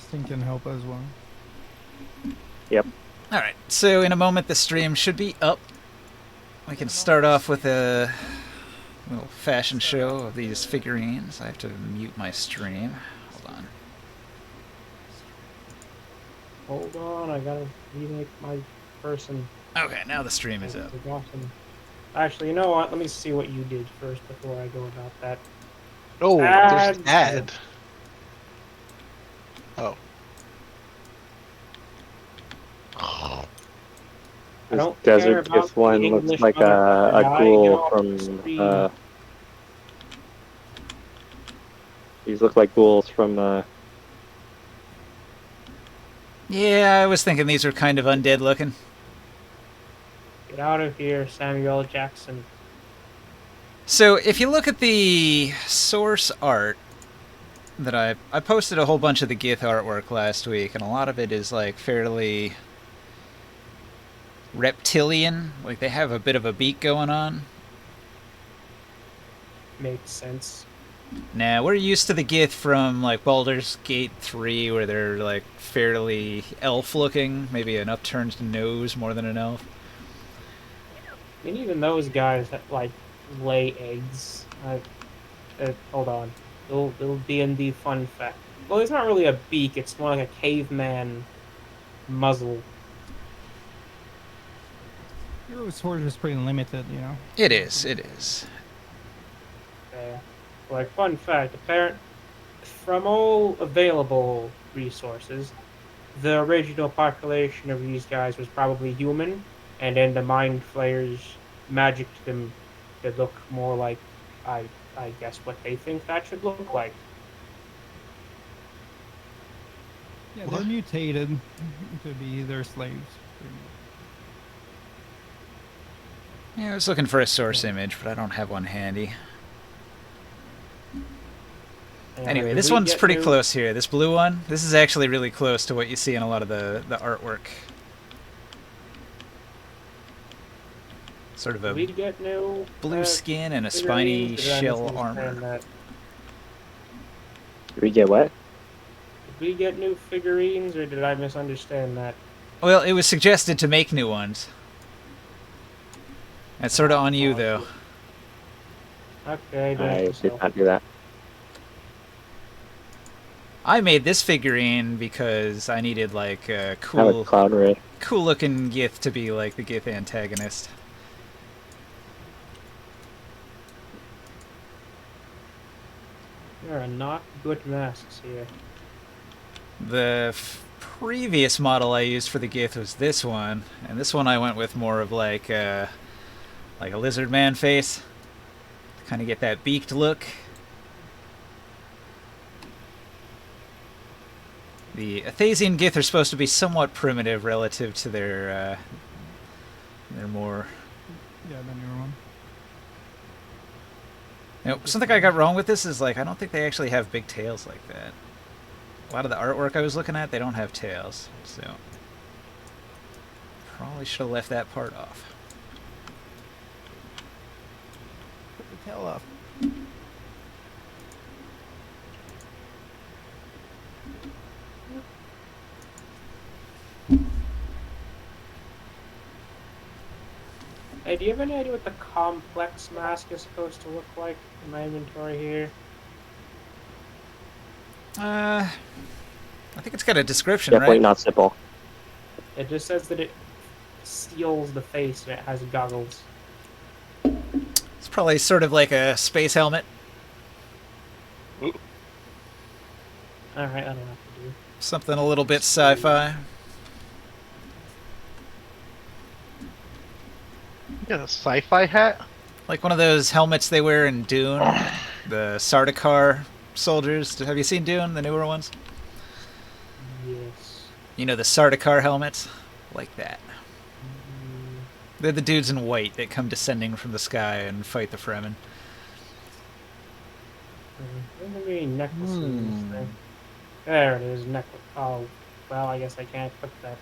Fasting can help as well. Yep. Alright, so in a moment the stream should be up. We can start off with a little fashion show of these figurines. I have to mute my stream. Hold on. Hold on, I gotta remake my person. Okay, now the stream is I've up. forgotten. Actually, you know what? Let me see what you did first before I go about that. Oh, there's an Add. ad. Oh. I This don't care desert about gift one the looks English like motherfucker. a I get ghoul off the from. stream. These look like ghouls from. Yeah, I was thinking these were kind of undead looking. Get out of here, Samuel Jackson. So if you look at the source art that I posted a whole bunch of the Gith artwork last week, and a lot of it is like fairly reptilian. Like they have a bit of a beak going on. Makes sense. Now, we're used to the Gith from like Baldur's Gate 3 where they're like fairly elf looking, maybe an upturned nose more than an elf. I mean, even those guys that like lay eggs. Hold on. Little D&D fun fact. Well, it's not really a beak. It's more like a caveman muzzle. Your sword is pretty limited, you know. It is, it is. Like, fun fact, from all available resources, the original population of these guys was probably human, and then the Mind Flayers magicked them to look more like, I guess, what they think that should look like. Yeah, What? they're mutated to be their slaves. Yeah, I was looking for a source image, but I don't have one handy. Anyway, this one's pretty close here. This blue one, this is actually really close to what you see in a lot of the artwork. Sort of a blue skin and a spiny shell armor. Did we get what? Did we get new figurines, or did I misunderstand that? Well, it was suggested to make new ones. That's sort of on you, though. Okay, I did not do that. I made this figurine because I needed like a I have a cool, cloud ray. cool-looking Gith to be like the Gith antagonist. There are not good masks here. The previous model I used for the Gith was this one, and this one I went with more of like a lizard man face, to kind of get that beaked look. The Athasian Gith are supposed to be somewhat primitive relative to their more. Yeah, the newer one. You know, something I got wrong with this is like I don't think they actually have big tails like that. A lot of the artwork I was looking at, they don't have tails, so probably should have left that part off. Put the tail off. Hey, do you have any idea what the complex mask is supposed to look like in my inventory here? I think it's got a description, Definitely right? not simple. It just says that it seals the face and it has goggles. It's probably sort of like a space helmet. Alright, I don't have to do. Something a little bit sci-fi. You got a sci-fi hat? Like one of those helmets they wear in Dune. The Sardaukar soldiers. Have you seen Dune, the newer ones? Yes. You know, the Sardaukar helmets? Like that. They're the dudes in white that come descending from the sky and fight the Fremen. Where's the necklace in this thing? There it is, necklace. Oh, well, I guess I can't put that.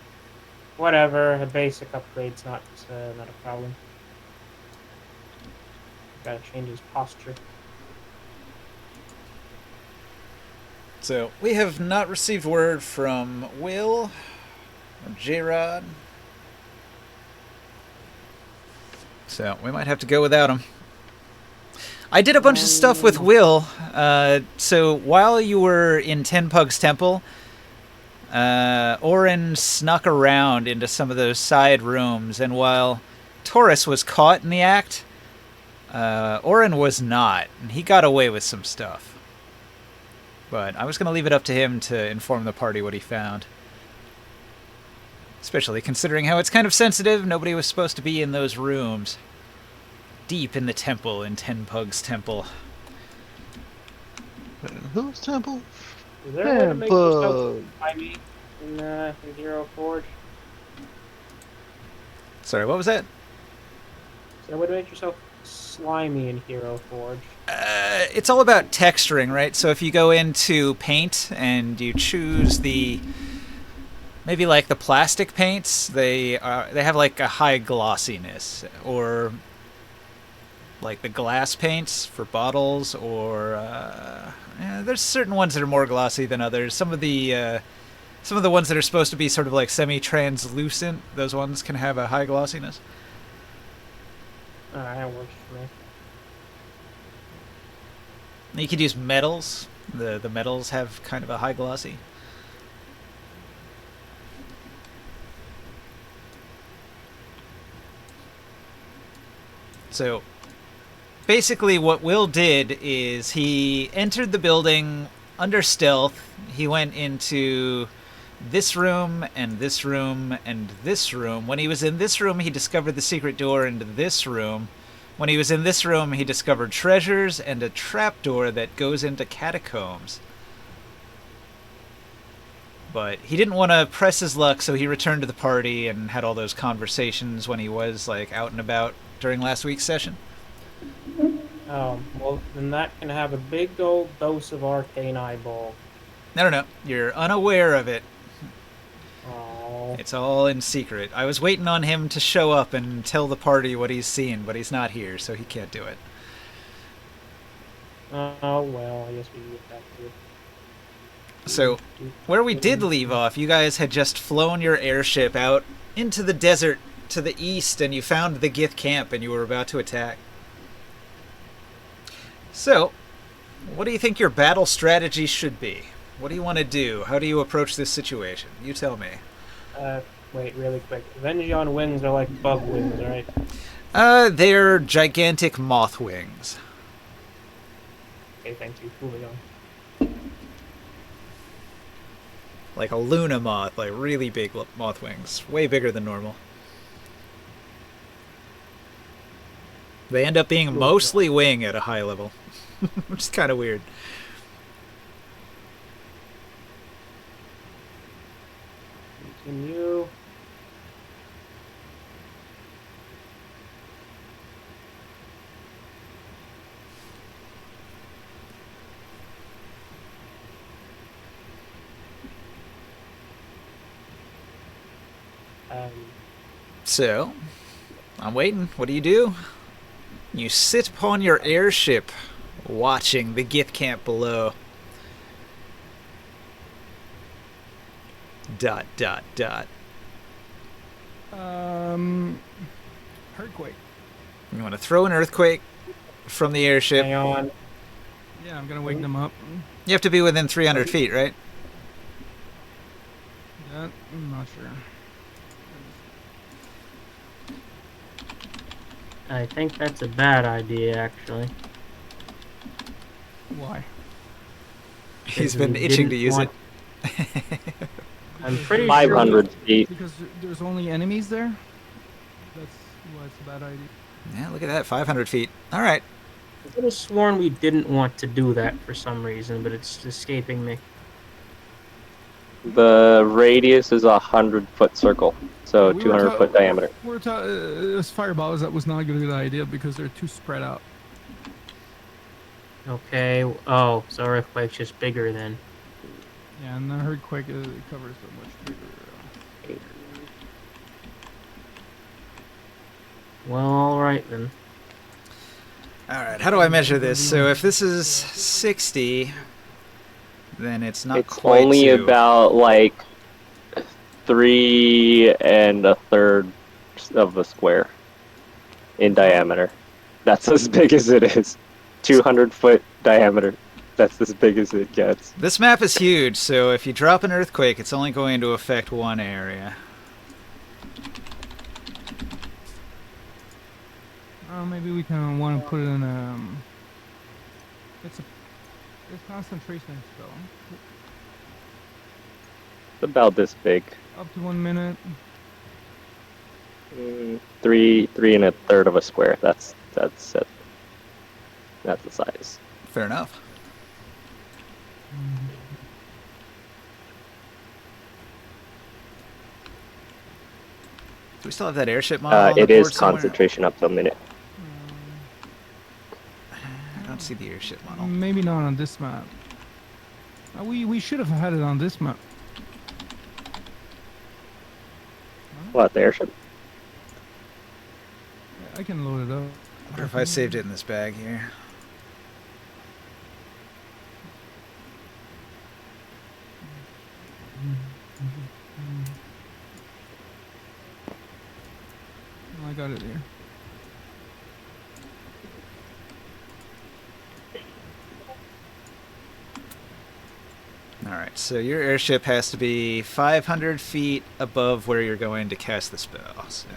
Whatever, a basic upgrade's not a problem. Gotta change his posture. So we have not received word from Will or J-Rod. So we might have to go without him. I did a bunch of stuff with Will. So while you were in Ten Pug's Temple, Orin snuck around into some of those side rooms, and while Taurus was caught in the act, Orin was not, and he got away with some stuff. But I was going to leave it up to him to inform the party what he found. Especially considering how it's kind of sensitive. Nobody was supposed to be in those rooms. Deep in the temple, in Ten Pug's Temple. Whose temple? Is there a way to make yourself Bug. slimy in Hero Forge? Sorry, what was that? Is there a way to make yourself slimy in Hero Forge? It's all about texturing, right? So if you go into paint and you choose the maybe like the plastic paints, they have like a high glossiness, or like the glass paints for bottles, or there's certain ones that are more glossy than others. Some of the ones that are supposed to be sort of like semi-translucent, those ones can have a high glossiness. That works for me. You could use metals. The metals have kind of a high glossy. So basically what Will did is he entered the building under stealth. He went into this room and this room and this room. When he was in this room, he discovered the secret door into this room. When he was in this room, he discovered treasures and a trapdoor that goes into catacombs. But he didn't want to press his luck, so he returned to the party and had all those conversations when he was like out and about during last week's session. Well, then that can have a big old dose of arcane eyeball. No. You're unaware of it. Oh. It's all in secret. I was waiting on him to show up and tell the party what he's seen, but he's not here, so he can't do it. Oh, well, I guess we get back to it. So, where we did leave off, you guys had just flown your airship out into the desert to the east, and you found the Gith camp, and you were about to attack. So, what do you think your battle strategy should be? What do you want to do? How do you approach this situation? You tell me. Wait, really quick. Vengeon wings are like bug wings, right? They're gigantic moth wings. Okay, thank you. Moving on. Like a Luna moth, like really big moth wings. Way bigger than normal. They end up being mostly wing at a high level. Which is kind of weird. Continue. So, I'm waiting. What do? You sit upon your airship, watching the Gith camp below. ... Earthquake. You want to throw an earthquake from the airship. Hang on. Yeah, I'm gonna wake them up. You have to be within 300 feet, right? Yeah, I'm not sure. I think that's a bad idea, actually. Why? He's been itching to use it. I'm pretty 500 feet. Because there's only enemies there? That's why it's a bad idea. Yeah, look at that, 500 feet. All right. I could have sworn we didn't want to do that for some reason, but it's escaping me. The radius is a 100-foot circle, so We were 200-foot diameter. As fireballs, that was not a good idea because they're too spread out. Okay. Oh, so Earthquake's just bigger then. Yeah, and the earthquake covers a much bigger. Well, alright then. All right, how do I measure this? So if this is 60, then it's not It's quite only 2. about like 3 1/3 of a square in diameter. That's as big as it is. 200-foot diameter. That's as big as it gets. This map is huge, so if you drop an earthquake, it's only going to affect one area. Maybe we can want to put it in it's concentration spell. It's about this big. Up to 1 minute. 3 1/3 of a square. That's it. That's the size. Fair enough. Do we still have that airship model on It the is board somewhere? concentration up to a minute. I don't see the airship model. Maybe not on this map. We should have had it on this map. What, the airship? I can load it up. I wonder if I saved it in this bag here. I got it here. Alright, so your airship has to be 500 feet above where you're going to cast the spell. So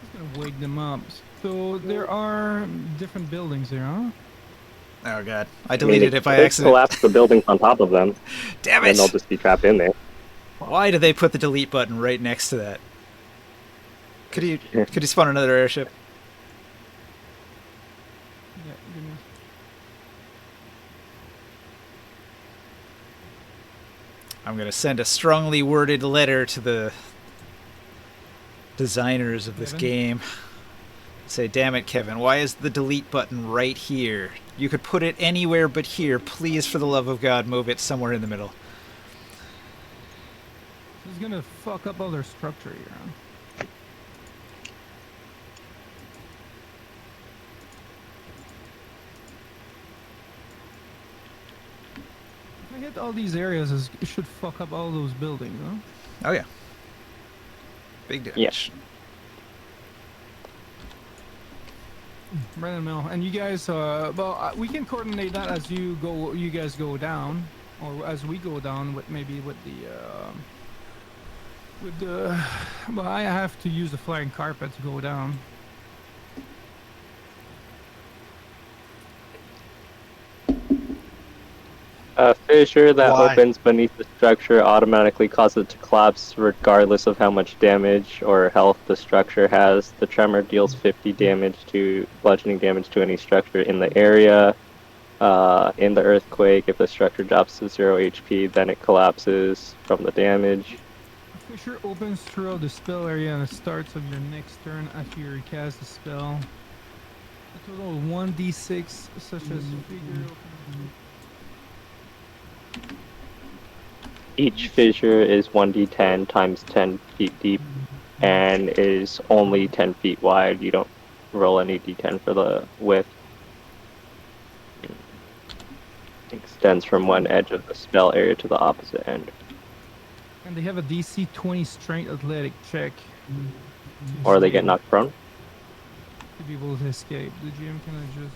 Just gonna wake them up. So there are different buildings here, huh? oh god, I deleted it by They accident. collapse the buildings on top of them, Damn and they'll it! just be trapped in there. Why did they put the delete button right next to that? Could you spawn another airship? Yeah, give me I'm gonna send a strongly worded letter to the designers of this Kevin? game. Say, damn it, Kevin, why is the delete button right here? You could put it anywhere but here. Please, for the love of God, move it somewhere in the middle. This is gonna fuck up all their structure here, huh? If I hit all these areas, it should fuck up all those buildings, huh? Oh yeah. Big damage. Brandon Mill, and you guys, we can coordinate that as you guys go down, or as we go down with well, I have to use the flying carpet to go down. A fissure that Why? opens beneath the structure automatically causes it to collapse regardless of how much damage or health the structure has. The tremor deals 50 bludgeoning damage to any structure in the area. In the earthquake, if the structure drops to 0 HP, then it collapses from the damage. A fissure opens throughout the spell area and it starts on your next turn after you cast the spell. A total of 1d6, such as figure. Each fissure is 1d10 times 10 feet deep and is only 10 feet wide. You don't roll any d10 for the width. Extends from one edge of the spell area to the opposite end. And they have a DC 20 strength athletic check. Or they get knocked prone. To be able to escape. The GM can adjust.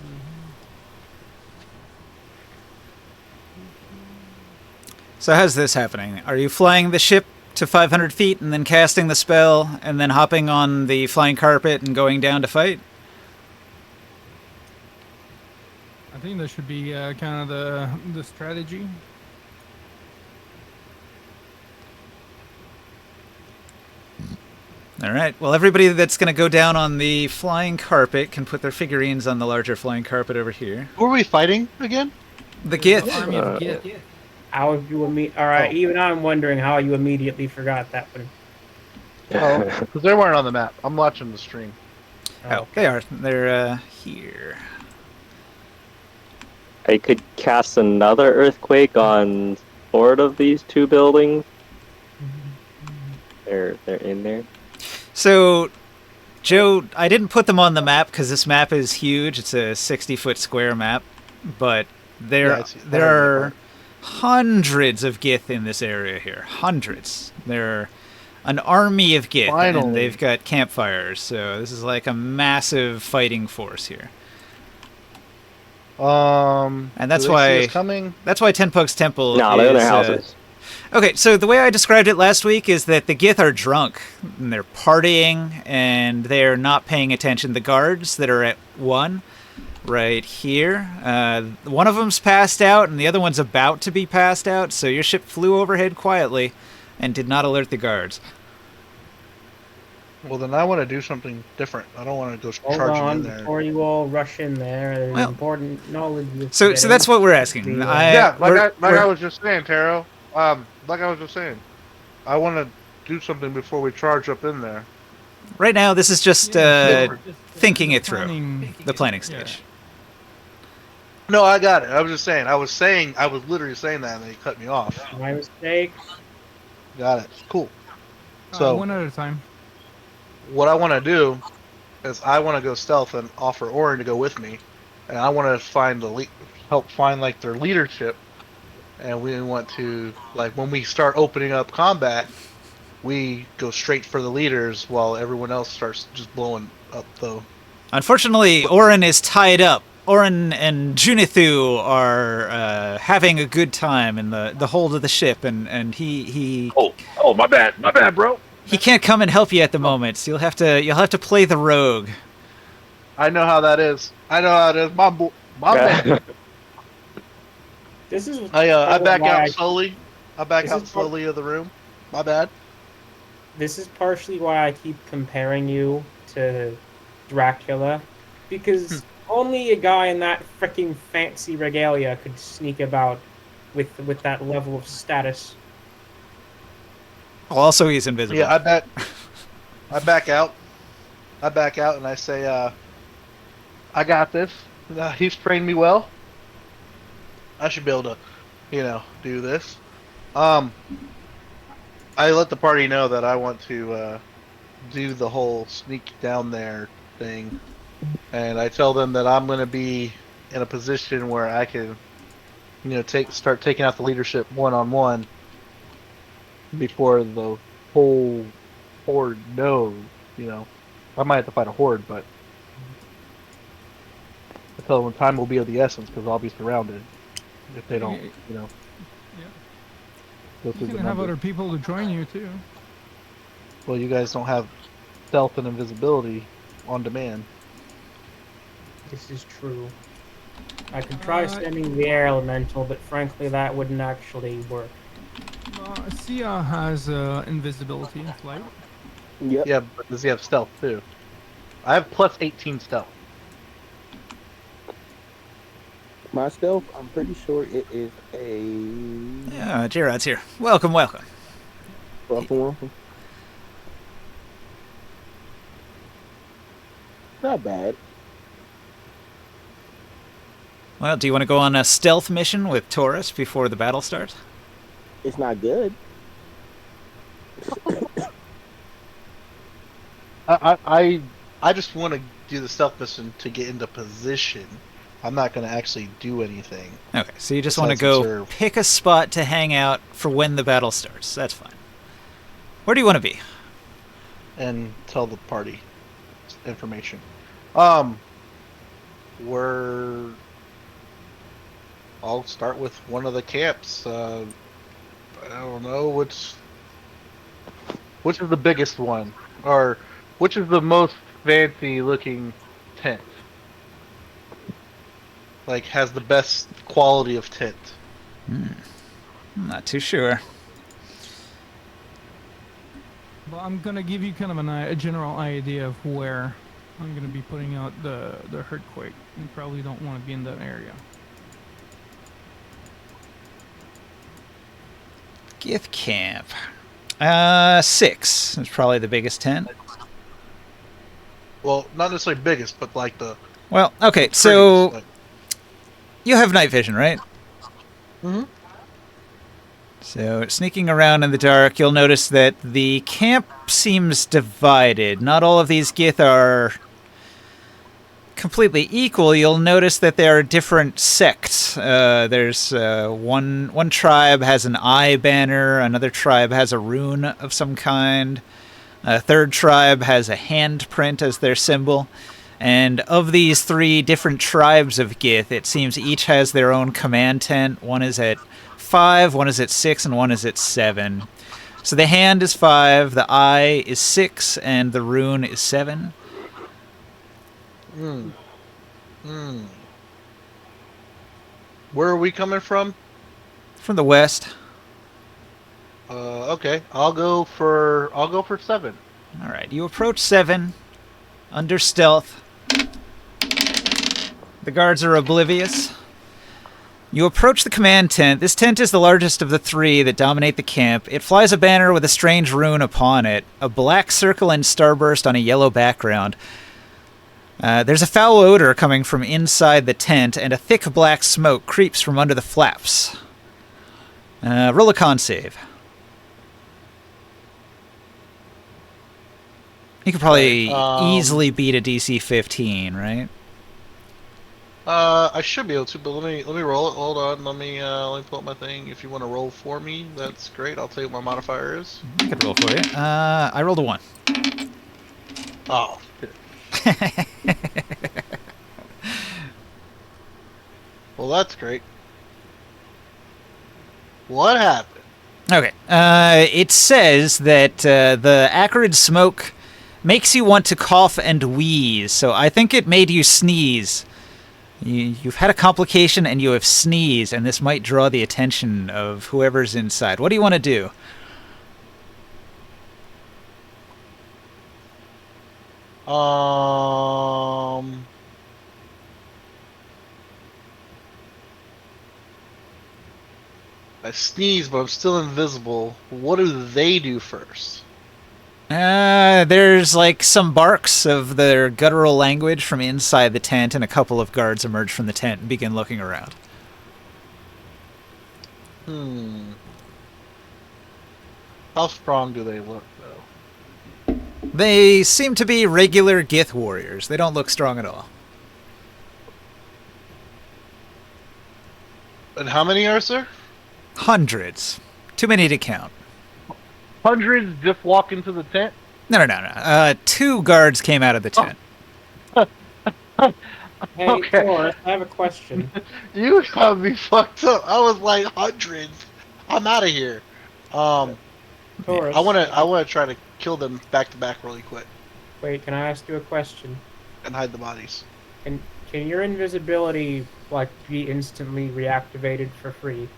So how's this happening? Are you flying the ship to 500 feet and then casting the spell and then hopping on the flying carpet and going down to fight? I think that should be kind of the strategy. All right. Well, everybody that's going to go down on the flying carpet can put their figurines on the larger flying carpet over here. Who are we fighting again? The Gith. Army of Gith. How have you All right, Oh. even I'm wondering how you immediately forgot that one. Oh, because they weren't on the map. I'm watching the stream. Oh, they are. They're here. I could cast another earthquake on board of these two buildings. They're in there. So, Joe, I didn't put them on the map because this map is huge. It's a 60-foot square map, but Yeah, there I see. there are hundreds of Gith in this area here. Hundreds. They're an army of Gith, and Finally. they've got campfires, so this is like a massive fighting force here. And that's do they why- see us coming. That's why Tenpug's Temple No, is... they're in their houses. Okay, so the way I described it last week is that the Gith are drunk, and they're partying, and they're not paying attention. The guards that are at 1 right here, one of them's passed out, and the other one's about to be passed out, so your ship flew overhead quietly and did not alert the guards. Well, then I want to do something different. I don't want to go Hold charging on in there. before you all rush in there. There's Well, important knowledge. you're So getting. that's what we're asking. The, Yeah, like I we're- was just saying, Taro. Like I was just saying, I want to do something before we charge up in there. right now, this is just Just thinking it through. planning- The planning Yeah. stage. No, I got it. I was just saying. I was literally saying that, and they cut me off. My mistake. Got it. Cool. So one at a time. what I want to do is I want to go stealth and offer Orin to go with me, and I want to find help find like their leadership, and we want to like when we start opening up combat, we go straight for the leaders while everyone else starts just blowing up though. Unfortunately, Orin is tied up. Orin and Junithu are having a good time in the hold of the ship, and he Oh, my bad, bro. he can't come and help you at the moment. So you'll have to play the rogue. I know how that is. My bad. This is. I back why out slowly. I back This out is part- slowly of the room. My bad. This is partially why I keep comparing you to Dracula, because only a guy in that freaking fancy regalia could sneak about with that level of status. Well, also, he's invisible. Yeah, I back out. I back out and I say, I got this. He's trained me well. I should be able to, do this. I let the party know that I want to do the whole sneak down there thing, and I tell them that I'm going to be in a position where I can, start taking out the leadership one-on-one before the whole horde knows. I might have to fight a horde, but I tell them time will be of the essence because I'll be surrounded if they don't, go You through can the have numbers. other people to join you too. Well, you guys don't have stealth and invisibility on demand. This is true. I could try sending the air elemental, but frankly, that wouldn't actually work. Sia has invisibility and flight. Yep. Yeah, but does he have stealth too? I have plus 18 stealth. My stealth, I'm pretty sure it is a... Yeah, Gerard's here. Welcome. Welcome. Not bad. Well, do you want to go on a stealth mission with Taurus before the battle starts? It's not good. I just want to do the stealth mission to get into position. I'm not going to actually do anything. Okay, so you just want to Besides go observe. pick a spot to hang out for when the battle starts. That's fine. Where do you want to be? And tell the party information. I'll start with one of the camps. I don't know which is the biggest one, or which is the most fancy looking tent. Like has the best quality of tent. I'm not too sure. Well, I'm gonna give you kind of a general idea of where I'm gonna be putting out the earthquake. You probably don't want to be in that area. Gith camp. 6 is probably the biggest tent. Well, not necessarily biggest, but like the Well, okay, prettiest, so like- you have night vision, right? Mhm. So, sneaking around in the dark, you'll notice that the camp seems divided. Not all of these Gith are completely equal, you'll notice that there are different sects. There's one tribe has an eye banner, another tribe has a rune of some kind, a third tribe has a handprint as their symbol. And of these 3 different tribes of Gith, it seems each has their own command tent. One is at 5, one is at 6, and one is at 7. So the hand is 5, the eye is 6, and the rune is 7. Where are we coming from? From the west. Okay. I'll go for 7. All right, you approach 7 under stealth. The guards are oblivious. You approach the command tent. This tent is the largest of the 3 that dominate the camp. It flies a banner with a strange rune upon it, a black circle and starburst on a yellow background. There's a foul odor coming from inside the tent, and a thick black smoke creeps from under the flaps. Roll a con save. You could probably easily beat a DC 15, right? I should be able to, but let me roll it. Hold on, let me pull up my thing. If you want to roll for me, that's great. I'll tell you what my modifier is. I could roll for you. I rolled a 1. Oh. Well, that's great. What happened? Okay. It says that the acrid smoke makes you want to cough and wheeze, so I think it made you sneeze. You've had a complication and you have sneezed, and this might draw the attention of whoever's inside. What do you want to do? I sneeze, but I'm still invisible. What do they do first? There's like some barks of their guttural language from inside the tent, and a couple of guards emerge from the tent and begin looking around. How strong do they look, though? They seem to be regular Gith warriors. They don't look strong at all. And how many are there? Hundreds. Too many to count. Hundreds just walk into the tent? No. 2 guards came out of the tent. Hey, Okay. Thor, I have a question. You got me fucked up. I was like hundreds. I'm out of here. Taurus, I wanna try to kill them back to back really quick wait, can I ask you a question? and hide the bodies. Can your invisibility like be instantly reactivated for free?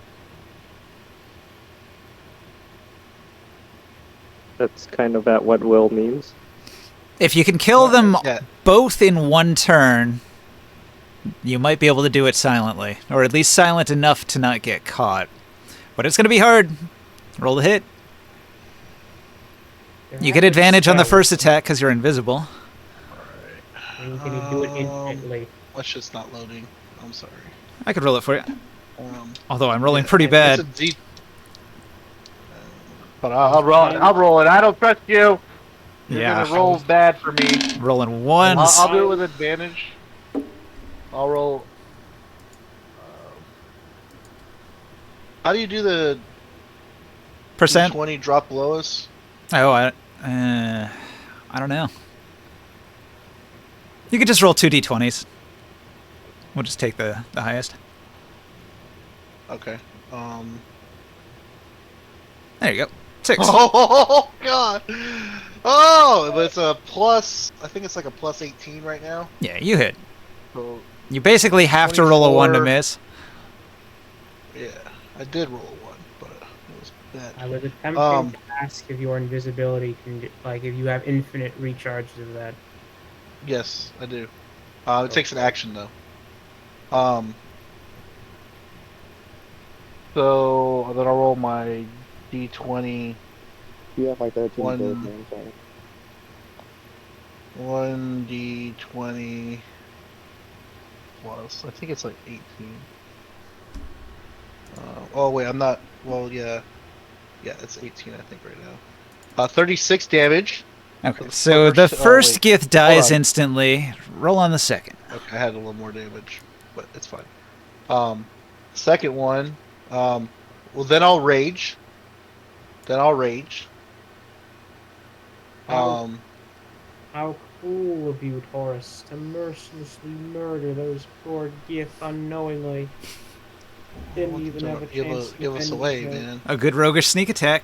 That's kind of at what will means. If you can kill them Yeah. both in one turn, you might be able to do it silently, or at least silent enough to not get caught. But it's going to be hard. Roll the hit. You get advantage on the first attack because you're invisible. And can you do it instantly? That's just not loading. I'm sorry. I could roll it for you. Um, Although I'm rolling yeah, pretty it's bad. a D- But I'll roll it. I don't trust you. You're Yeah. gonna roll bad for me. Rolling ones. I'll do it with advantage. I'll roll. How do you do the Percent? 20 drop below us? Oh, I don't know. You could just roll 2 d20s. We'll just take the highest. Okay. There you go. 6. Oh god. Oh, but it's a plus. I think it's like a plus 18 right now. Yeah, you hit. So You basically have to roll a 1 to 24. miss. yeah, I did roll a 1, but it was bad. I was attempting to ask if your invisibility can get, like, if you have infinite recharges of that. Yes, I do. It takes an action though. So then I'll roll my d20. You have like 13 One. kills, man. Sorry. 1d20 plus. I think it's like 18. Oh wait, I'm not. Well, yeah, it's 18. I think right now. 36 damage. Okay, so the first- oh, first wait. Gith dies on. instantly. Roll on the second. Okay, I had a little more damage, but it's fine. Second one, well then I'll rage. Then I'll rage. How cool of you, Taurus, to mercilessly murder those poor Gith unknowingly. Didn't even have a chance to give us defend away, yourself. man. A good roguish sneak attack.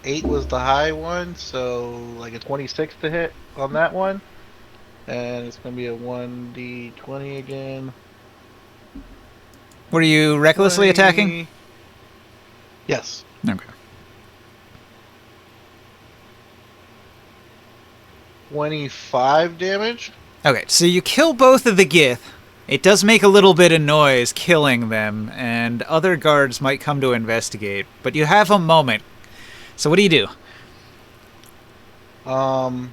8 was the high one, so like a 26 to hit on that one. And it's going to be a 1d20 again. Were you recklessly 20. attacking? Yes. Okay. 25 damage. Okay, so you kill both of the Gith. It does make a little bit of noise killing them, and other guards might come to investigate, but you have a moment. So what do you do? I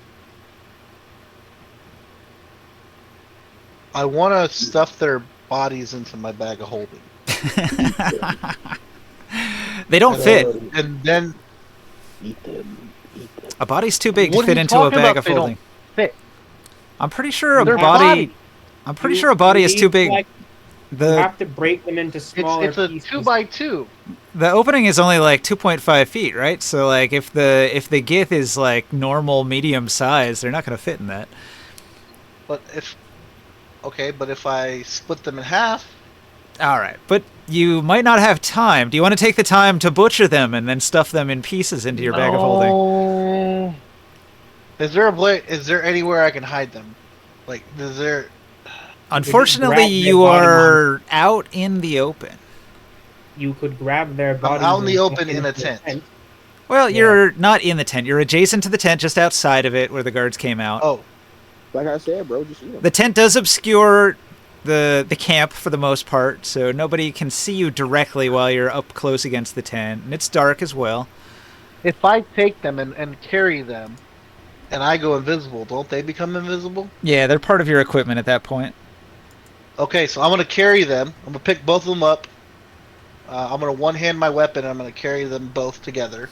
want to stuff their bodies into my bag of holding. They don't fit. And then Eat them. Eat them. A body's too big to What are fit you into a talking bag about of they don't holding. fit? I'm pretty sure a They're body. bodies. I'm pretty sure a body is too big. You The have to break them into smaller It's a pieces. 2x2. the opening is only like 2.5 feet, right? So like if the Gith is like normal medium size, they're not going to fit in that. But if I split them in half, All right, but you might not have time. Do you want to take the time to butcher them and then stuff them in pieces into your bag of holding? Is there anywhere I can hide them? Like, is there? Unfortunately, grab their you body are out in the open. You could grab their bodies. out in the and open stick in them a into tent. Well, Yeah. you're not in the tent. You're adjacent to the tent, just outside of it, where the guards came out. Oh, Like I said, bro, just eat them. The tent does obscure the camp for the most part, so nobody can see you directly while you're up close against the tent, and it's dark as well. if I take them and carry them, and I go invisible, don't they become invisible? Yeah, they're part of your equipment at that point. Okay, so I'm gonna carry them. I'm gonna pick both of them up. I'm gonna one-hand my weapon. And I'm gonna carry them both together.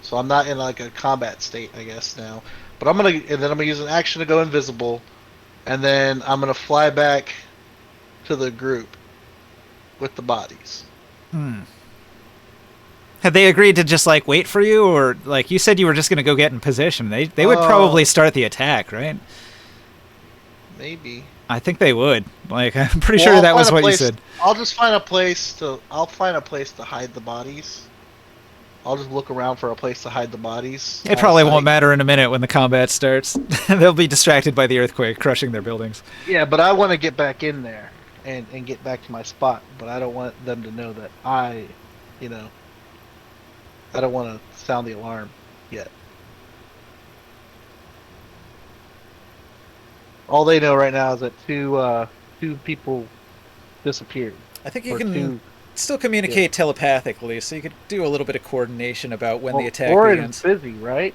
So I'm not in like a combat state, I guess now. But I'm gonna use an action to go invisible, and then I'm gonna fly back to the group with the bodies. Have they agreed to just like wait for you, or like you said you were just gonna go get in position? They would probably start the attack, right? Maybe. I think they would. Like I'm pretty sure that was what you said. I'll just find a place to. I'll find a place to hide the bodies. I'll just look around for a place to hide the bodies. It probably Outside. won't matter in a minute when the combat starts. They'll be distracted by the earthquake crushing their buildings. Yeah, but I want to get back in there and get back to my spot. But I don't want them to know that I don't want to sound the alarm yet. All they know right now is that two people disappeared. I think you Or can two. still communicate telepathically, so you could do a little bit of coordination about when the attack Oren's begins. busy, right?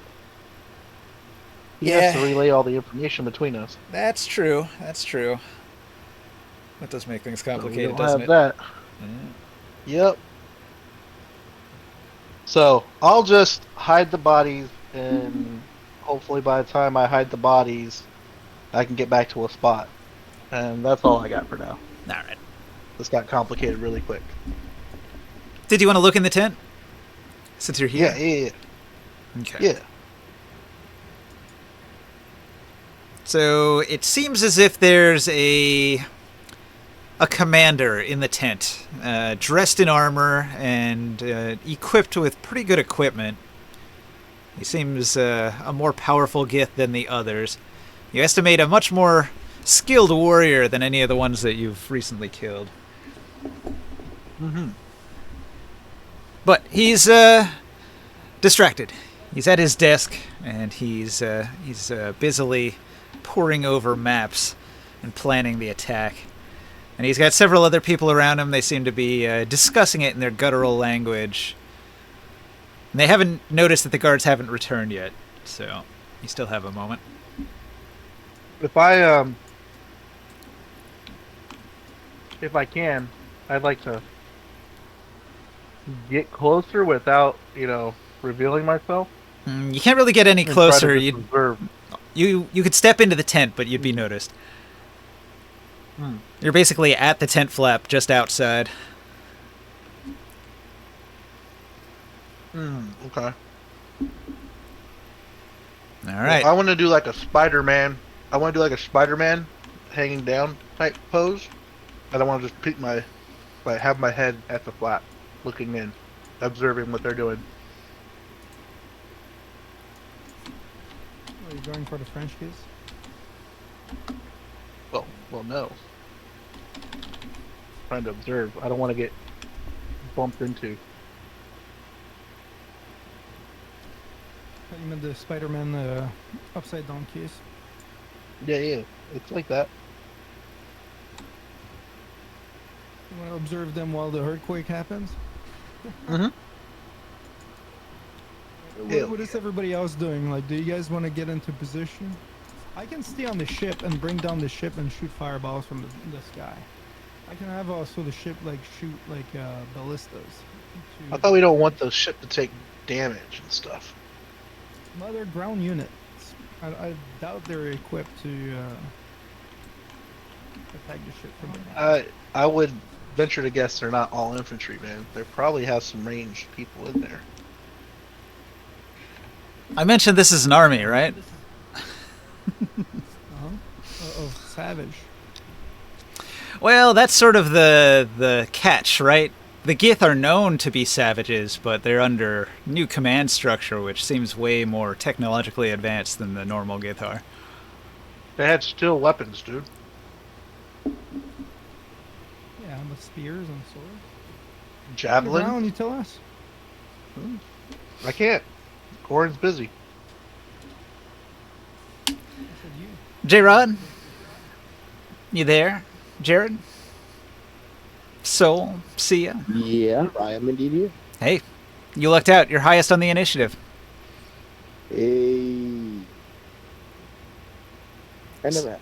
He Yeah. has to relay all the information between us. That's true. That's true. That does make things So we complicated, don't doesn't have it? that. Yep. So I'll just hide the bodies, and hopefully by the time I hide the bodies, I can get back to a spot. And that's all I got for now. All right. This got complicated really quick. Did you want to look in the tent? Since you're here? Yeah. Okay. Yeah. So it seems as if there's a commander in the tent, dressed in armor and equipped with pretty good equipment. He seems a more powerful Gith than the others. You estimate a much more skilled warrior than any of the ones that you've recently killed. Mm-hmm. But he's distracted. He's at his desk and he's busily poring over maps and planning the attack. And he's got several other people around him. They seem to be discussing it in their guttural language. And they haven't noticed that the guards haven't returned yet, so you still have a moment. If I can, I'd like to get closer without, revealing myself. You can't really get any And try to closer. just observe. You could step into the tent, but you'd be noticed. Hmm. You're basically at the tent flap, just outside. Okay. All right. Well, I want to do like a Spider-Man. I want to do like a Spider-Man hanging down type pose. And I want to just peek have my head at the flap, looking in, observing what they're doing. Are you going for the French kiss? Well, no. Trying to observe. I don't want to get bumped into. You meant the Spider-Man upside down kiss? Yeah. It's like that. You want to observe them while the earthquake happens? Mm-hmm. What is everybody else doing? Like, do you guys want to get into position? I can stay on the ship and bring down the ship and shoot fireballs from the sky. I can have also the ship like shoot like ballistas. I thought we don't want the ship to take damage and stuff. Well, they're ground units. I doubt they're equipped to attack the ship from the ground. I would venture to guess they're not all infantry, man. They probably have some ranged people in there. I mentioned this is an army, right? Of Savage. Well, that's sort of the catch, right? The Gith are known to be savages, but they're under new command structure, which seems way more technologically advanced than the normal Gith are. They had steel weapons, dude. Yeah, with spears and swords. Javelin? Around, you tell us. I can't. Corin's busy. I said you. J-Rod? You there? Jared? Soul? Sia? Yeah, I am indeed here. Hey, you lucked out. You're highest on the initiative. Hey. I never have.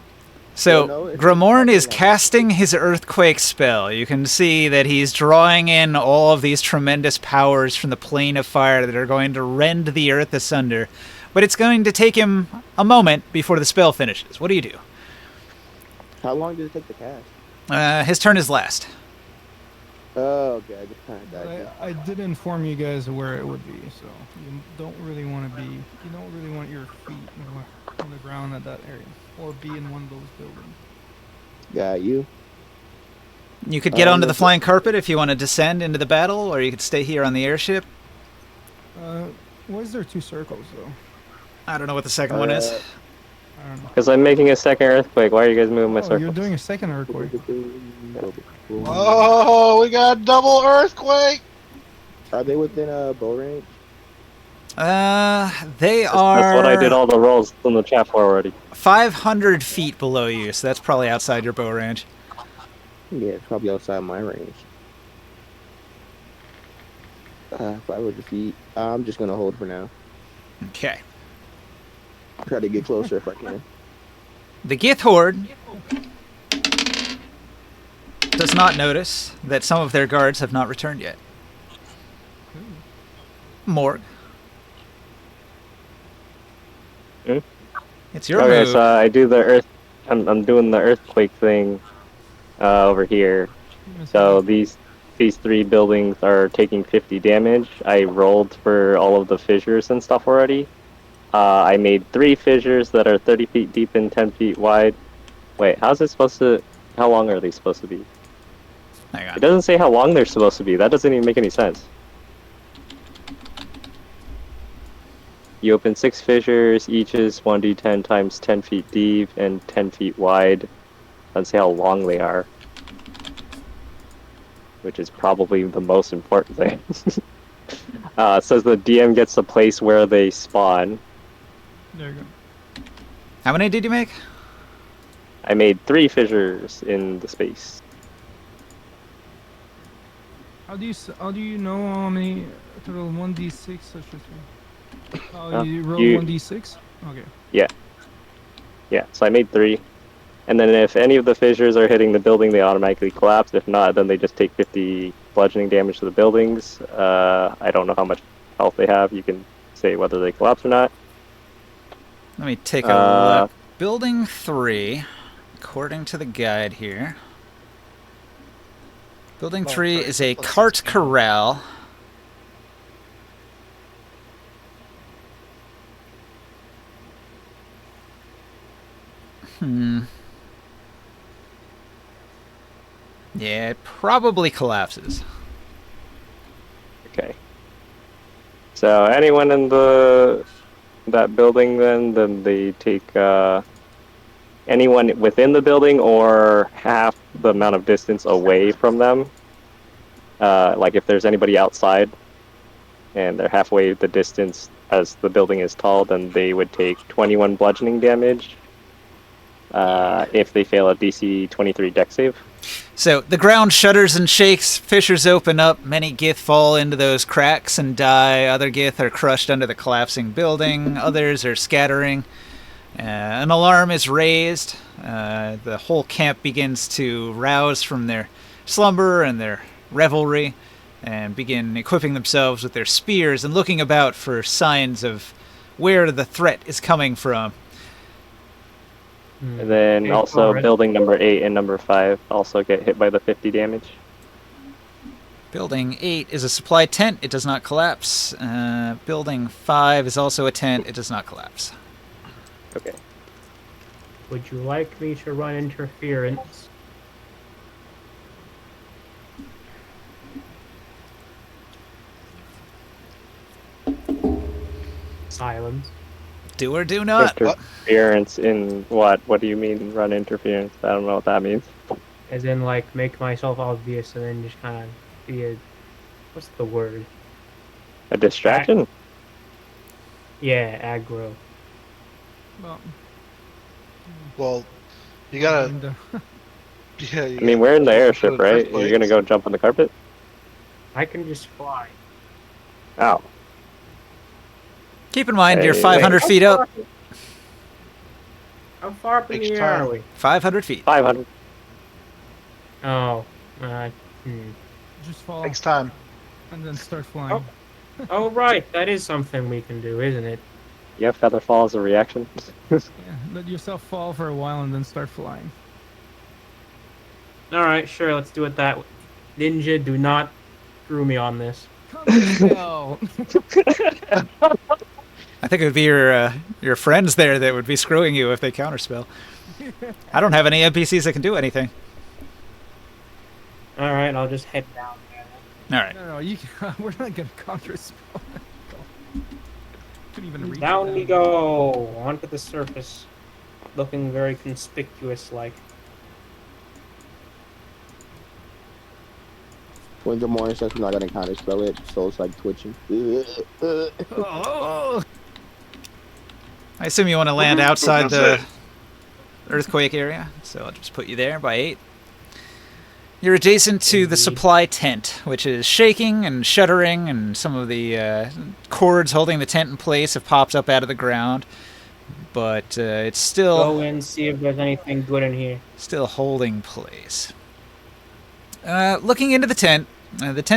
So, no, it's- Grimorn is casting his earthquake spell. You can see that he's drawing in all of these tremendous powers from the plane of fire that are going to rend the earth asunder. But it's going to take him a moment before the spell finishes. What do you do? How long did it take to cast? His turn is last. Oh, okay. I just kind of But died. I did inform you guys where it would be, so you don't really want to be. You don't really want your feet on the ground at that area, or be in one of those buildings. Got you. You could get onto the let's- flying carpet if you want to descend into the battle, or you could stay here on the airship. Why is there two circles though? I don't know what the second one is. I don't know. Because I'm making a second earthquake. Why are you guys moving my Oh, circle? you're doing a second earthquake. Oh, we got double earthquake! Are they within bow range? They are That's what I did all the rolls in the chat for already. 500 feet below you, so that's probably outside your bow range. Yeah, it's probably outside my range. 500 feet. I'm just gonna hold for now. Okay. Try to get closer if I can. The Gith Horde does not notice that some of their guards have not returned yet. Morg. Hmm? It's your Okay, move. so I do the earth. I'm doing the earthquake thing over here. So these three buildings are taking 50 damage. I rolled for all of the fissures and stuff already. I made 3 fissures that are 30 feet deep and 10 feet wide. Wait, how's it supposed to? How long are they supposed to be? Hang It on. doesn't say how long they're supposed to be. That doesn't even make any sense. You open 6 fissures. Each is 1d10 times 10 feet deep and 10 feet wide. Doesn't say how long they are, which is probably the most important thing. It says the DM gets the place where they spawn. There you go. How many did you make? I made 3 fissures in the space. How do you know how many total 1d6 such as? Oh, you roll you- 1d6. Okay. Yeah, so I made 3. And then if any of the fissures are hitting the building, they automatically collapse. If not, then they just take 50 bludgeoning damage to the buildings. I don't know how much health they have. You can say whether they collapse or not. Let me take a look. Building 3, according to the guide here. Building 3 is a cart corral. Yeah, it probably collapses. Okay. So anyone in that building, then they take anyone within the building or half the amount of distance away from them. Like if there's anybody outside and they're halfway the distance as the building is tall, then they would take 21 bludgeoning damage if they fail a DC 23 dex save. So the ground shudders and shakes, fissures open up, many Gith fall into those cracks and die, other Gith are crushed under the collapsing building, others are scattering. An alarm is raised, the whole camp begins to rouse from their slumber and their revelry, and begin equipping themselves with their spears and looking about for signs of where the threat is coming from. And then also building number 8 and number 5 also get hit by the 50 damage. Building 8 is a supply tent. It does not collapse. Building 5 is also a tent. It does not collapse. Okay. Would you like me to run interference? Silence. Do or do not. Interference in what? What do you mean run interference? I don't know what that means. As in, like, make myself obvious and then just kind of be a... What's the word? A distraction? Yeah, aggro. Well, you gotta. kinda. Yeah. I mean, we're in the airship, right? You're gonna go jump on the carpet? I can just fly. Ow. Keep in mind, you're Hey, 500 feet up. How far up in Takes the air time. are we? 500 feet. 500. Oh. Just fall Takes time. and then start flying. Oh, right. That is something we can do, isn't it? Yeah, feather fall as a reaction. Yeah, let yourself fall for a while and then start flying. Alright, sure. Let's do it that way. Ninja, do not screw me on this. Counterspell. I think it would be your friends there that would be screwing you if they counterspell. I don't have any NPCs that can do anything. Alright, I'll just head down there. All right. No, you can, we're not gonna counterspell. Couldn't even reach Down it we go. Onto the surface. Looking very conspicuous like. When the morning says we're not gonna counter spell it, so it's like twitching. Oh, I assume you want to land outside the earthquake area, so I'll just put you there by 8. You're adjacent to the supply tent, which is shaking and shuddering, and some of the cords holding the tent in place have popped up out of the ground, but it's still Go in, see if there's anything good in here. still holding place. Looking into the tent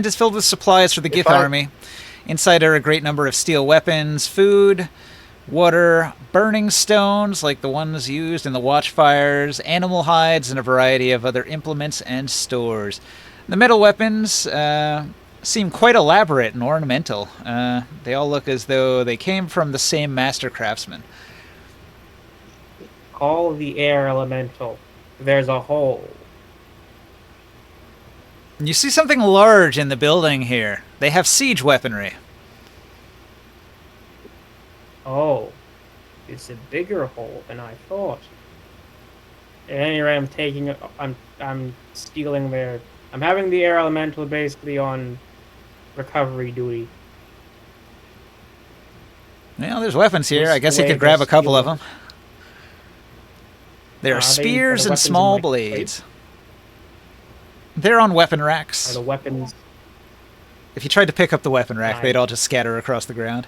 is filled with supplies for the Gith army. Inside are a great number of steel weapons, food, water, burning stones like the ones used in the watchfires, animal hides, and a variety of other implements and stores. The metal weapons seem quite elaborate and ornamental. They all look as though they came from the same master craftsman. Call the air elemental. There's a hole. You see something large in the building here. They have siege weaponry. Oh. It's a bigger hole than I thought. At any rate, I'm taking it. I'm stealing their. I'm having the air elemental basically on recovery duty. Well, there's weapons here. This I guess you way could grab a to couple of steal them. There are Are spears the and weapons small in, like, blades. They're on weapon Are racks. the weapons? If you tried to pick up the weapon rack, Nice. they'd all just scatter across the ground.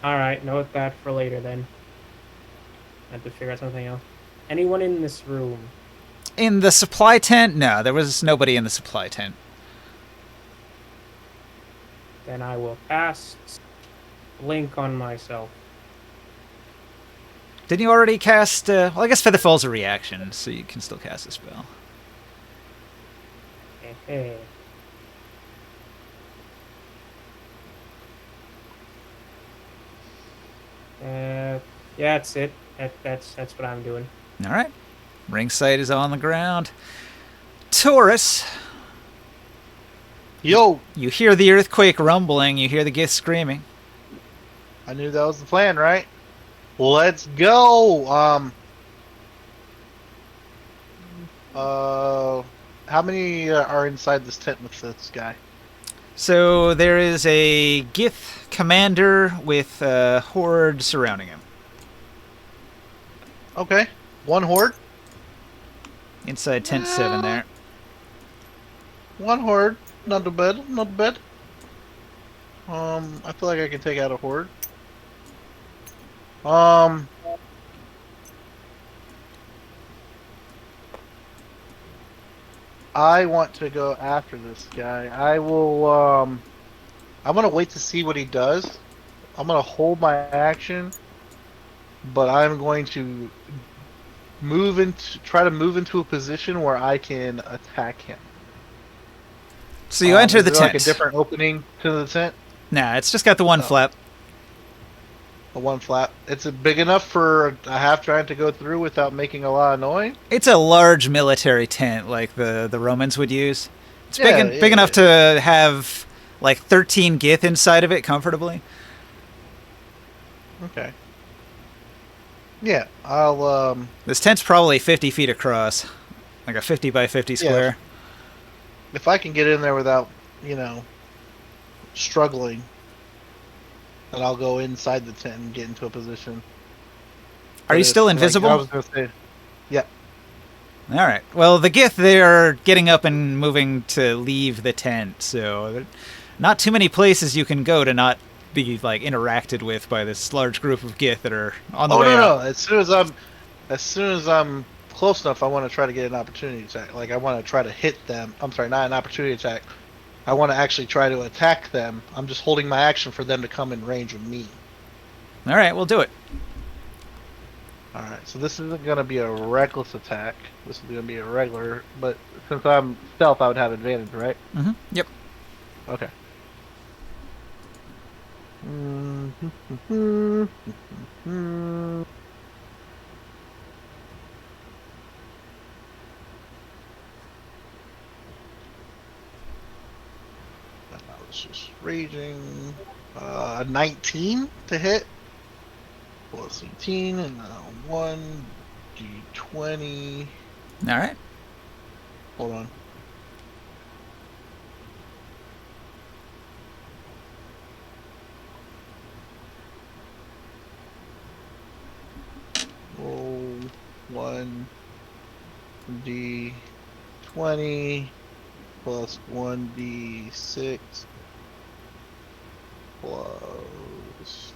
All right, note that for later then. I have to figure out something else. Anyone in this room? In the supply tent? No, there was nobody in the supply tent. Then I will pass blink on myself. Didn't you already cast? Well, I guess Featherfall's a reaction, so you can still cast a spell. Hey. Yeah, that's it. That's what I'm doing. All right. Ring sight is on the ground. Taurus, Yo, you hear the earthquake rumbling. You hear the Gith screaming. I knew that was the plan, right? Let's go. How many are inside this tent with this guy? So there is a Gith commander with a horde surrounding him. Okay, one horde. Inside tent 7 there. One horde. Not too bad. Not bad. I feel like I can take out a horde. I want to go after this guy. I will, I'm gonna wait to see what he does. I'm gonna hold my action, but I'm going to try to move into a position where I can attack him. So you enter is the there tent. like a different opening to the tent? Nah, it's just got the one Oh. flap. A one flap. It's big enough for a half giant to go through without making a lot of noise. It's a large military tent like the Romans would use. It's Yeah, big enough to have like 13 Gith inside of it comfortably. Okay. Yeah, I'll This tent's probably 50 feet across, like a 50 by 50 square. if I can get in there without, struggling, then I'll go inside the tent and get into a position. Are you still invisible? I was gonna say, yeah. All right. Well, the Gith, they're getting up and moving to leave the tent, so not too many places you can go to not be like interacted with by this large group of Gith that are on the way out. No. As soon as I'm close enough, I want to try to get an opportunity attack. Like I want to try to hit them. I'm sorry, not an opportunity attack. I want to actually try to attack them. I'm just holding my action for them to come in range of me. All right, we'll do it. All right, so this isn't going to be a reckless attack. This is going to be a regular, but since I'm stealth, I would have advantage, right? Mm-hmm. Yep. Okay. I was just raging. 19 to hit. Plus 18 and 1 d20. All right. Hold on. Roll 1 d20 plus 1 d6 plus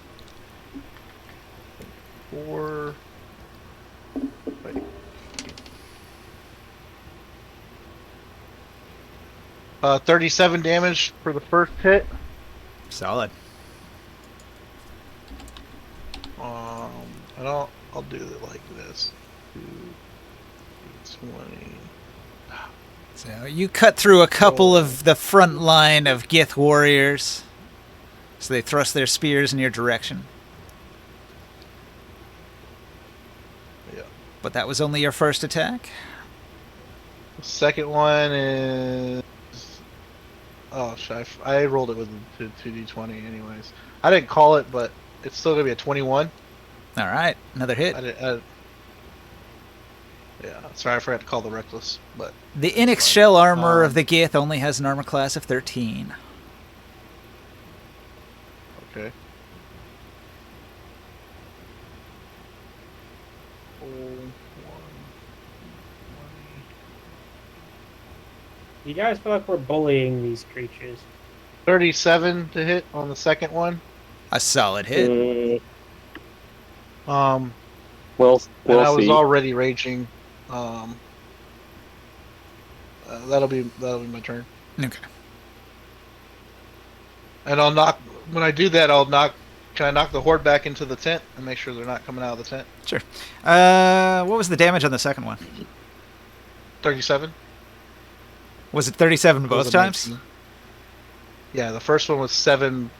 4. Wait. 37 damage for the first hit. Solid. And I'll do it like this. 20. So you cut through a couple of the front line of Gith warriors. So they thrust their spears in your direction. Yeah. But that was only your first attack? The second one is. Oh, I rolled it with 2d20 anyways. I didn't call it, but it's still gonna be a 21. All right, another hit. Yeah, sorry, I forgot to call the reckless, but The Inix shell armor of the Gith only has an armor class of 13. okay. You guys feel like we're bullying these creatures. 37 to hit on the second one. A solid hit. We'll We'll I was see. already raging. That'll be my turn. Okay. And I'll knock when I do that. I'll knock Can I knock the horde back into the tent and make sure they're not coming out of the tent? Sure. What was the damage on the second one? 37. Was it 37 It was both a times? 19. Yeah, the first one was 7.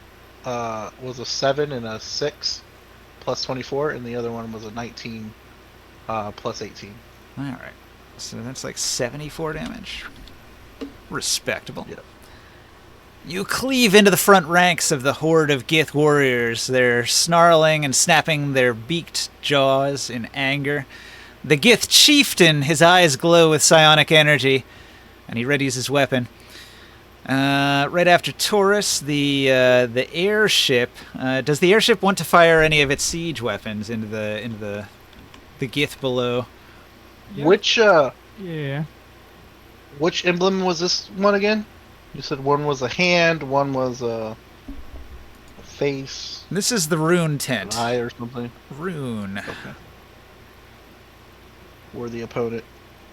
Was a 7 and a 6 plus 24, and the other one was a 19 plus 18. All right. So that's like 74 damage. Respectable. Yep. You cleave into the front ranks of the horde of Gith warriors. They're snarling and snapping their beaked jaws in anger. The Gith chieftain, his eyes glow with psionic energy, and he readies his weapon. Right after Taurus, the airship. Does the airship want to fire any of its siege weapons into the Gith below? Yeah. Which Yeah. emblem was this one again? You said one was a hand, one was a face, This is the rune an tent. eye, or something. Rune. Okay. Or the opponent.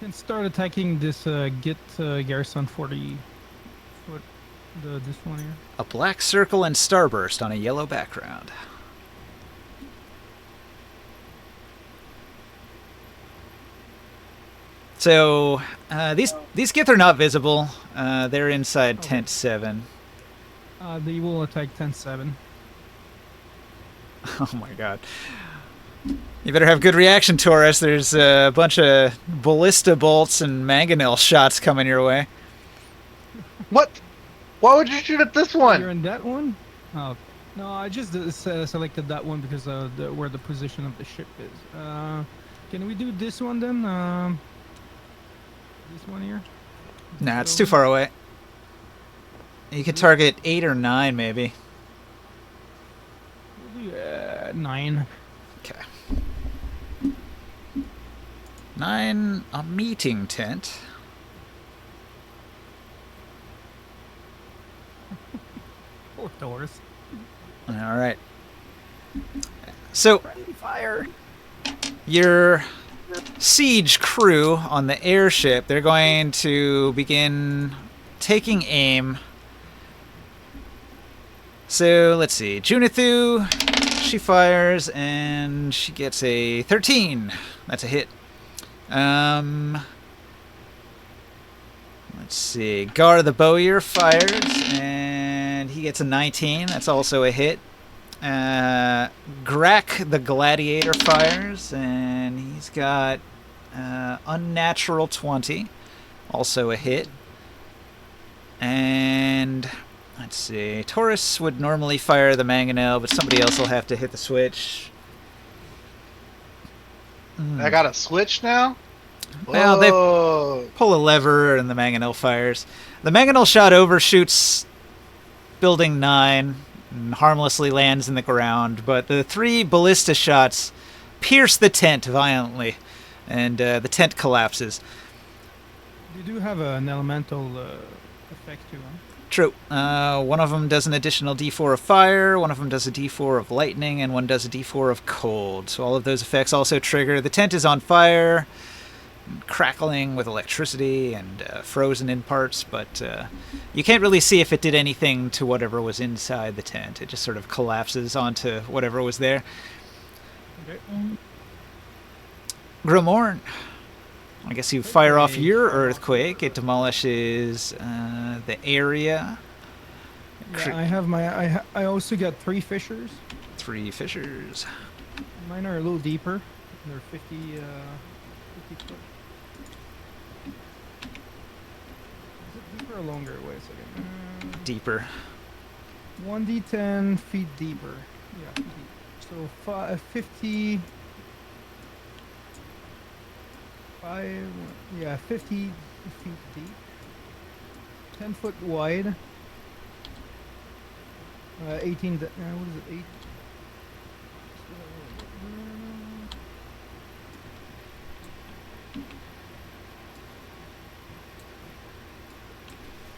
And start attacking this Git Garrison 40. What? This one here. A black circle and starburst on a yellow background. So these Gith are not visible. They're inside Okay. tent 7. They will attack 10-7. Oh my god. You better have good reaction, Taurus. There's a bunch of ballista bolts and mangonel shots coming your way. What? Why would you shoot at this You're one? in that one? Oh, no, I just selected that one because where the position of the ship is. Can we do this one then? This one here? Nah, it's too far away. You could target 8 or 9, maybe. We'll do 9. Okay. 9, a meeting tent. Poor Taurus. All right. So Friendly fire. your siege crew on the airship, they're going to begin taking aim. So let's see. Junithu, she fires and she gets a 13. That's a hit. Let's see. Gar the bowyer fires and he gets a 19. That's also a hit. Grak the gladiator fires and he's got unnatural 20. Also a hit. And let's see. Taurus would normally fire the mangonel, but somebody else will have to hit the switch. I got a switch now? Well, they Whoa. pull a lever and the mangonel fires. The mangonel shot overshoots building 9 and harmlessly lands in the ground, but the 3 ballista shots pierce the tent violently, and the tent collapses. You do have an elemental effect too, huh? True. One of them does an additional d4 of fire, one of them does a d4 of lightning, and one does a d4 of cold. So all of those effects also trigger. The tent is on fire, crackling with electricity and frozen in parts, but you can't really see if it did anything to whatever was inside the tent. It just sort of collapses onto whatever was there. Okay. Gromorn, I guess you fire off your earthquake. It demolishes the area. Yeah, I have my. I also got 3 fissures. 3 fissures. Mine are a little deeper. They're 50 foot. Is it deeper or longer? Wait a second. Deeper. 1d10 feet deeper. Yeah, feet deeper. So 50. 50 feet deep. 10 foot wide. 18. What is it? 8.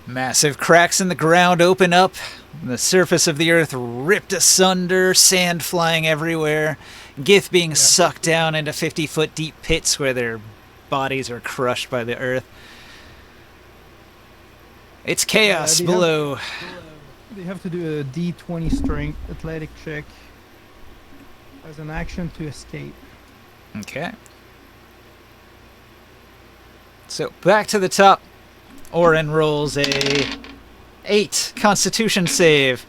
Massive cracks in the ground open up. The surface of the earth ripped asunder, sand flying everywhere. Gith being sucked down into 50-foot deep pits where their bodies are crushed by the earth. It's chaos they below. They have to do a D20 strength athletic check as an action to escape. Okay. So back to the top. Orin rolls a 8 Constitution save.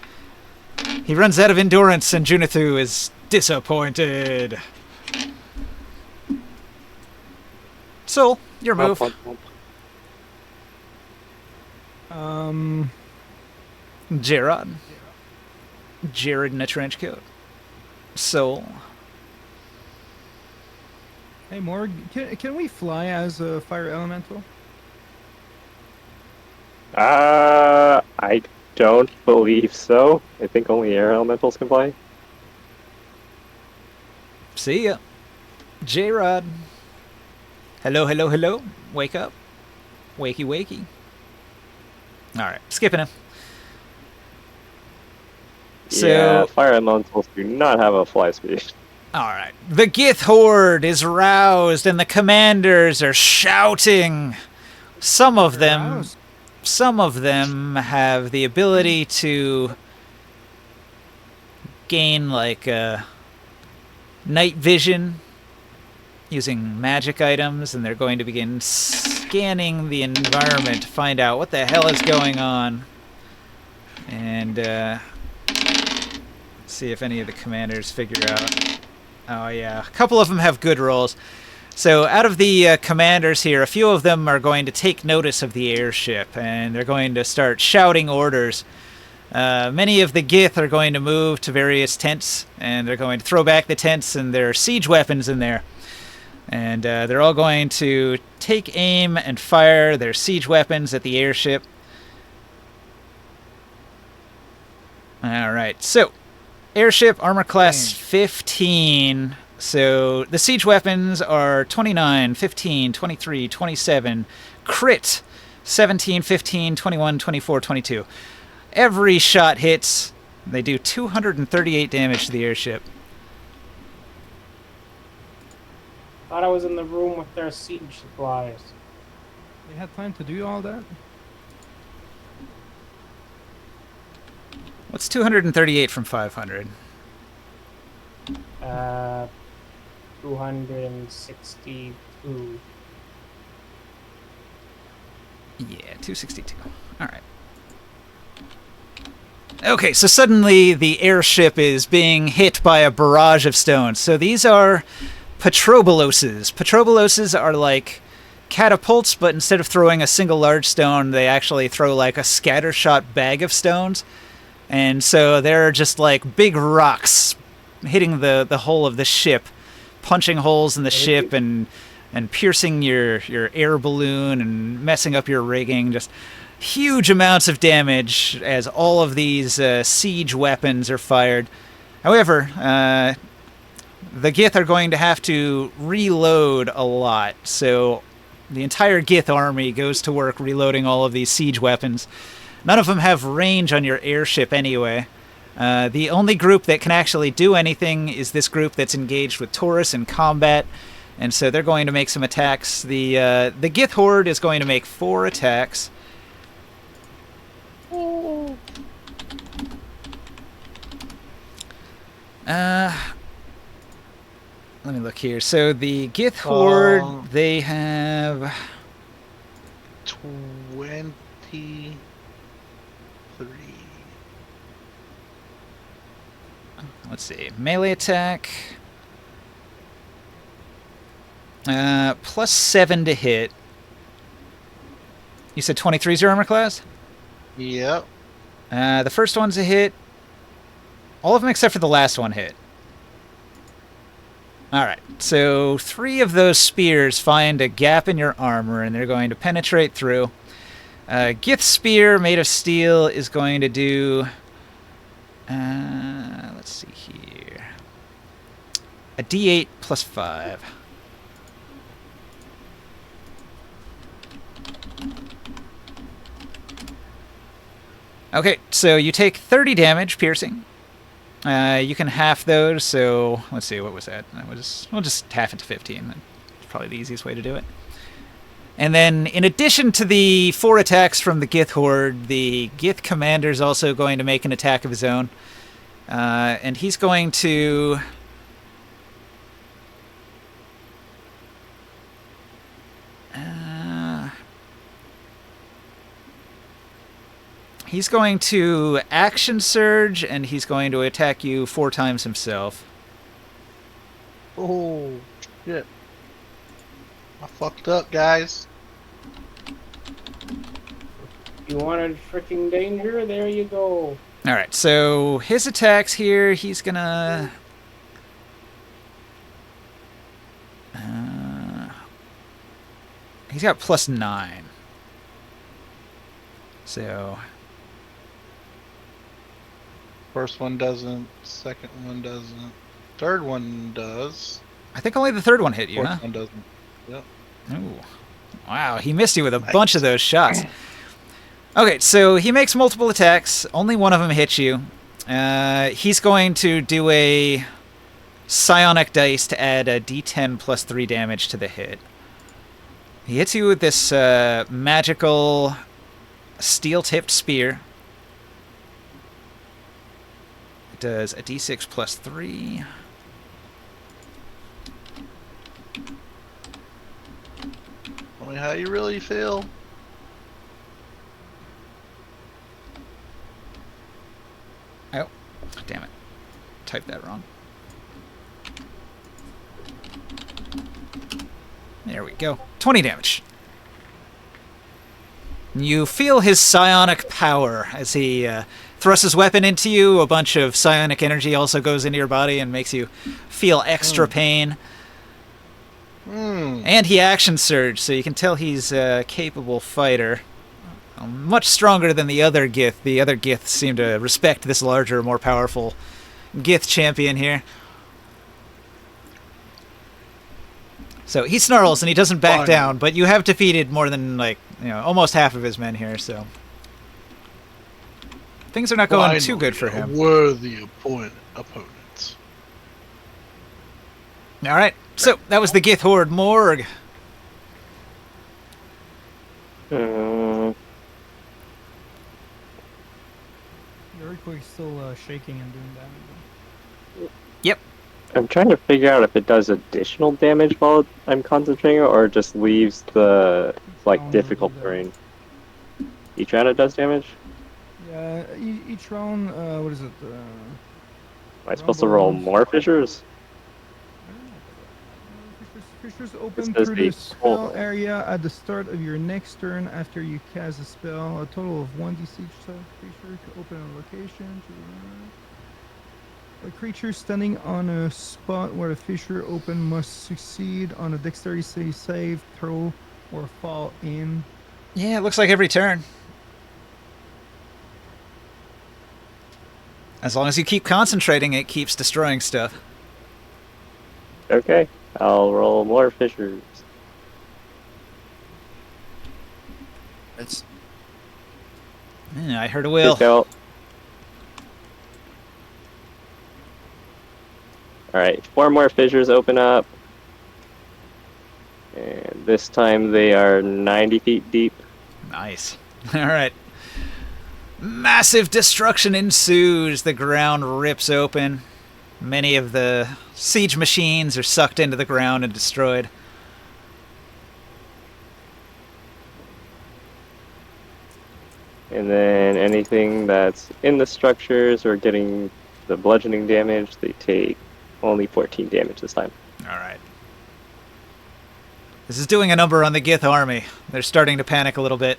He runs out of endurance, and Junithu is disappointed. Sol, your move. Jared. Jared in a trench coat. Sol. Hey, Morg, can we fly as a fire elemental? I don't believe so. I think only air elementals can fly. See ya. J-Rod. Hello, hello, hello. Wake up. Wakey, wakey. Alright, skipping him. So, Yeah, fire elementals do not have a fly speed. alright. The Gith Horde is roused and the commanders are shouting. Some of them have the ability to gain like night vision using magic items, and they're going to begin scanning the environment to find out what the hell is going on. And see if any of the commanders figure out. Oh yeah, a couple of them have good rolls. So out of the commanders here, a few of them are going to take notice of the airship, and they're going to start shouting orders. Many of the Gith are going to move to various tents, and they're going to throw back the tents and their siege weapons in there. And they're all going to take aim and fire their siege weapons at the airship. Alright, so airship armor class 15. So the siege weapons are 29, 15, 23, 27. Crit 17, 15, 21, 24, 22. Every shot hits. They do 238 damage to the airship. Thought I was in the room with their siege supplies. They had time to do all that? What's 238 from 500? 262. Yeah, 262. All right. Okay, so suddenly the airship is being hit by a barrage of stones. So these are Petroboloses. Petroboloses are like catapults, but instead of throwing a single large stone, they actually throw like a scattershot bag of stones. And so they're just like big rocks hitting the hull of the ship, punching holes in the ship and piercing your air balloon and messing up your rigging. Just huge amounts of damage as all of these siege weapons are fired. However, the Gith are going to have to reload a lot, so the entire Gith army goes to work reloading all of these siege weapons. None of them have range on your airship anyway. The only group that can actually do anything is this group that's engaged with Taurus in combat, and so they're going to make some attacks. The Gith Horde is going to make 4 attacks. Let me look here. So the Gith Horde, they have 23. Let's see. Melee attack. Plus 7 to hit. You said 23's your armor class? Yep. The first one's a hit. All of them except for the last one hit. Alright, so 3 of those spears find a gap in your armor, and they're going to penetrate through. Gith Spear, made of steel, is going to do... let's see here. A D8 plus 5. Okay, so you take 30 damage, piercing. You can half those, so let's see, what was that? We'll just half it to 15. That's probably the easiest way to do it. And then, in addition to the 4 attacks from the Gith Horde, the Gith Commander is also going to make an attack of his own. And he's going to He's going to action surge, and he's going to attack you 4 times himself. Oh, shit. I fucked up, guys. You wanted freaking danger? There you go. All right, so his attacks here, he's gonna. He's got +9. So First one doesn't. Second one doesn't. Third one does. I think only the third one hit you, Fourth huh? one doesn't. Yep. Ooh. Wow, he missed you with a bunch of those shots. Okay, so he makes multiple attacks. Only one of them hits you. He's going to do a psionic dice to add a d10 plus 3 damage to the hit. He hits you with this magical steel-tipped spear. It does a d6 plus 3. Tell me how you really feel. Oh, damn it. Typed that wrong. There we go. 20 damage. You feel his psionic power as he thrusts his weapon into you. A bunch of psionic energy also goes into your body and makes you feel extra pain. And he action surge, so you can tell he's a capable fighter. Much stronger than the other Gith. The other Giths seem to respect this larger, more powerful Gith champion here. So he snarls and he doesn't back down, but you have defeated more than, like, almost half of his men here, so things are not going too good for him. Worthy opponents. All right, so that was the Gith Horde. Morg. The earthquake's still shaking and doing damage. Yep. I'm trying to figure out if it does additional damage while I'm concentrating or just leaves the, like, difficult terrain. Each round it does damage? Yeah, each round, what is it? Am I supposed to roll more fissures? Fissures open says through the the spell total. area at the start of your next turn after you cast a spell. A total of 1d6 fissure to open a location. A creature standing on a spot where the fissure open must succeed on a dexterity save, throw, or fall in. Yeah, it looks like every turn. As long as you keep concentrating, it keeps destroying stuff. Okay, I'll roll more fissures. Yeah, I heard a will. Alright, 4 more fissures open up. And this time they are 90 feet deep. Nice. All right. Massive destruction ensues. The ground rips open. Many of the siege machines are sucked into the ground and destroyed. And then anything that's in the structures or getting the bludgeoning damage, they take only 14 damage this time. All right. This is doing a number on the Gith army. They're starting to panic a little bit.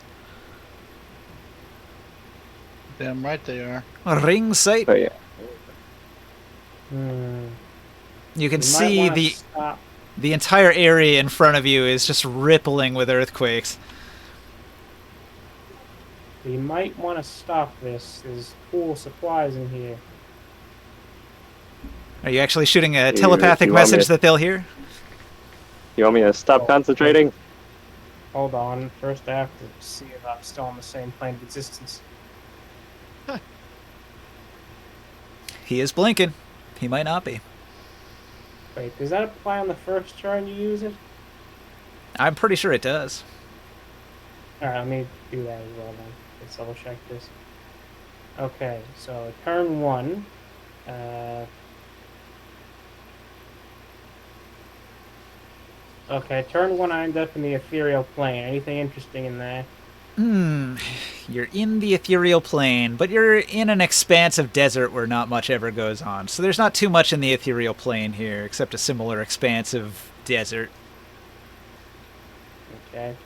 Damn right they are. Ring sight. Oh yeah. You can You might see wanna the stop. the entire area in front of you is just rippling with earthquakes. You might want to stop this. There's cool supplies in here. Are you actually shooting a You- telepathic you want me message to- that they'll hear? You want me to stop concentrating? Hold on. First, I have to see if I'm still on the same plane of existence. He is blinking. He might not be. Wait, does that apply on the first turn you use it? I'm pretty sure it does. Alright, let me do that as well then. Let's double check this. Okay, so turn 1. Okay, turn 1 I end up in the ethereal plane. Anything interesting in there? You're in the ethereal plane, but you're in an expanse of desert where not much ever goes on. So there's not too much in the ethereal plane here, except a similar expanse of desert. Okay.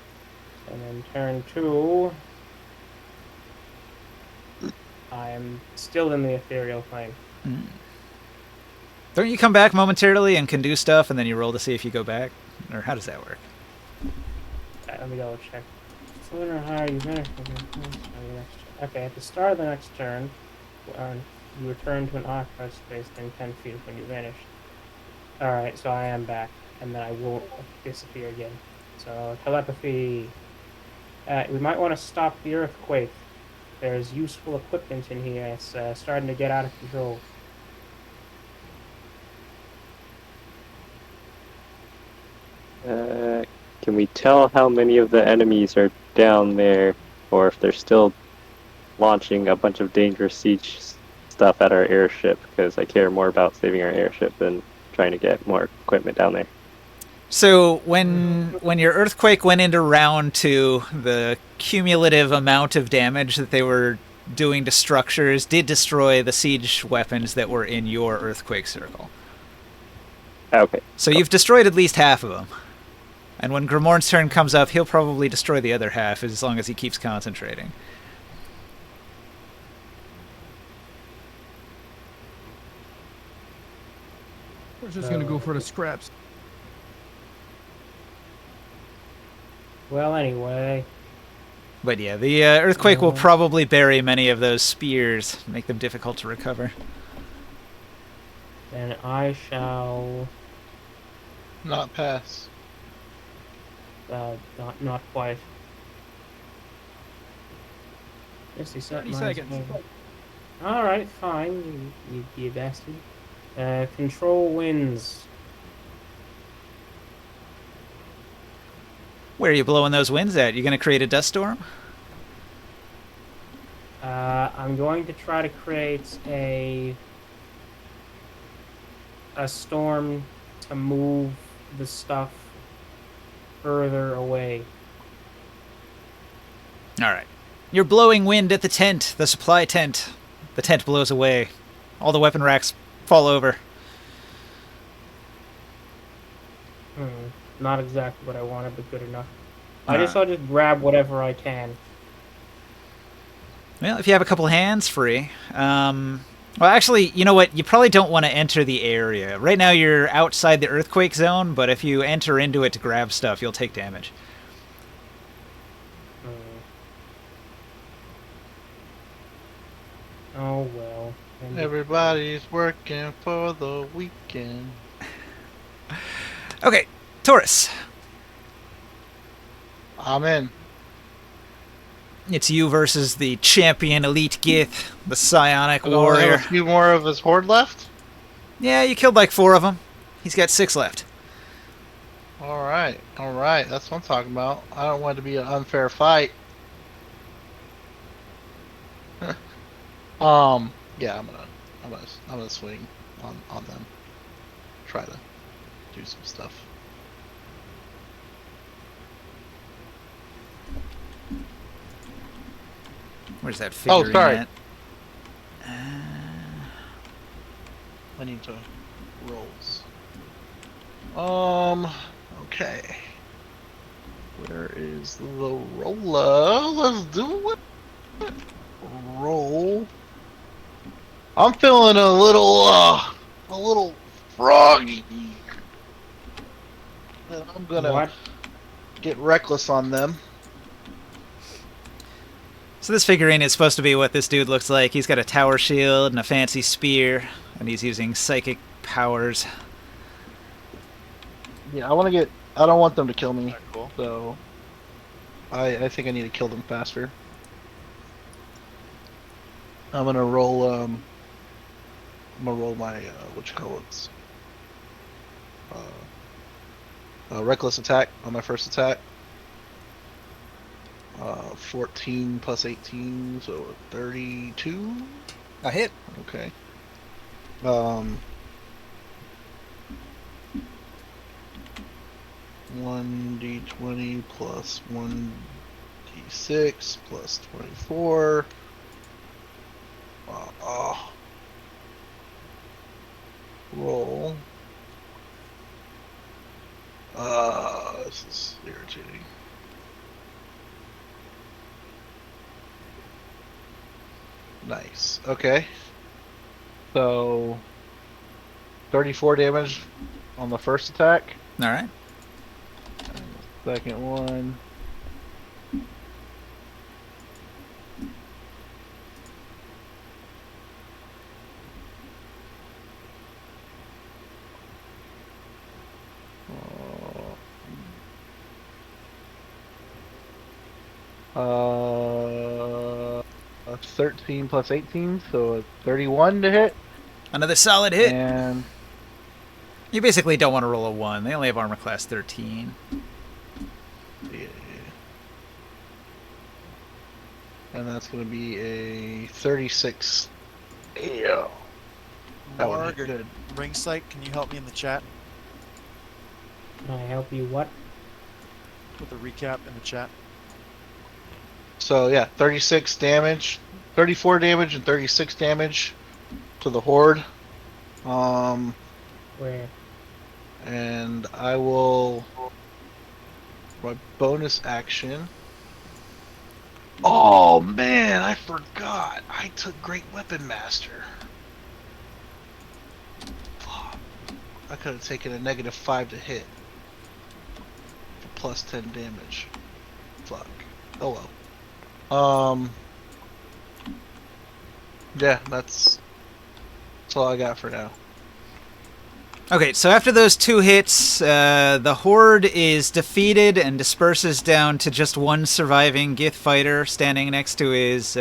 And then turn 2. I am still in the ethereal plane. Don't you come back momentarily and can do stuff, and then you roll to see if you go back? Or how does that work? Let me double check. Sooner or higher, you finish. Okay, at the start of the next turn, you return to an occupied space within 10 feet of when you vanished. Alright, so I am back, and then I will disappear again. So, telepathy. We might want to stop the earthquake. There's useful equipment in here. It's starting to get out of control. Can we tell how many of the enemies are down there, or if they're still launching a bunch of dangerous siege stuff at our airship? Because I care more about saving our airship than trying to get more equipment down there. So when your earthquake went into round 2, the cumulative amount of damage that they were doing to structures did destroy the siege weapons that were in your earthquake circle. Okay. So you've destroyed at least half of them. And when Grimorn's turn comes up, he'll probably destroy the other half as long as he keeps concentrating. We're just gonna go for the scraps. Well, anyway. But yeah, the earthquake will probably bury many of those spears, make them difficult to recover. Then I shall... Not pass. Not quite. 30 seconds. Alright, fine, you bastard. Control wins. Where are you blowing those winds at? You going to create a dust storm? I'm going to try to create a storm to move the stuff further away. Alright. You're blowing wind at the tent, the supply tent. The tent blows away. All the weapon racks fall over. Not exactly what I wanted, but good enough. I'll just grab whatever I can. Well, if you have a couple hands free. Well, actually, you know what? You probably don't want to enter the area. Right now you're outside the earthquake zone, but if you enter into it to grab stuff, you'll take damage. Oh, well. Everybody's working for the weekend. Okay, Taurus. I'm in. It's you versus the champion elite Gith, the psionic I have warrior. a few more of his horde left. Yeah, you killed like 4 of them. He's got 6 left. All right. That's what I'm talking about. I don't want it to be an unfair fight. Yeah, I'm gonna swing on them. Try to do some stuff. Where's that figurine sorry. at? I need to rolls. Okay. Where is the roller? Let's do it. Roll. I'm feeling a little froggy. And I'm gonna get reckless on them. So this figurine is supposed to be what this dude looks like. He's got a tower shield and a fancy spear, and he's using psychic powers. Yeah, I don't want them to kill me. Cool. So I think I need to kill them faster. I'm gonna roll my reckless attack on my first attack. 14 plus 18, so 32. A hit. Okay. 1d20 plus 1d6. 36 plus 24. Roll. This is irritating. Nice. Okay. So 34 damage on the first attack. All right. And the second one. Uh, 13 plus 18, so a 31 to hit. Another solid hit. And You basically don't want to roll a 1. They only have armor class 13. yeah. And that's going to be a 36. Yeah. That would Marg be or good. Ringsight, can you help me in the chat Can I help you what? with a recap in the chat? So yeah, 36 damage, 34 damage, and 36 damage to the horde. Where? And I will my bonus action. Oh man, I forgot. I took Great Weapon Master. Fuck. I could have taken a -5 to hit. For plus 10 damage. Fuck. Oh well. Yeah, that's all I got for now. Okay, so after those 2 hits, the horde is defeated and disperses down to just one surviving Gith fighter standing next to his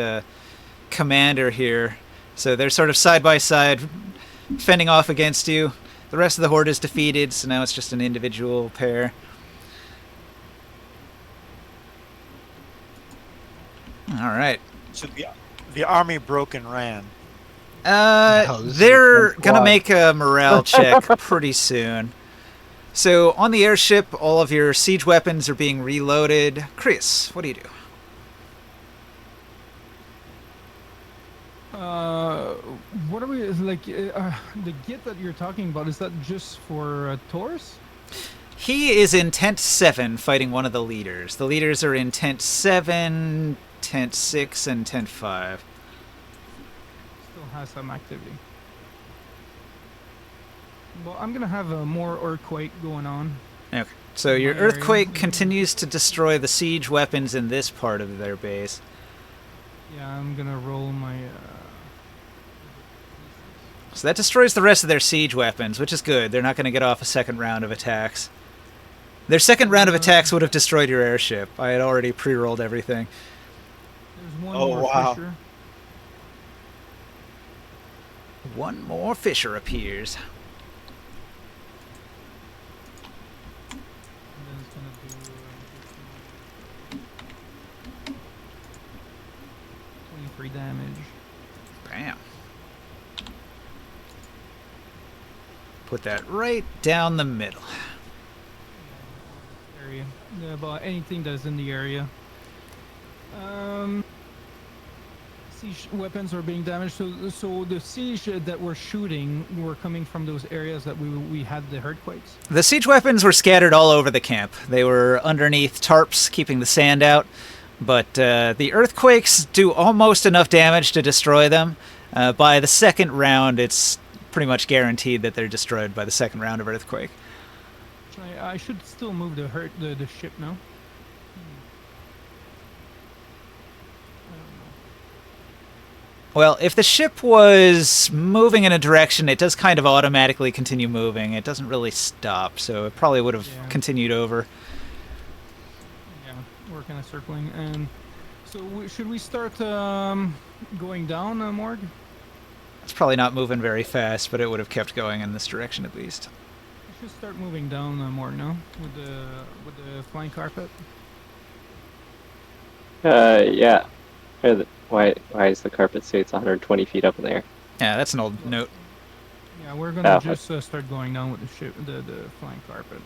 commander here. So they're sort of side by side, fending off against you. The rest of the horde is defeated, so now it's just an individual pair. All right. So the army broke and ran. No, this is They're a gonna squad. make a morale check pretty soon. So on the airship, all of your siege weapons are being reloaded. Chris, what do you do? What are we like? The Git that you're talking about, is that just for Taurus? He is in tent 7 fighting one of the leaders. The leaders are in tent 7, tent 6, and tent 5. Still has some activity. Well, I'm gonna have a more earthquake going on. Okay. So your My area. earthquake continues to destroy the siege weapons in this part of their base. Yeah, I'm gonna roll my. So that destroys the rest of their siege weapons, which is good. They're not going to get off a second round of attacks. Their second round of attacks would have destroyed your airship. I had already pre-rolled everything. There's one Oh, more wow. Fisher. One more Fisher appears. And then it's gonna do 23 damage. Bam. Put that right down the middle. Area. Yeah, about anything that's in the area. Siege weapons are being damaged. So the siege that we're shooting were coming from those areas that we had the earthquakes. The siege weapons were scattered all over the camp. They were underneath tarps, keeping the sand out. But the earthquakes do almost enough damage to destroy them. By the second round, it's pretty much guaranteed that they're destroyed by the second round of earthquake. I should still move the ship now. Well, if the ship was moving in a direction, it does kind of automatically continue moving. It doesn't really stop, so it probably would have Yeah. continued over. Yeah, we're kind of circling. And so should we start going down, Morg? It's probably not moving very fast, but it would have kept going in this direction at least. We should start moving down more now with the flying carpet. Yeah. Why does the carpet say it's 120 feet up in the air? Yeah, that's an old note. Yeah, we're gonna Oh, just start going down with the ship, the flying carpet.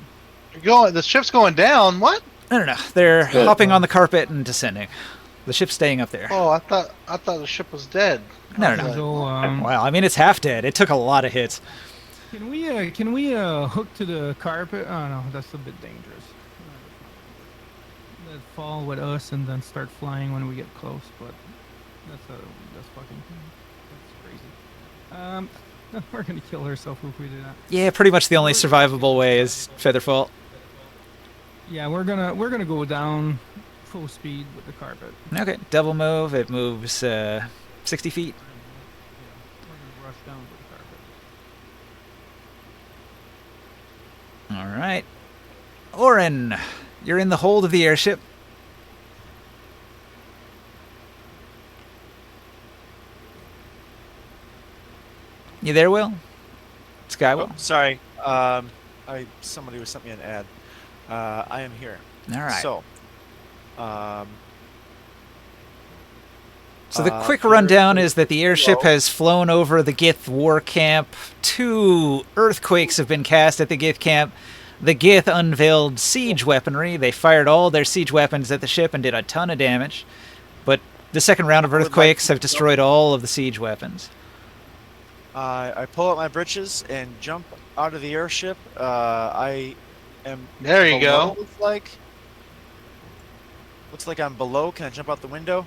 You're going. The ship's going down. What? No. They're Good. hopping on the carpet and descending. The ship's staying up there. Oh, I thought the ship was dead. No. So, Well, I mean, it's half dead. It took a lot of hits. can we hook to the carpet? Oh no, that's a bit dangerous. They'd fall with us and then start flying when we get close, but that's fucking that's crazy. We're gonna kill ourselves if we do that. Yeah, pretty much the only survivable way is Featherfall. Yeah, we're gonna go down full speed with the carpet. Okay, double move. It moves 60 feet. Yeah, we're gonna rush down with the carpet. All right. Oren, you're in the hold of the airship. You there, Will? Skywell? Oh, sorry. Somebody was sent me an ad. I am here. All right. So, So the quick here rundown is that the airship below. has flown over the Gith war camp. 2 earthquakes have been cast at the Gith camp. The Gith unveiled siege weaponry. They fired all their siege weapons at the ship and did a ton of damage. But the second round of I would like earthquakes to have destroyed all of the siege weapons. I pull up my britches and jump out of the airship. I am. There you below, go. Looks like I'm below. Can I jump out the window?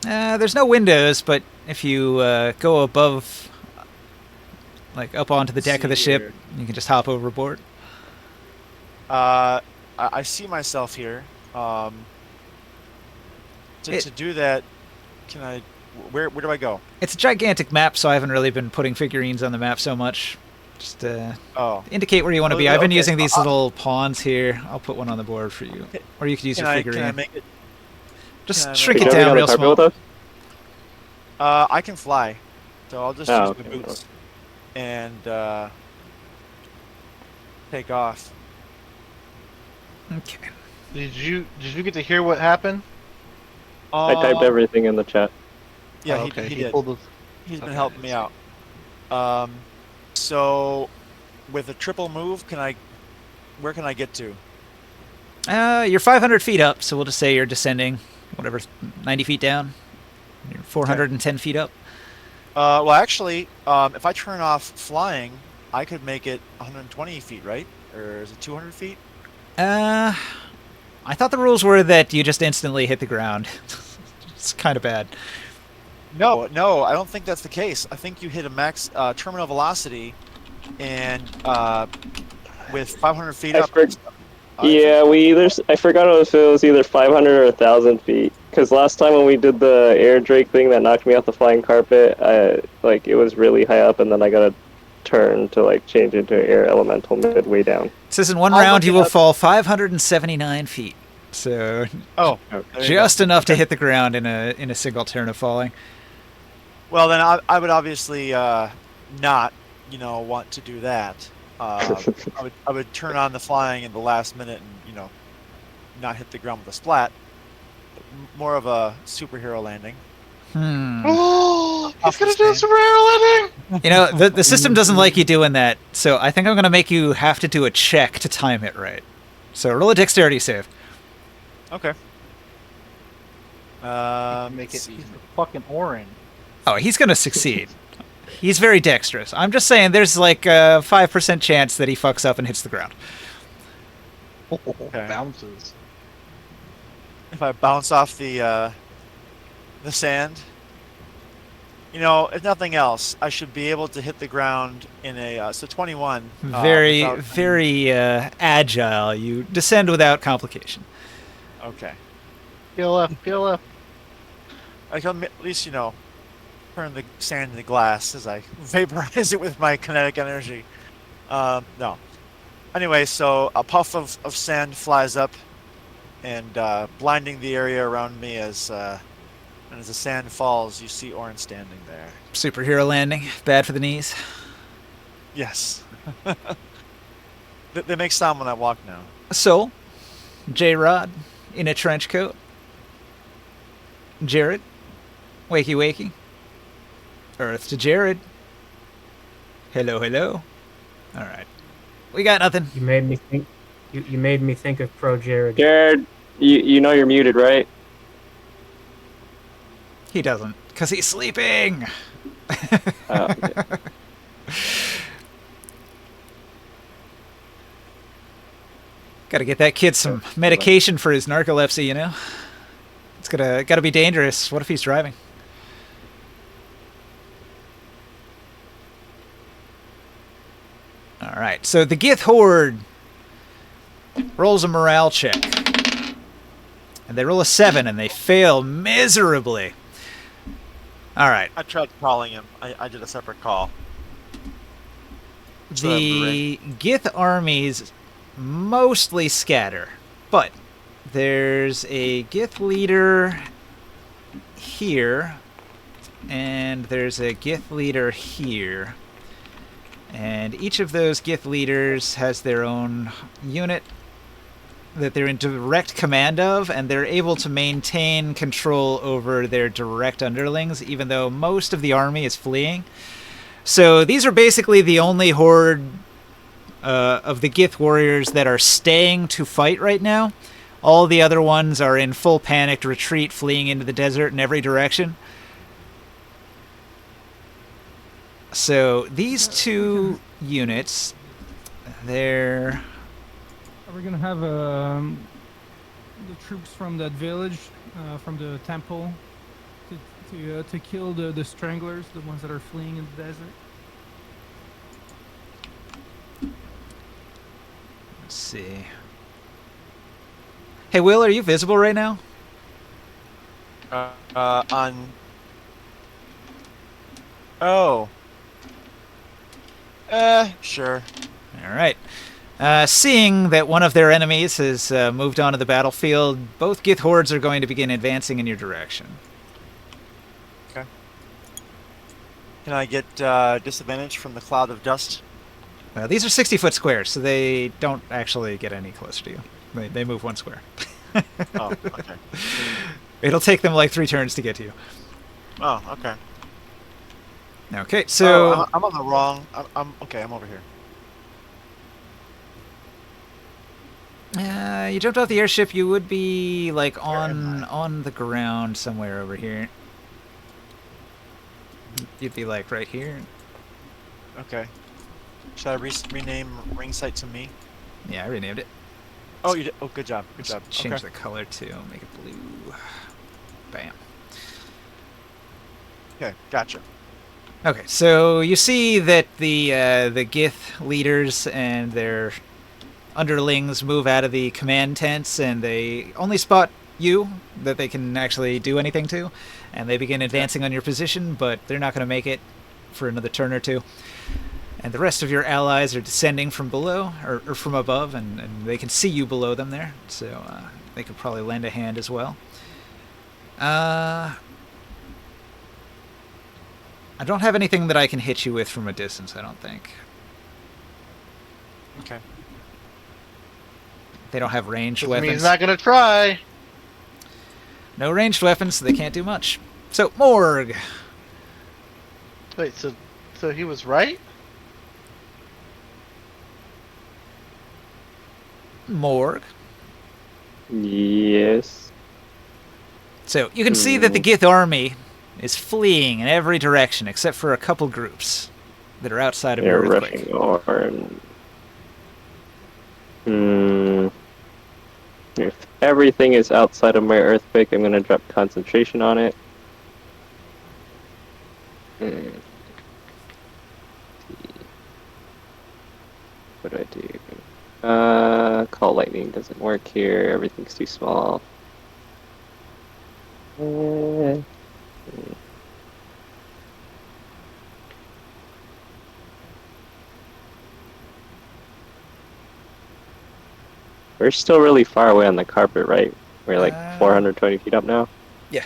There's no windows, but if you go above, like up onto the deck of the ship, you can just hop overboard. I see myself here. To do that, can I? Where do I go? It's a gigantic map, so I haven't really been putting figurines on the map so much. Just Oh, indicate where you want to Oh, be. I've been okay. using these little pawns here. I'll put one on the board for you. Or you could use can your I figurine. make it? Just can I shrink make it Could you down jump real on the carpet small. with us? I can fly, so I'll just Oh, use my okay. boots and take off. Okay. Did you get to hear what happened? I typed everything in the chat. Yeah, Oh, he, okay. he did. pulled the- He's been okay, helping me I out. So with a triple move, where can I get to? You're 500 feet up, so we'll just say you're descending, whatever, 90 feet down. You're 410 feet up. Well, actually, if I turn off flying, I could make it 120 feet, right? Or is it 200 feet? I thought the rules were that you just instantly hit the ground. It's kind of bad. No, I don't think that's the case. I think you hit a max terminal velocity, and with 500 feet I up. Yeah, I forgot if it was either 500 or 1,000 feet. Because last time when we did the air drake thing that knocked me off the flying carpet, it was really high up, and then I got to turn to change into air elemental midway down. It says in one I'll round look you it will up. fall 579 feet. So Oh, Okay. there you go. just enough to hit the ground in a single turn of falling. Well, then I would obviously not, want to do that. I would turn on the flying in the last minute and not hit the ground with a splat. More of a superhero landing. Oh, he's Off the gonna do a stand. superhero landing. The system doesn't like you doing that, so I think I'm going to make you have to do a check to time it right. So roll a dexterity save. Okay. Make let's it. see. He's the fucking Orin. Oh, he's going to succeed. He's very dexterous. I'm just saying there's like a 5% chance that he fucks up and hits the ground. Bounces. If I bounce off the sand, if nothing else, I should be able to hit the ground in a 21. Very, without- very agile. You descend without complication. Okay. Peel up. I can at least turn the sand into glass as I vaporize it with my kinetic energy. No. Anyway, so a puff of sand flies up and blinding the area around me as the sand falls, you see Orin standing there. Superhero landing. Bad for the knees. Yes. They make sound when I walk now. So, J-Rod in a trench coat. Jared. Wakey wakey. Earth to Jared. Hello, hello. All right. We got nothing. You made me think. You made me think of Pro Jared. Jared, you know you're muted, right? He doesn't, because he's sleeping! Okay. Gotta get that kid some medication for his narcolepsy, you know? It's gotta be dangerous. What if he's driving? Alright, so the Gith Horde rolls a morale check. And they roll a 7 and they fail miserably. Alright. I tried calling him. I did a separate call. The Gith armies mostly scatter, but there's a Gith leader here, and there's a Gith leader here. And each of those Gith leaders has their own unit that they're in direct command of, and they're able to maintain control over their direct underlings, even though most of the army is fleeing. So these are basically the only horde of the Gith warriors that are staying to fight right now. All the other ones are in full panicked retreat, fleeing into the desert in every direction. So these two units, they're... We're gonna have the troops from that village, from the temple, to kill the stranglers, the ones that are fleeing in the desert. Let's see. Hey, Will, are you visible right now? On. Oh. Sure. All right. Seeing that one of their enemies has moved onto the battlefield, both Gith hordes are going to begin advancing in your direction. Okay. Can I get disadvantage from the cloud of dust? These are 60-foot squares, so they don't actually get any closer to you. They move one square. Oh, okay. It'll take them like 3 turns to get to you. Oh, okay. Okay, so... Oh, I'm on the wrong... I'm okay, I'm over here. You jumped off the airship, you would be like Where am on the ground somewhere over here. You'd be like right here. Okay. Should I rename ring sight to me? Yeah, I renamed it. Oh, you did. Oh, good job. Good job. Change Okay. the color to make it blue. Bam. Okay, gotcha. Okay, so you see that the Gith leaders and their underlings move out of the command tents, and they only spot you that they can actually do anything to, and they begin advancing on your position, but they're not going to make it for another turn or two. And the rest of your allies are descending from below, or from above, and they can see you below them there, so they could probably lend a hand as well. I don't have anything that I can hit you with from a distance, I don't think. Okay. They don't have ranged Doesn't mean weapons. he's not gonna try. No ranged weapons, so they can't do much. So, Morg! Wait, so he was right? Morg. Yes. So, you can see that the Gith army is fleeing in every direction, except for a couple groups that are outside of They're your earthquake. rushing on. If everything is outside of my earthquake, I'm gonna drop concentration on it. What do I do? Call lightning doesn't work here. Everything's too small. We're still really far away on the carpet, right? We're like 420 feet up now. Yeah.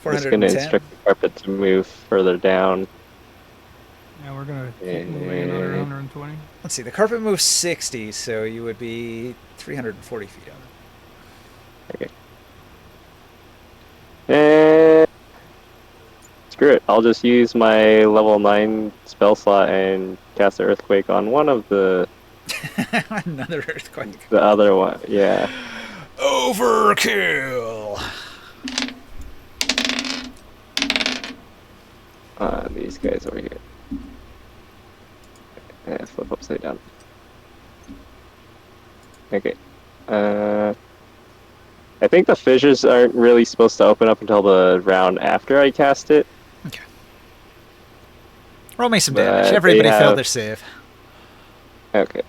I'm just gonna 410. instruct the carpet to move further down. Yeah, we're gonna keep moving another 120. Let's see, the carpet moves 60, so you would be 340 feet up. Okay. And screw it. I'll just use my level 9 spell slot and cast the Earthquake on one of the Another earthquake. The other one, yeah. Overkill. These guys over here. Flip upside down. Okay. I think the fissures aren't really supposed to open up until the round after I cast it. Okay. Roll me some But damage. they Everybody failed have- their save. Okay.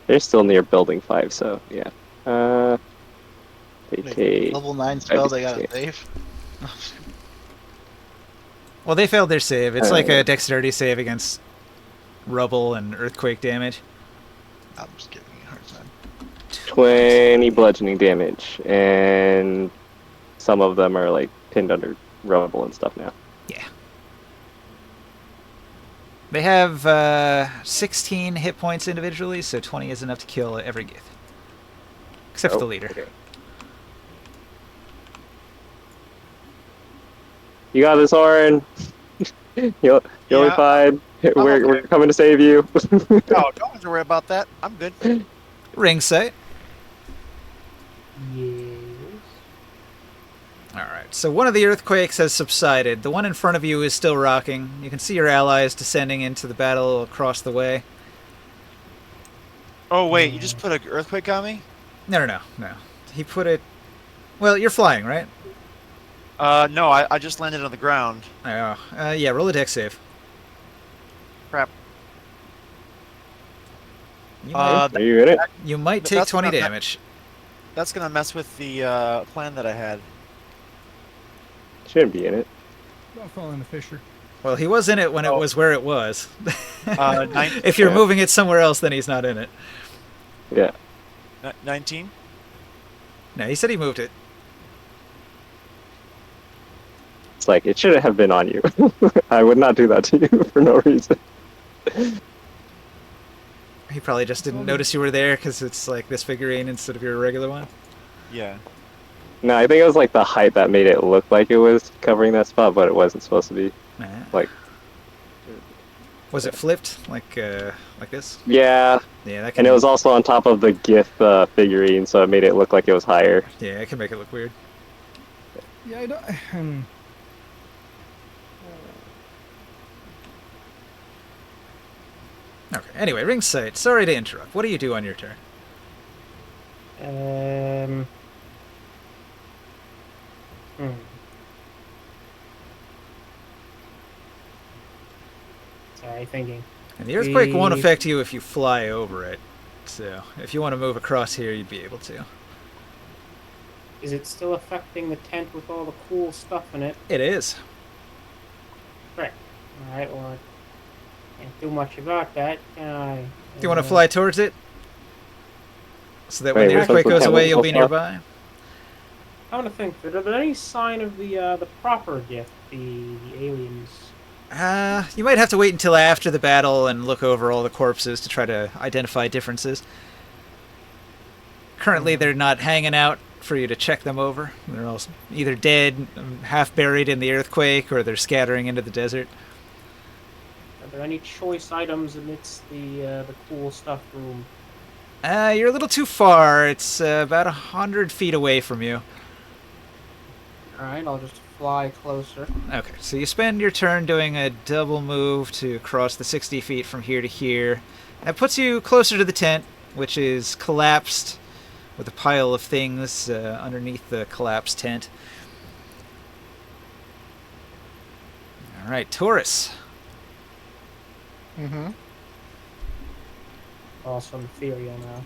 They're still near building 5, so yeah. They Wait, take. level 9 spell, they got a save? Well, they failed their save. It's like Uh, a dexterity save against rubble and earthquake damage. I'm just giving you a hard time. 20 bludgeoning damage, and some of them are like pinned under rubble and stuff now. Yeah. They have 16 hit points individually, so 20 is enough to kill every Gith. Except for the leader. Okay. You got this, Orin. You'll be Yeah, fine. We're okay. coming to save you. No, don't have to worry about that. I'm good. Ring sight. Yes. Alright, so one of the earthquakes has subsided. The one in front of you is still rocking. You can see your allies descending into the battle across the way. Oh wait, you just put an earthquake on me? No. He put it... Well, you're flying, right? No, I just landed on the ground. Oh, yeah, roll a dex save. Crap. You Uh, Are you in it? might take that's 20 not that- damage. That's gonna mess with the plan that I had. Shouldn't be in it. Don't fall in the fissure. Well, he was in it when it Oh. was where it was. 19. If you're Yeah. moving it somewhere else, then he's not in it. Yeah. 19? No, he said he moved it. It's like, it shouldn't have been on you. I would not do that to you for no reason. He probably just didn't notice you were there because it's like this figurine instead of your regular one. Yeah. No, I think it was like the height that made it look like it was covering that spot, but it wasn't supposed to be. Nah. Like, Was it flipped like this? yeah. Yeah, that can. And it was also on top of the Gith figurine, so it made it look like it was higher. Yeah, it can make it look weird. Yeah, I don't. Okay. Anyway, ring sight. Sorry to interrupt. What do you do on your turn? Hmm. Sorry, thinking. And the earthquake won't We- affect you if you fly over it. So if you want to move across here, you'd be able to. Is it still affecting the tent with all the cool stuff in it? It is. Right. Alright, well, I can't do much about that, can I? Do you want to fly towards it? So that when Wait, the which earthquake one's the goes away, you'll be chemical nearby. I want to think, are there any sign of the proper gift, the aliens? You might have to wait until after the battle and look over all the corpses to try to identify differences. Currently, they're not hanging out for you to check them over. They're all either dead, half buried in the earthquake, or they're scattering into the desert. Are there any choice items amidst the cool stuff room? You're a little too far. It's about 100 feet away from you. Alright, I'll just fly closer. Okay, so you spend your turn doing a double move to cross the 60 feet from here to here. That puts you closer to the tent, which is collapsed with a pile of things underneath the collapsed tent. All right, Taurus. Mm-hmm. Also ethereal now.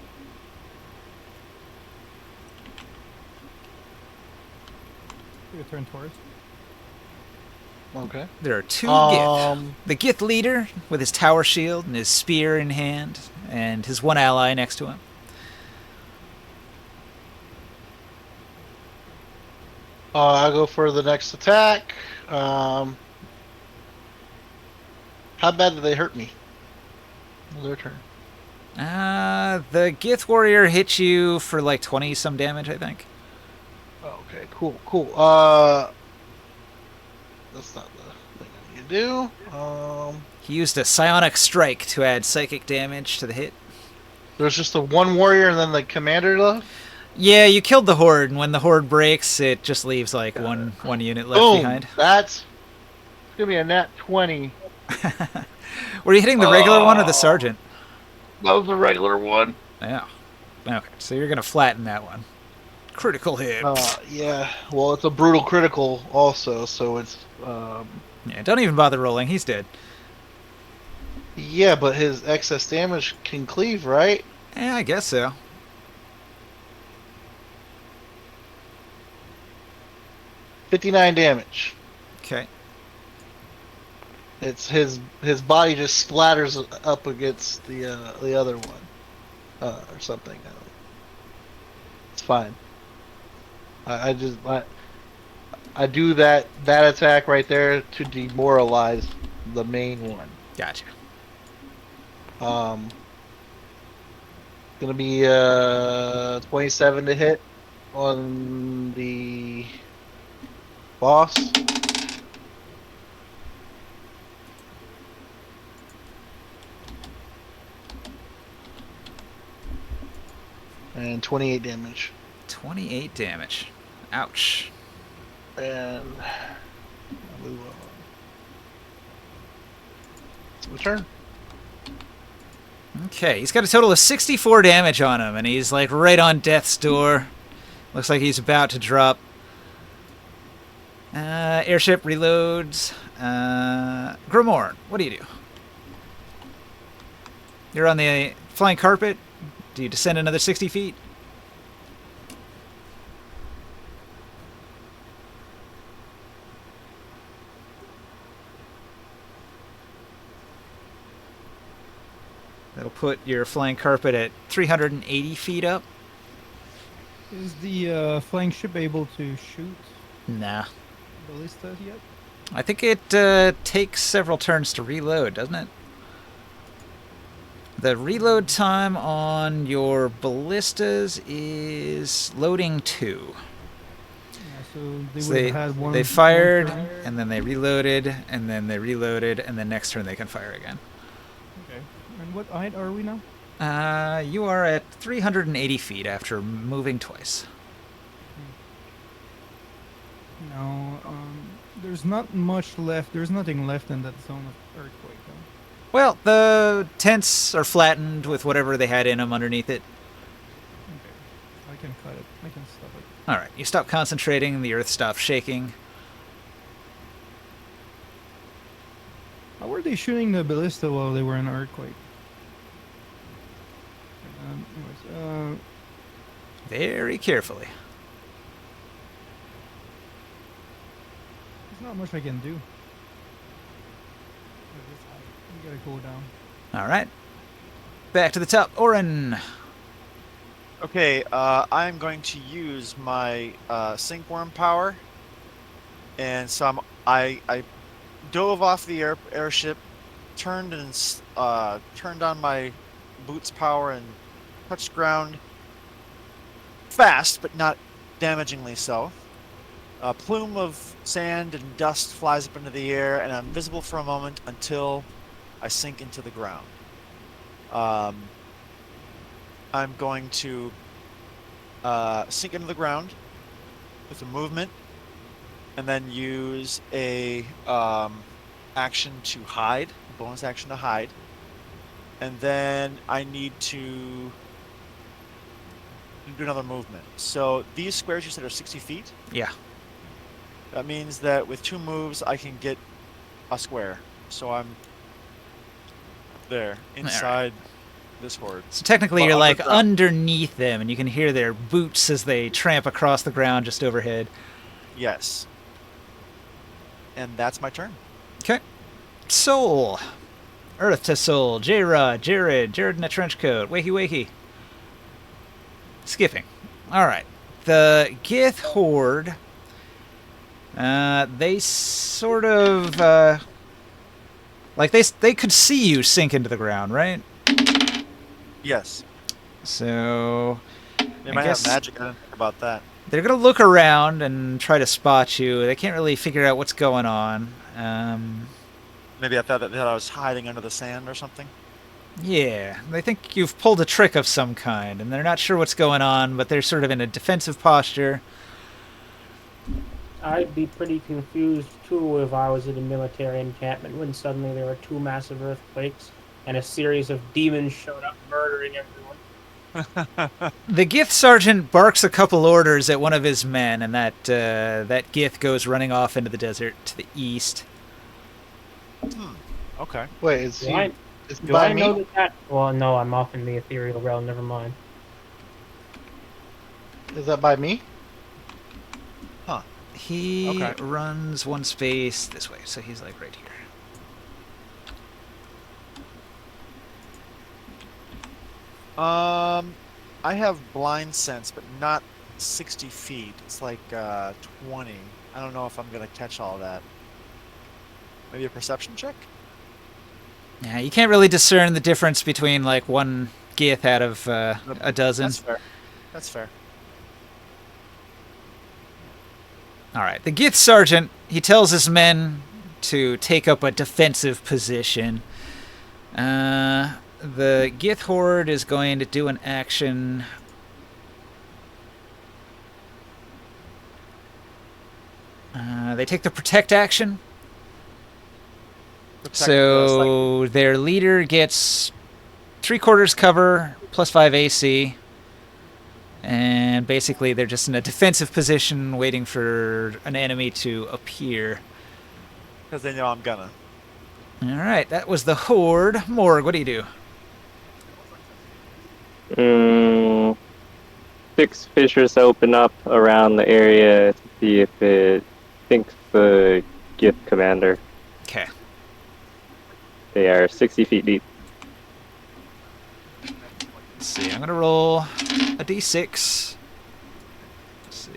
Your turn, Taurus. Okay. There are two Gith. Um, The Gith leader with his tower shield and his spear in hand, and his one ally next to him. I'll go for the next attack. How bad did they hurt me? Their turn. The Gith warrior hit you for like 20 some damage, I think. Okay, cool. That's not the thing I you do. He used a psionic strike to add psychic damage to the hit. There's just the one warrior and then the commander left. Yeah, you killed the horde, and when the horde breaks, it just leaves like one unit left Boom. behind. That's gonna be a nat 20. Were you hitting the regular one or the sergeant? That was the regular one. Yeah. Okay, so you're gonna flatten that one. Critical hit. Yeah. Well, it's a brutal critical also, so it's Yeah, don't even bother rolling. He's dead. yeah, but his excess damage can cleave, right? Yeah, I guess so. 59 damage. Okay. It's his body just splatters up against the other one, or something. It's fine. I do that attack right there to demoralize the main one. Gotcha. Gonna be 27 to hit on the boss. And 28 damage. 28 damage. Ouch. And I'll move on. It's my turn. Okay, he's got a total of 64 damage on him, and he's like right on death's door. Looks like he's about to drop. Airship reloads. Grimoire, what do you do? You're on the flying carpet. Do you descend another 60 feet? That'll put your flying carpet at 380 feet up. Is the flying ship able to shoot Nah. ballistas yet? I think it takes several turns to reload, doesn't it? The reload time on your ballistas is loading 2. Yeah, so they So would have had one. they fired, and then they reloaded, and then they reloaded, and then next turn they can fire again. Okay. And what height are we now? You are at 380 feet after moving twice. No, there's not much left. There's nothing left in that zone of earthquake. Though. Well, the tents are flattened with whatever they had in them underneath it. Okay. I can cut it. I can stop it. Alright, you stop concentrating, the earth stops shaking. How were they shooting the ballista while they were in earthquake? Anyways, Very carefully. there's not much I can do. We gotta go down. Alright. Back to the top. Orin. Okay, I'm going to use my sink worm power, and so I dove off the airship, turned on my boots power and touched ground fast, but not damagingly so. A plume of sand and dust flies up into the air, and I'm visible for a moment until I sink into the ground. I'm going to sink into the ground with a movement, and then use a action to hide, a bonus action to hide, and then I need to do another movement. So these squares you said are 60 feet. Yeah. That means that with 2 moves I can get a square. So I'm there inside this horde. So technically Well, you're on the like ground. underneath them, and you can hear their boots as they tramp across the ground just overhead. Yes. And that's my turn. Okay. Soul. Earth to Soul. J-Rod. Jared in a trench coat. Wakey wakey. Skipping. Alright. The Gith Horde. They sort of, like they could see you sink into the ground, right? Yes. So They I might guess have magic. I didn't think about that. they're gonna look around and try to spot you. They can't really figure out what's going on. Maybe I thought that I was hiding under the sand or something. Yeah, they think you've pulled a trick of some kind, and they're not sure what's going on, but they're sort of in a defensive posture. I'd be pretty confused too if I was at a military encampment when suddenly there were 2 massive earthquakes and a series of demons showed up murdering everyone. The Gith sergeant barks a couple orders at one of his men, and that Gith goes running off into the desert to the east. Okay. Wait, is Do he? I, Is do by I me? know that? Well, no, I'm off in the ethereal realm. Never mind. Is that by me? He Okay. runs one space this way, so he's like right here. I have blind sense, but not 60 feet. It's like 20. I don't know if I'm gonna catch all that. Maybe a perception check? Yeah, you can't really discern the difference between like one Gith out of a dozen. That's fair. That's fair. All right, the Gith sergeant, he tells his men to take up a defensive position. The Gith horde is going to do an action. They take the protect action. Protect So their leader gets 3/4 cover plus 5 AC. And basically they're just in a defensive position waiting for an enemy to appear. because they know I'm gonna. Alright, that was the horde. Morg, what do you do? 6 fissures open up around the area to see if it thinks the Gith commander. Okay. They are 60 feet deep. Let's see, I'm going to roll a d6. Let's see.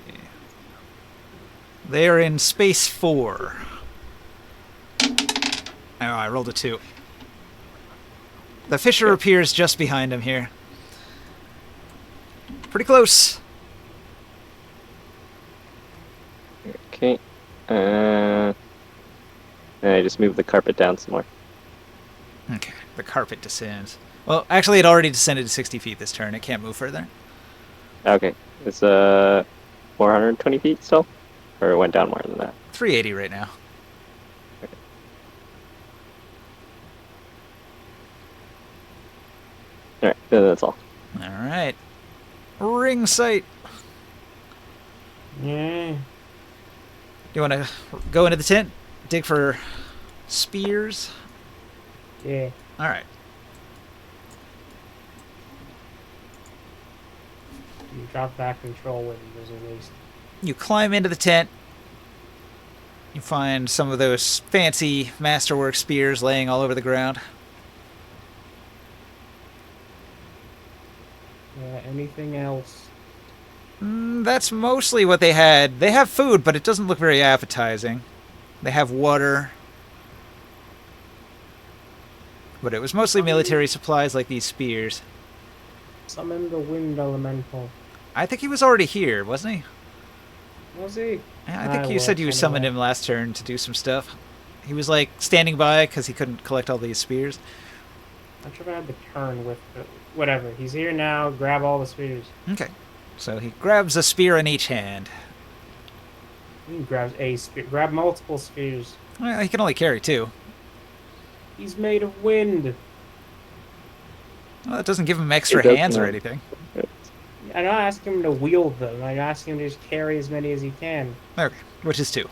They are in space 4. Oh, I rolled a 2. The fissure appears just behind him here. Pretty close. Okay. And I just move the carpet down some more. Okay, the carpet descends. Well, actually, it already descended to 60 feet this turn. It can't move further. Okay. It's 420 feet still? Or it went down more than that? 380 right now. Alright, that's all. All right. Ring sight. Yeah. You want to go into the tent? Dig for spears? Yeah. All right. You drop back control when there's a waste. You climb into the tent. You find some of those fancy masterwork spears laying all over the ground. Anything else? That's mostly what they had. They have food, but it doesn't look very appetizing. They have water. But it was mostly military supplies like these spears. Summon the wind elemental. I think he was already here, wasn't he? Was he? Yeah, I think you was said you anyway. summoned him last turn to do some stuff. He was like standing by because he couldn't collect all these spears. I'm sure I had the turn with whatever. He's here now. Grab all the spears. Okay. So he grabs a spear in each hand. He grabs a spear. Grab multiple spears. Well, he can only carry 2. He's made of wind. Well, that doesn't give him extra It does hands or not. anything. I'm not asking him to wield them. I'm asking him to just carry as many as he can. Okay, which is 2.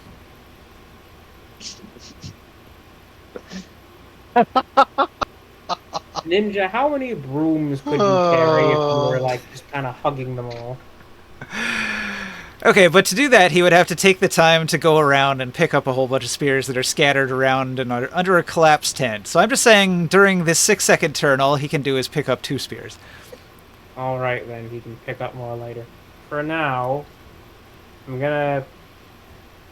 Ninja, how many brooms could you carry if you were like just kind of hugging them all? Okay, but to do that, he would have to take the time to go around and pick up a whole bunch of spears that are scattered around and under a collapsed tent. So I'm just saying, during this 6-second turn, all he can do is pick up 2 spears. All right, then he can pick up more later. For now, I'm gonna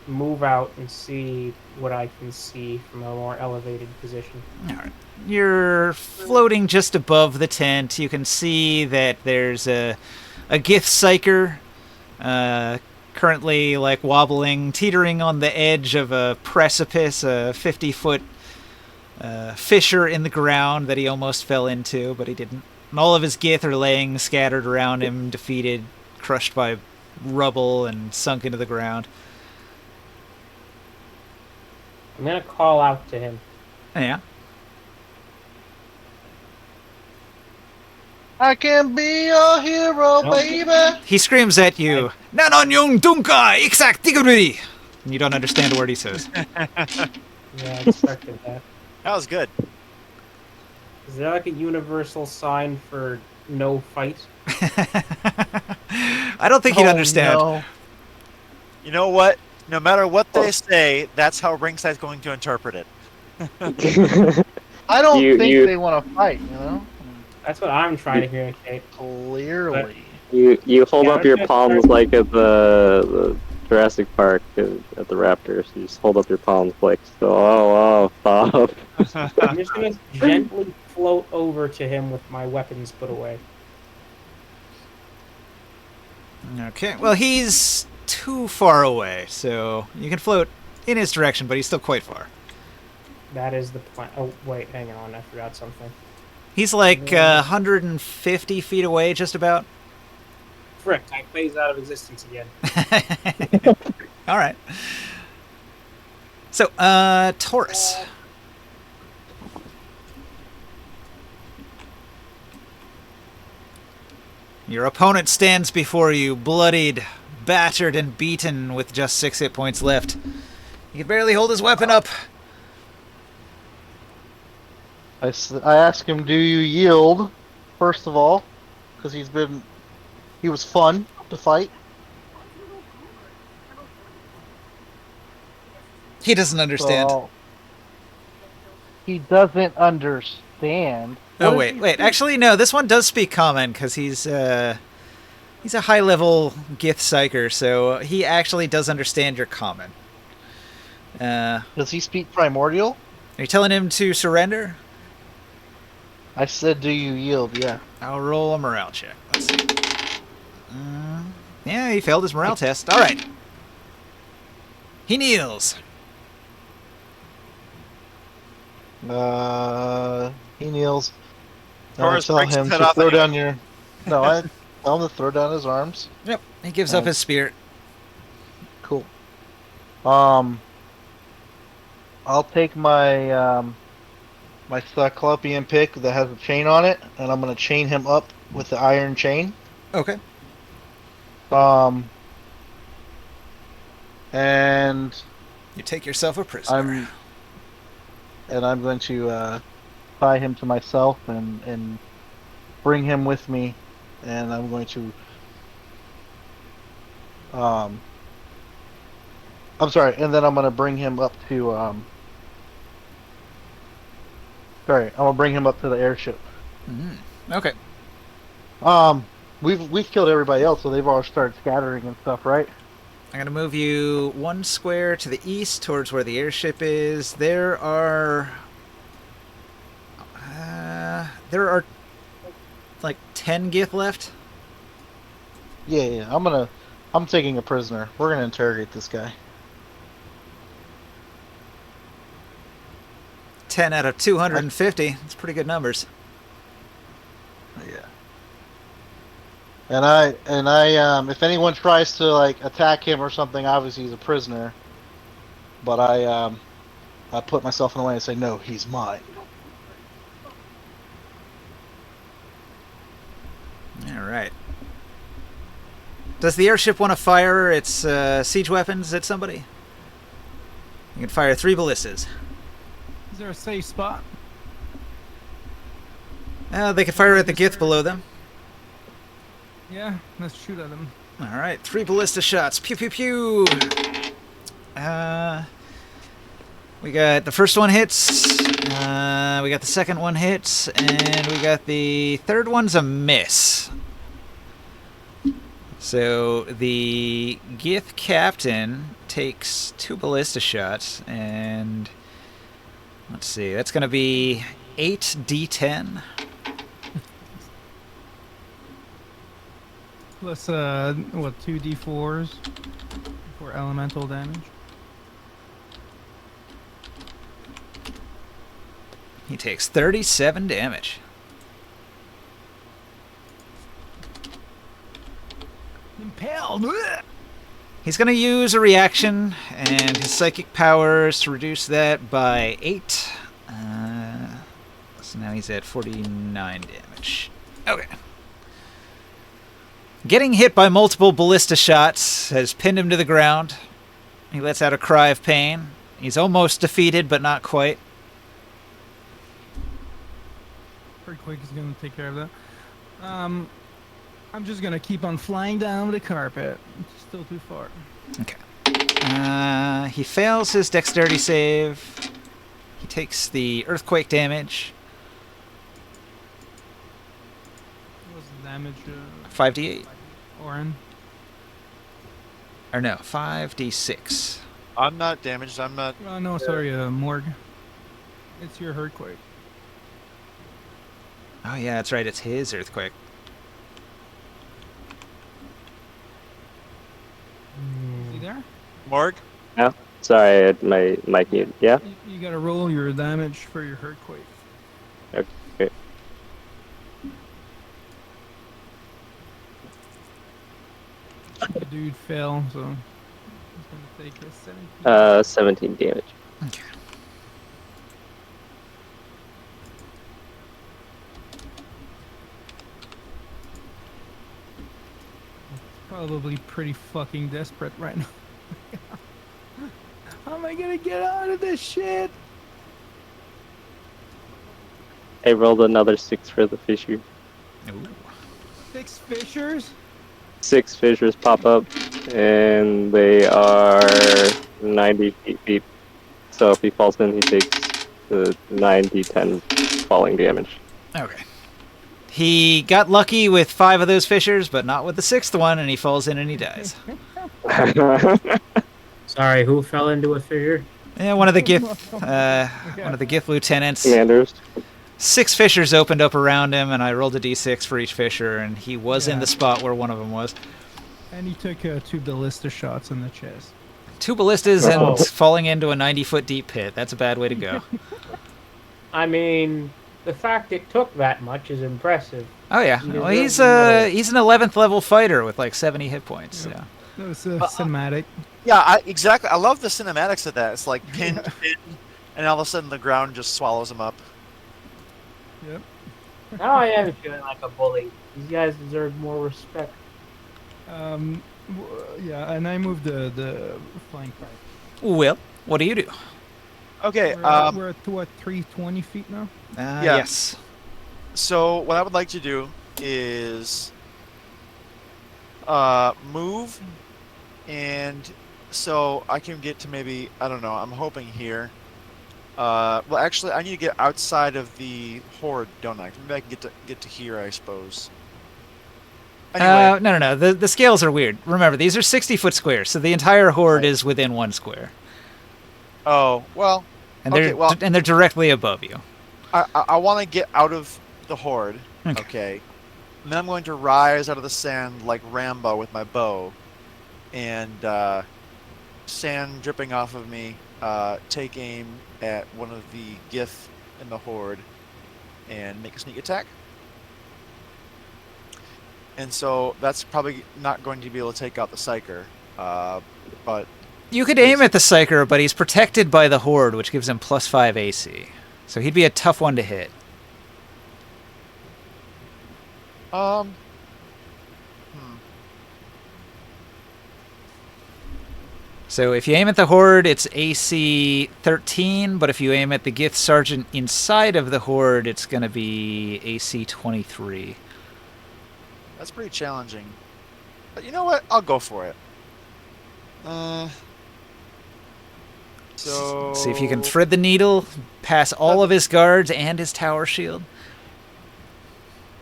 move out and see what I can see from a more elevated position. All right. You're floating just above the tent. You can see that there's a Gith Psyker currently like wobbling, teetering on the edge of a precipice, a 50-foot fissure in the ground that he almost fell into, but he didn't. And all of his Gith are laying scattered around him, defeated, crushed by rubble, and sunk into the ground. I'm gonna call out to him. Yeah. I can be your hero, Nope. baby. He screams at you, Nanon Dunka Iksak Tiguri! And you don't understand a word he says. Yeah, I expected that. That was good. Is there like a universal sign for no fight? I don't think he'd Oh, understand. no. You know what? No matter what they say, that's how Ringside's going to interpret it. I don't think You- they want to fight, you know? That's what I'm trying to communicate. Clearly. You hold Yeah, up your it's palms just- like at the Jurassic Park at the Raptors. You just hold up your palms like, so, oh, stop. I'm just gonna gently float over to him with my weapons put away. Okay, well, he's too far away, so you can float in his direction, but he's still quite far. That is the plan. Oh, wait, hang on. I forgot something. He's like 150 feet away, just about. Frick, I phased out of existence again. All right. So, Taurus. Your opponent stands before you, bloodied, battered, and beaten with just 6 hit points left. He can barely hold his weapon up. I asked him, do you yield, first of all? Because he was fun to fight. He doesn't understand. So, he doesn't understand. Oh, What is wait. he Actually, no, this one does speak common, because he's a high-level Gith psyker, so he actually does understand your common. Does he speak primordial? Are you telling him to surrender? I said, do you yield? Yeah. I'll roll a morale check. Let's see. Yeah, he failed his morale test. All right. He kneels. He kneels. I Taurus tell breaks him his head to off throw anyway. down your. No, I tell him to throw down his arms. Yep. He gives up his spear. Cool. I'll take my my Cyclopean pick that has a chain on it, and I'm gonna chain him up with the iron chain. Okay. And You take yourself a prisoner. I'm going to tie him to myself and bring him with me, and I'm going to I'm sorry, and then I'm gonna bring him up to I'm gonna bring him up to the airship. Okay. We've killed everybody else, so they've all started scattering and stuff, right? I'm going to move you 1 square to the east towards where the airship is. There are like 10 Gith left. Yeah. I'm taking a prisoner. We're gonna interrogate this guy. 10 out of 250. That's pretty good numbers. Yeah. And I if anyone tries to like attack him or something, obviously he's a prisoner. But I put myself in the way and say, no, he's mine. All right. Does the airship want to fire its siege weapons at somebody? You can fire 3 ballistas. Is there a safe spot? They can fire at the Gith below them. Yeah, let's shoot at him. All right, 3 ballista shots. Pew pew pew. We got the first one hits. We got the second one hits, and we got the third one's a miss. So the Gith captain takes 2 ballista shots, and let's see, that's going to be 8d10. Plus, what, 2d4s for elemental damage? He takes 37 damage. Impaled. Ugh. He's going to use a reaction and his psychic powers to reduce that by 8. So now he's at 49 damage. Okay. Getting hit by multiple ballista shots has pinned him to the ground. He lets out a cry of pain. He's almost defeated, but not quite. Earthquake is gonna take care of that. I'm just gonna keep on flying down the carpet. It's still too far. Okay. He fails his dexterity save. He takes the earthquake damage. What was the damage? 5d8. Oren. Or no, 5d6. I'm not damaged. I'm not. No, sorry, Morg. It's your earthquake. Oh yeah, that's right. It's his earthquake. Is he there? Morg? Sorry, I had my mic mute. Yeah? You gotta roll your damage for your earthquake. Okay. The dude fell, so he's gonna take a 17. 17 damage. Okay. Probably pretty fucking desperate right now. How am I gonna get out of this shit? I rolled another 6 for the fissure. Ooh. 6 fissures? 6 fissures pop up, and they are 90 feet deep. So if he falls in, he takes the 9d10 falling damage. Okay. He got lucky with 5 of those fissures, but not with the 6th one, and he falls in and he dies. Sorry, who fell into a fissure? Yeah, one of the Gith lieutenants. Commanders. 6 fissures opened up around him, and I rolled a d6 for each fissure, and he was in Yeah. the spot where one of them was. And he took 2 ballista shots in the chest. 2 ballistas Oh. and falling into a 90-foot deep pit. That's a bad way to go. I mean, the fact it took that much is impressive. Oh yeah, He well, deserves the medal. he's an 11th level fighter with like 70 hit points. Yeah. So. That was cinematic. Yeah, exactly. I love the cinematics of that. It's like pinned, and all of a sudden the ground just swallows him up. Yep. Now I am feeling like a bully. These guys deserve more respect. Yeah, and I moved the flying fight. Will, what do you do? Okay. We're at what, 320 feet now? Yeah. Yes. So what I would like to do is move, and so I can get to maybe, I don't know, I'm hoping here. Well, actually, I need to get outside of the horde, don't I? Maybe I can get to here, I suppose. Anyway, No. The scales are weird. Remember, these are 60-foot squares, so the entire horde is within 1 square, oh well, and Okay, they're well- and they're directly above you. I want to get out of the horde. Okay. Okay. And then I'm going to rise out of the sand like Rambo with my bow, and sand dripping off of me. Take aim at one of the Gith in the horde, and make a sneak attack. And so that's probably not going to be able to take out the Psyker, but You could aim at the Psyker, but he's protected by the horde, which gives him +5 AC. So he'd be a tough one to hit. So if you aim at the horde, it's AC 13, but if you aim at the Gith Sergeant inside of the horde, it's going to be AC 23. that's pretty challenging. But you know what? I'll go for it. So See if you can thread the needle past all of his guards and his tower shield.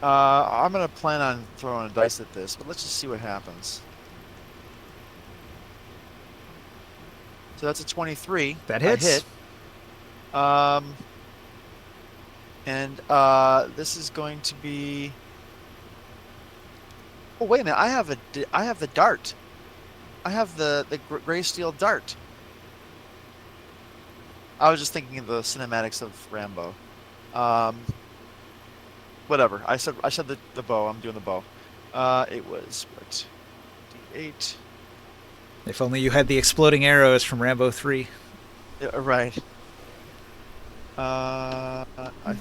I'm gonna plan on throwing a dice at this, but let's just see what happens. So that's a 23. That I hits. hit. And this is going to be. Oh wait a minute! I have the dart. I have the gray steel dart. I was just thinking of the cinematics of Rambo. Whatever. I said the bow. I'm doing the bow. It was what? D8. If only you had the exploding arrows from Rambo 3. Yeah, right. I think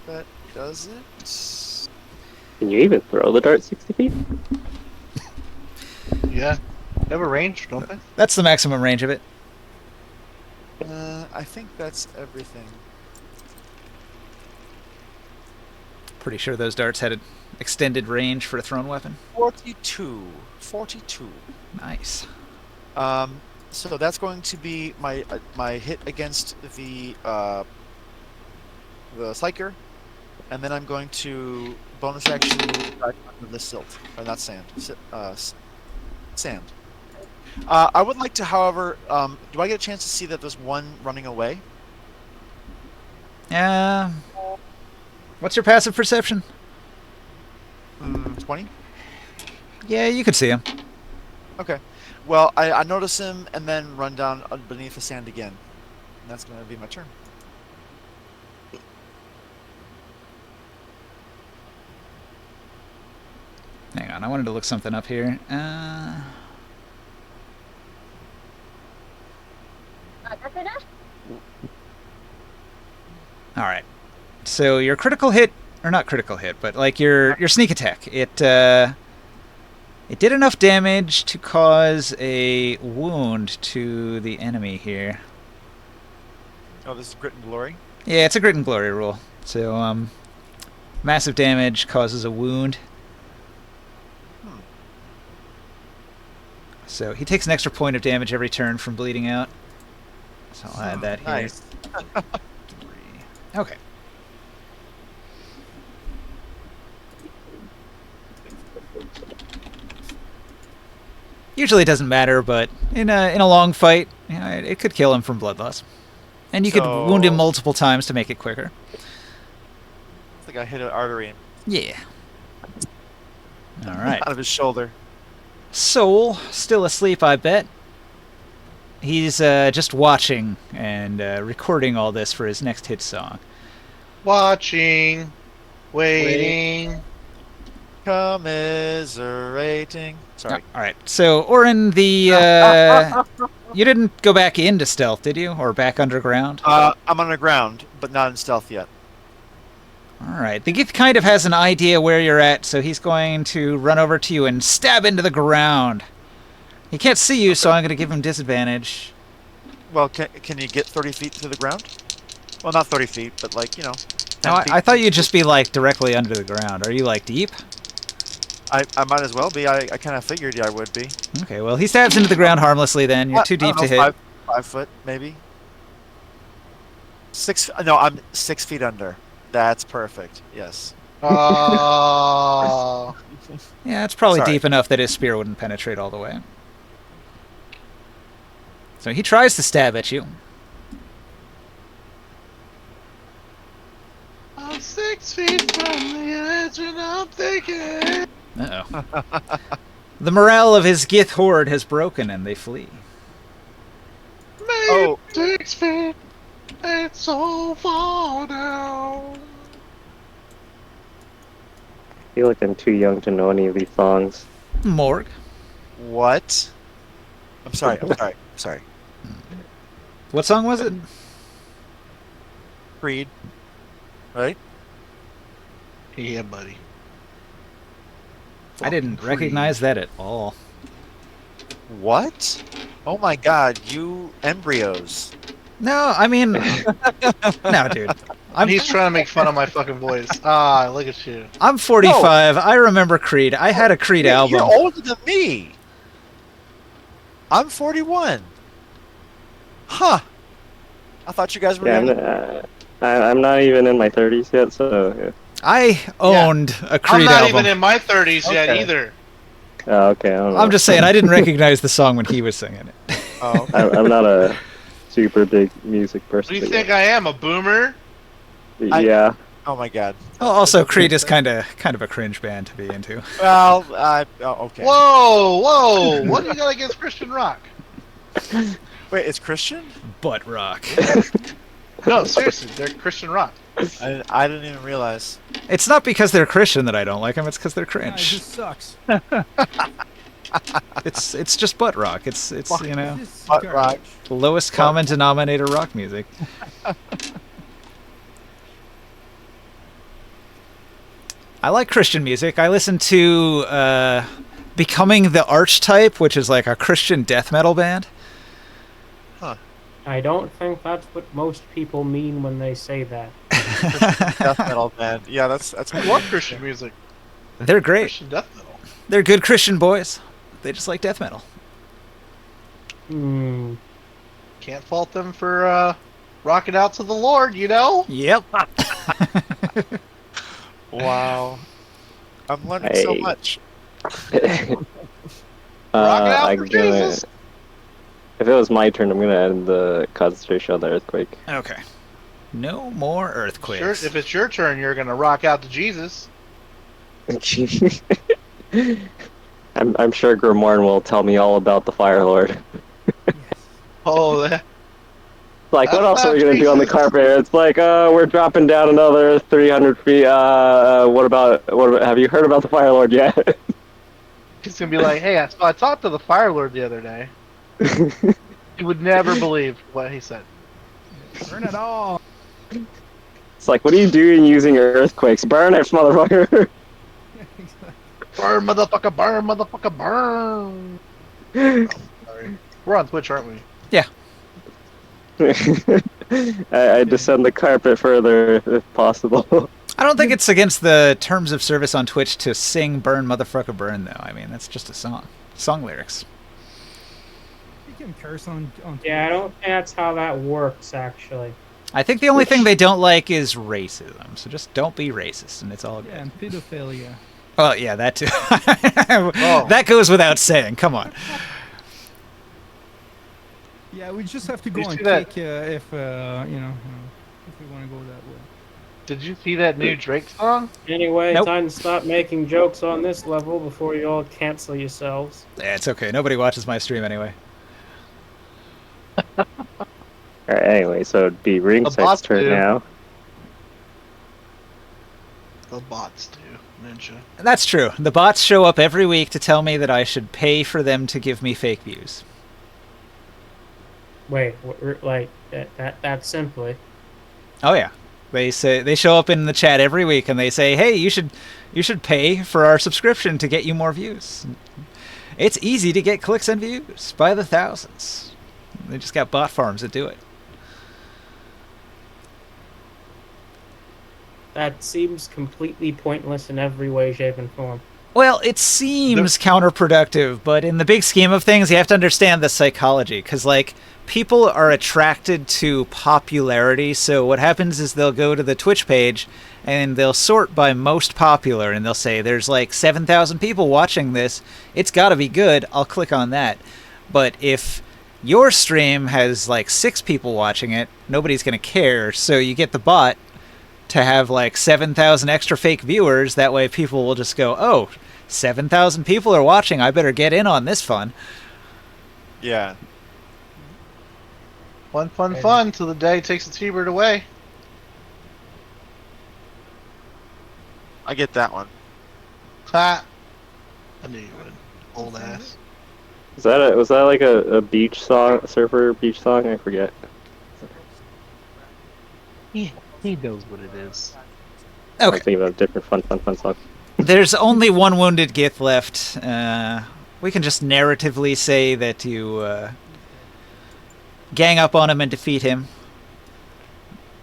that does it. Can you even throw the dart 60 feet? Yeah. They have a range, don't they? That's the maximum range of it. I think that's everything. Pretty sure those darts had an extended range for a thrown weapon. 42. 42. Nice. So that's going to be my hit against the Psyker, and then I'm going to bonus action move back onto the silt, or not sand, sand. I would like to, however, do I get a chance to see that there's one running away? What's your passive perception? 20? Yeah, you could see him. Okay. Well, I notice him and then run down beneath the sand again. And that's going to be my turn. Hang on, I wanted to look something up here. Alright. So your critical hit, or not critical hit, but like your sneak attack, it did enough damage to cause a wound to the enemy here. Oh, this is Grit and Glory? Yeah, it's a Grit and Glory rule. So, massive damage causes a wound. So he takes an extra point of damage every turn from bleeding out. So I'll add that here. Nice. 3. Okay. Usually it doesn't matter, but in a long fight, you know, it could kill him from blood loss. And you could wound him multiple times to make it quicker. I think I hit an artery Yeah. All right. out of his shoulder. Soul, still asleep, I bet. He's just watching and recording all this for his next hit song. Watching, waiting. Commiserating. Sorry. All right. So, Orin, the you didn't go back into stealth, did you, or back underground? I'm underground, but not in stealth yet. All right. The Gith kind of has an idea where you're at, so he's going to run over to you and stab into the ground. He can't see you, so I'm going to give him disadvantage. Well, can you get 30 feet to the ground? Well, not 30 feet, but like, 10 No, feet. I thought you'd just be like directly under the ground. Are you like deep? I might as well be. I kind of figured I would be. Okay, well, he stabs into the ground harmlessly then. You're too deep to hit. 5 foot, maybe. 6. No, I'm 6 feet under. That's perfect. Yes. Oh. Yeah, it's probably Sorry. deep enough that his spear wouldn't penetrate all the way. So he tries to stab at you. I'm 6 feet from the edge and I'm thinking. Uh-oh. The morale of his Gith horde has broken and they flee. Maybe 6 feet. It's so far down. I feel like I'm too young to know any of these songs. Morg. What? I'm sorry. Sorry. What song was it? Creed. Right? Yeah, buddy. I didn't Fucking recognize that at all. What? Oh my god, you embryos. No, I mean... no, dude. He's trying to make fun of my fucking voice. Ah, look at you. I'm 45. I remember Creed. I had a Creed album. You're older than me. I'm 41. Huh. I thought you guys were Yeah, I'm not even in my 30s yet, so... Yeah. I owned a I'm Creed not album. even in my 30s yet Okay. either. Oh, okay, I don't know. I'm just saying, I didn't recognize the song when he was singing it. Oh. I'm not a super big music What person. do you but think I am, a boomer? Yeah. Oh my god. Well, also, Creed is kind of a cringe band to be into. Well, okay. Whoa! What do you got against Christian rock? Wait, it's Christian? Butt rock. No, seriously, they're Christian rock. I didn't even realize. It's not because they're Christian that I don't like them. It's because they're Yeah, it cringe. just sucks. It's just butt rock. It's you know, It's just Butt garbage. rock. lowest common denominator rock music. I like Christian music. I listen to Becoming the Archetype, which is like a Christian death metal band. I don't think that's what most people mean when they say that. Death metal band. Yeah, that's I love Christian music. They're great. Christian death metal. They're good Christian boys. They just like death metal. Hmm. Can't fault them for rocking out to the Lord, you know? Yep. wow. I'm learning so Hey. much. Rocking out I'm for gonna. Jesus. If it was my turn, I'm gonna end the concentration on the earthquake. Okay. No more Sure, earthquakes. if it's your turn, you're gonna rock out to Jesus. I'm sure Grimoire will tell me all about the Fire Lord. Oh, that, Like, what That's else are we not gonna do on the Jesus. carpet? It's like, we're dropping down another 300 feet. What about? Have you heard about the Fire Lord yet? he's gonna be like, hey, I talked to the Fire Lord the other day. You would never believe what he said. Burn it all. It's like, what are you doing using earthquakes? Burn it, motherfucker! Burn, motherfucker, burn, motherfucker, burn. Oh, sorry. We're on Twitch, aren't we? I descend the carpet further if possible. I don't think it's against the terms of service on Twitch to sing "Burn, Motherfucker, Burn," though. I mean, that's just a song lyrics. You can curse on Yeah, I don't think that's how that works, actually. I think the only thing they don't like is racism. So just don't be racist, and it's all good. Yeah, and pedophilia. Well, yeah, that too. Oh. That goes without saying. Come on. Yeah, we just have to go You on see that- kick if if we want to go that way. Did you see that new Drake song? Anyway, Nope. time to stop making jokes on this level before you all cancel yourselves. Yeah, it's okay. Nobody watches my stream anyway. Alright, anyway, so it'd be Ringside's bots turn do. now. The bots do, Ninja. That's true. The bots show up every week to tell me that I should pay for them to give me fake views. Wait, like that simply. Oh yeah. They show up in the chat every week and they say, "Hey, you should pay for our subscription to get you more views." It's easy to get clicks and views by the thousands. They just got bot farms that do it. That seems completely pointless in every way, shape, and form. Well, it seems counterproductive, but in the big scheme of things, you have to understand the psychology. Because, like, people are attracted to popularity, so what happens is they'll go to the Twitch page and they'll sort by most popular, and they'll say, there's like 7,000 people watching this, it's gotta be good, I'll click on that. But if your stream has like 6 people watching it, nobody's gonna care, so you get the bot to have like 7,000 extra fake viewers. That way people will just go, oh, 7,000 people are watching, I better get in on this fun. Yeah. Fun, till the day takes the T-bird away. I get that one. Ha! I knew you would. Old ass. Was that like a beach song, surfer beach song? I forget. He knows what it is. I was Okay, thinking of a different fun song. there's only one wounded Gith left. We can just narratively say that you gang up on him and defeat him.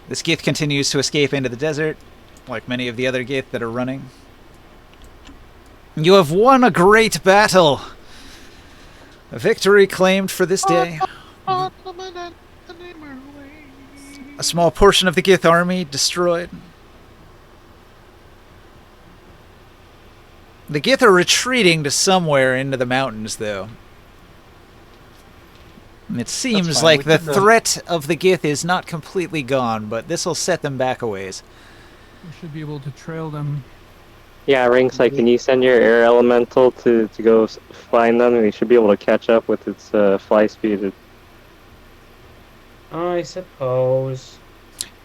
This Gith continues to escape into the desert, like many of the other Gith that are running. You have won a great battle! A victory claimed for this day. A small portion of the Gith army destroyed. The Gith are retreating to somewhere into the mountains, though. And it seems fine, like we the can, threat of the Gith is not completely gone, but this will set them back a ways. We should be able to trail them. Yeah, Ringside, can you send your air elemental to go find them? We should be able to catch up with its fly speed. I suppose.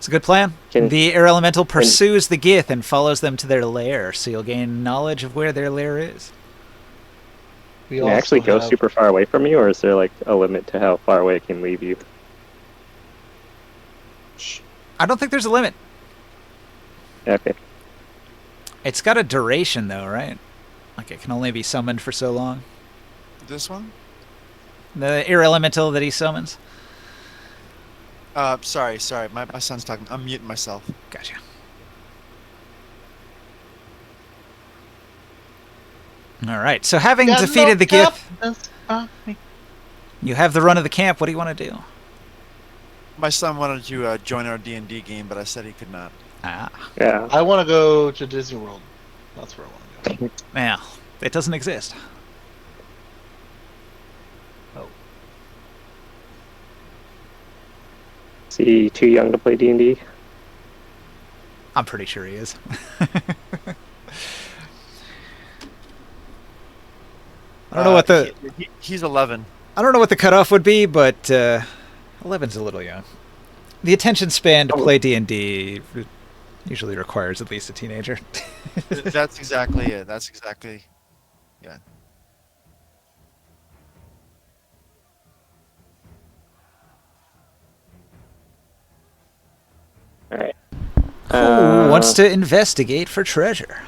It's a good plan. Can- The air elemental pursues the Gith and follows them to their lair, so you'll gain knowledge of where their lair is. We Can it actually also go have- super far away from you, or is there like a limit to how far away it can leave you? I don't think there's a limit. Okay. It's got a duration, though, right? Like, it can only be summoned for so long. This one? The air elemental that he summons. Sorry. My son's talking. I'm muting myself. Gotcha. All right. So having Got defeated no the Gith, confidence on me. you have the run of the camp. What do you want to do? My son wanted to join our D&D game, but I said he could not. Ah, Yeah. I want to go to Disney World. That's where I want to go. well, it doesn't exist. Is he too young to play D&D? I'm pretty sure he is. I don't know what the He's 11. I don't know what the cutoff would be, but 11's a little young. The attention span to play D&D usually requires at least a teenager. That's exactly it. That's exactly. Yeah. All right. Who wants to investigate for treasure?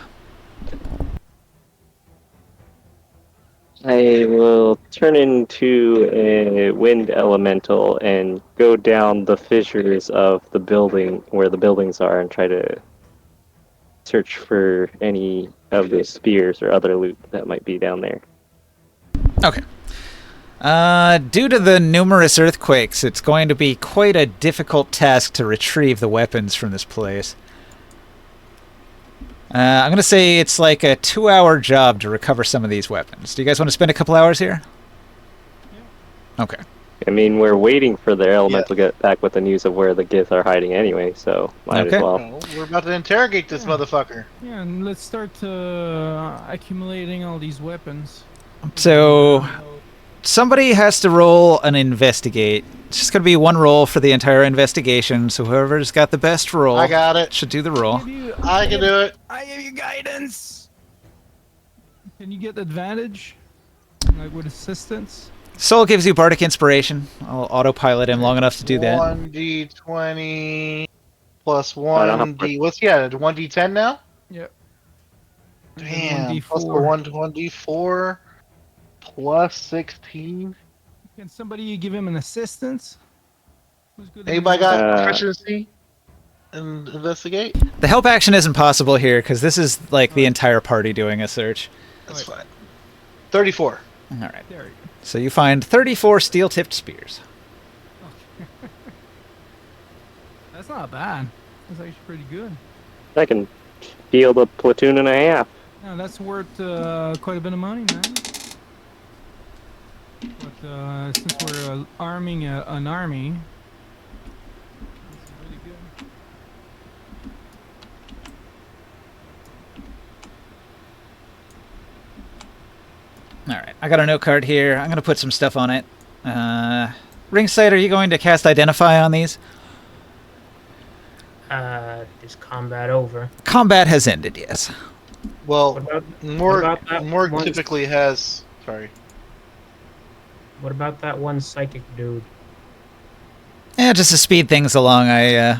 I will turn into a wind elemental and go down the fissures of the building where the buildings are and try to search for any of the spears or other loot that might be down there. Okay. Due to the numerous earthquakes, it's going to be quite a difficult task to retrieve the weapons from this place. I'm going to say it's like a 2-hour job to recover some of these weapons. Do you guys want to spend a couple hours here? Yeah. Okay. I mean, we're waiting for their elemental to get back with the news of where the Gith are hiding anyway, so might Okay. as well. No, we're about to interrogate this motherfucker. Yeah, and let's start accumulating all these weapons. So somebody has to roll an investigate. It's just going to be one roll for the entire investigation, so whoever's got the best roll I got it. should do the roll. I can do it. I give you guidance. Can you get advantage? Like with assistance? Soul gives you bardic inspiration. I'll autopilot him long enough to do that. 1d20 plus I don't have 1d. What's he at? 1d10 now? Yep. Damn. Plus the 1d4. 1d4 plus 16. Can somebody give him an assistance? Who's good at Anybody got Uh, proficiency? And investigate? The help action isn't possible here because this is like the entire party doing a search. That's fine. 34. All right. There you So you find 34 steel-tipped spears. go. That's not bad. That's actually pretty good. I can field a platoon and a half. Yeah, that's worth quite a bit of money, man. But since we're arming an army, this is really good. All right. I got a note card here. I'm going to put some stuff on it. Ringside, are you going to cast Identify on these? Is combat over? Combat has ended, yes. Well, What about, Morg, what about that Morg one- typically has. Sorry. what about that one psychic dude? Yeah, just to speed things along, I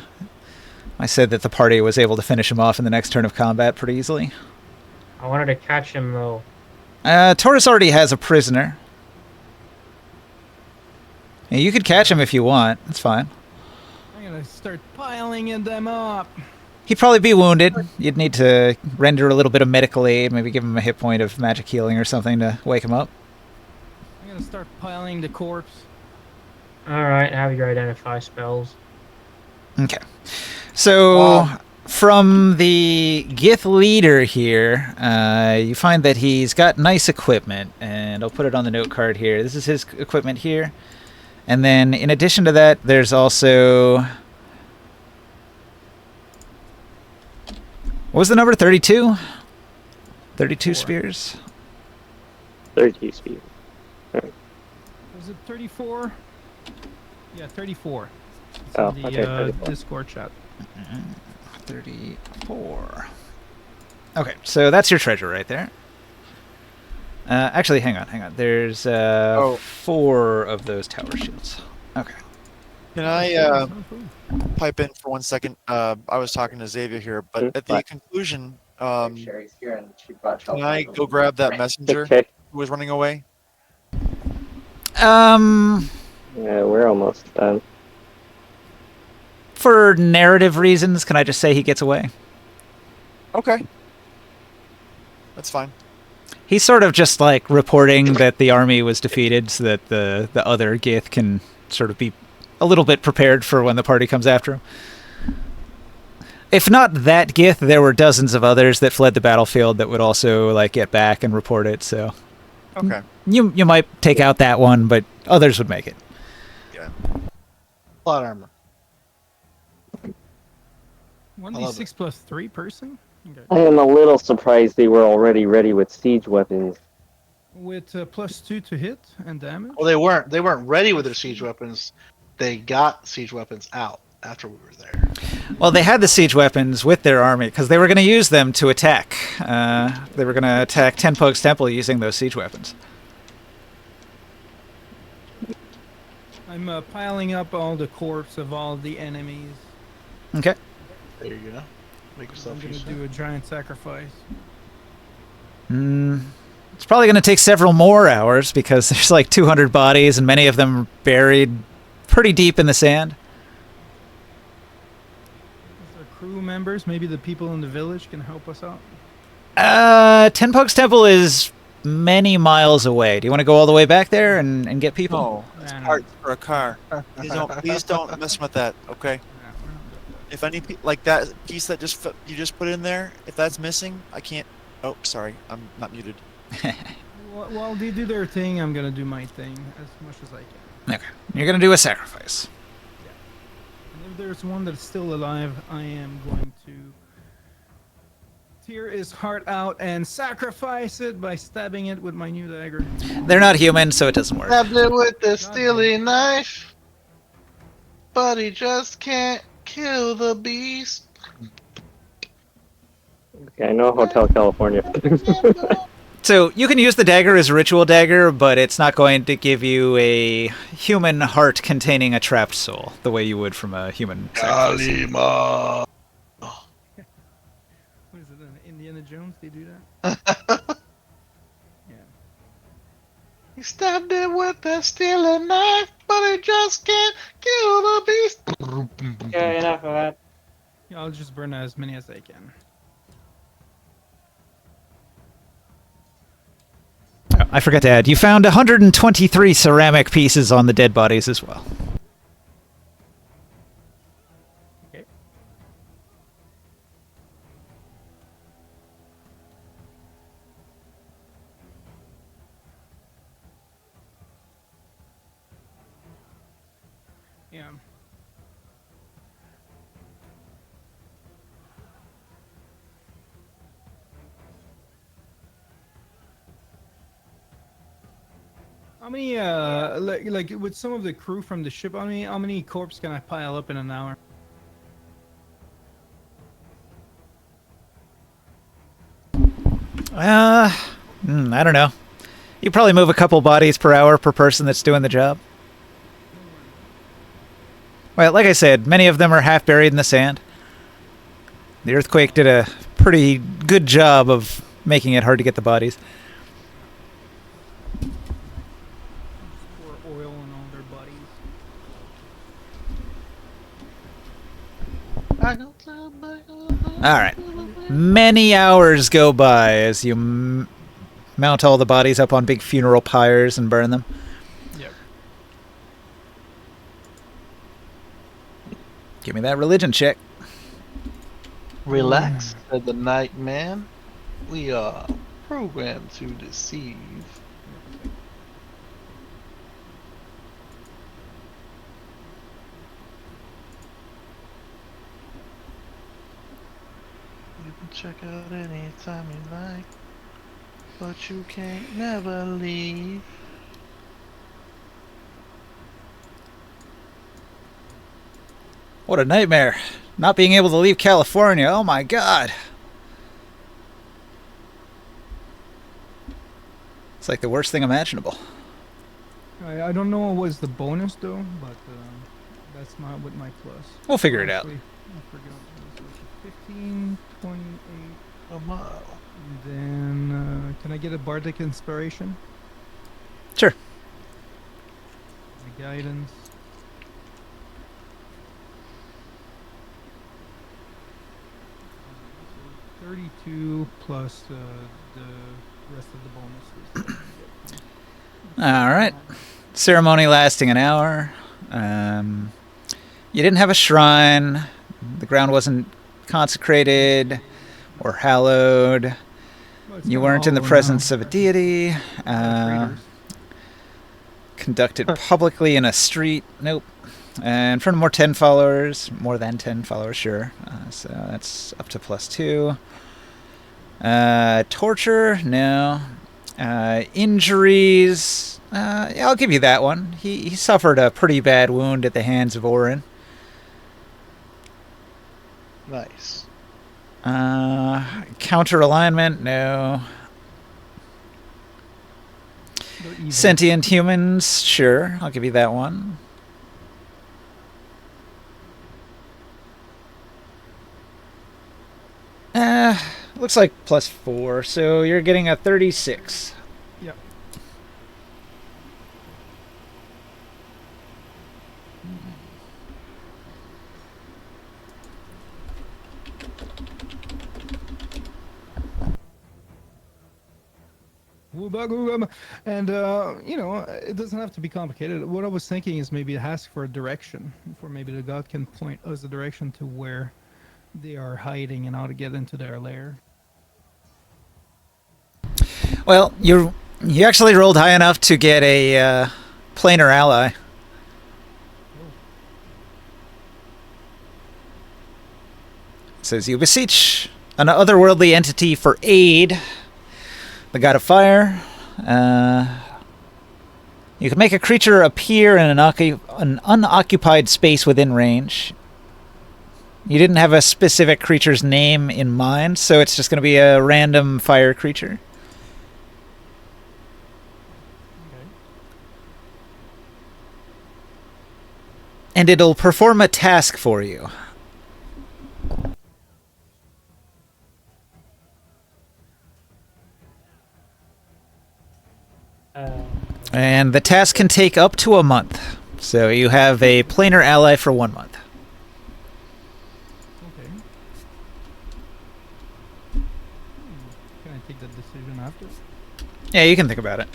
said that the party was able to finish him off in the next turn of combat pretty easily. I wanted to catch him though. Taurus already has a prisoner. Yeah, you could catch him if you want. That's fine. I'm gonna start piling them up. He'd probably be wounded. You'd need to render a little bit of medical aid, maybe give him a hit point of magic healing or something to wake him up. I'm gonna start piling the corpse. Alright, have your identify spells. Okay. So, from the Gith leader here, you find that he's got nice equipment, and I'll put it on the note card here. This is his equipment here. And then, in addition to that, there's also... What was the number? 32? 32 spears? 30 speed. Was it 34? Yeah, 34. It's Oh, in the okay, 34. Discord chat. 34. Okay, so that's your treasure right there. Actually, hang on. There's 4 of those tower shields. Okay. Can I Oh, cool. pipe in for 1 second? I was talking to Xavier here, but at the What? conclusion, Sherry's here and she brought can I go grab that messenger Okay. who was running away? Yeah, we're almost done. For narrative reasons, can I just say he gets away? Okay. That's fine. He's sort of just like reporting that the army was defeated so that the other Gith can sort of be a little bit prepared for when the party comes after him. If not that Gith, there were dozens of others that fled the battlefield that would also like get back and report it, so Okay. you might take out that one, but others would make it. Yeah. Plot armor. 1d6 plus 3 person? Okay. I am a little surprised they were already ready with siege weapons. With plus 2 to hit and damage? Well, they weren't ready with their siege weapons. They got siege weapons out after we were there. Well, they had the siege weapons with their army because they were going to use them to attack. They were going to attack Tenpog's temple using those siege weapons. I'm piling up all the corpse of all the enemies. Okay. There you go. Make yourself I'm gonna useful. do a giant sacrifice. It's probably going to take several more hours because there's like 200 bodies and many of them buried pretty deep in the sand. Is there crew members? Maybe the people in the village can help us out. Tenpog's temple is many miles away. Do you want to go all the way back there and get people? No, it's Nah, nah. parts for a car. Please don't mess with that, okay? Nah, we're not doing that. If any like that piece that you just put in there, if that's missing, I can't. Oh, sorry, I'm not muted. While they do their thing, I'm gonna do my thing as much as I can. Okay. You're going to do a sacrifice. And if there's one that's still alive, I am going to tear his heart out and sacrifice it by stabbing it with my new dagger. They're not human, so it doesn't work. Stabbed it with the steely knife, but he just can't kill the beast. Okay, I know Hotel California. So you can use the dagger as a ritual dagger, but it's not going to give you a human heart containing a trapped soul the way you would from a human sacrifice. Kalima. What is it? Indiana Jones? They do that? Yeah. He stabbed it with the steely knife, but he just can't kill the beast. Okay, enough of that. Yeah, I'll just burn as many as I can. Oh, I forgot to add, you found 123 ceramic pieces on the dead bodies as well. Okay. Yeah. How many, like with some of the crew from the ship, how many corpse can I pile up in an hour? I don't know. You probably move a couple bodies per hour per person that's doing the job. Well, like I said, many of them are half buried in the sand. The earthquake did a pretty good job of making it hard to get the bodies. Just pour oil on all their bodies. Alright. Many hours go by as you mount all the bodies up on big funeral pyres and burn them. Yep. Give me that religion check. Relax, said the night man. We are programmed to deceive. You can check out anytime you like, but you can't never leave. What a nightmare. Not being able to leave California. Oh my god. It's like the worst thing imaginable. I don't know what was the bonus though, but that's not with my plus. We'll figure it out. Actually, I forgot. It was 15, 28. A mile. Then can I get a bardic inspiration? Sure. The guidance. So 32 plus the rest of the bonuses. All right. Ceremony lasting an hour. You didn't have a shrine. The ground wasn't consecrated or hallowed. Well, it's You kinda weren't in the hollow presence now. of a deity. Craters. Conducted publicly in a street. Nope. In front of more than 10 followers, sure. So that's up to +2. Torture, no. Injuries, yeah, I'll give you that one. He suffered a pretty bad wound at the hands of Orin. Nice. Counter alignment, no. They're evil. Sentient humans, sure. I'll give you that one. Looks like +4, so you're getting a 36. Yep. And you know, it doesn't have to be complicated. What I was thinking is maybe ask for a direction, for maybe the god can point us a direction to where they are hiding and how to get into their lair. Well, you actually rolled high enough to get a planar ally. It says you beseech an otherworldly entity for aid. The god of fire. You can make a creature appear in an unoccupied space within range. You didn't have a specific creature's name in mind, so it's just going to be a random fire creature. And it'll perform a task for you. And the task can take up to a month. So you have a planar ally for 1 month. Okay. Can I take that decision after? Yeah, you can think about it.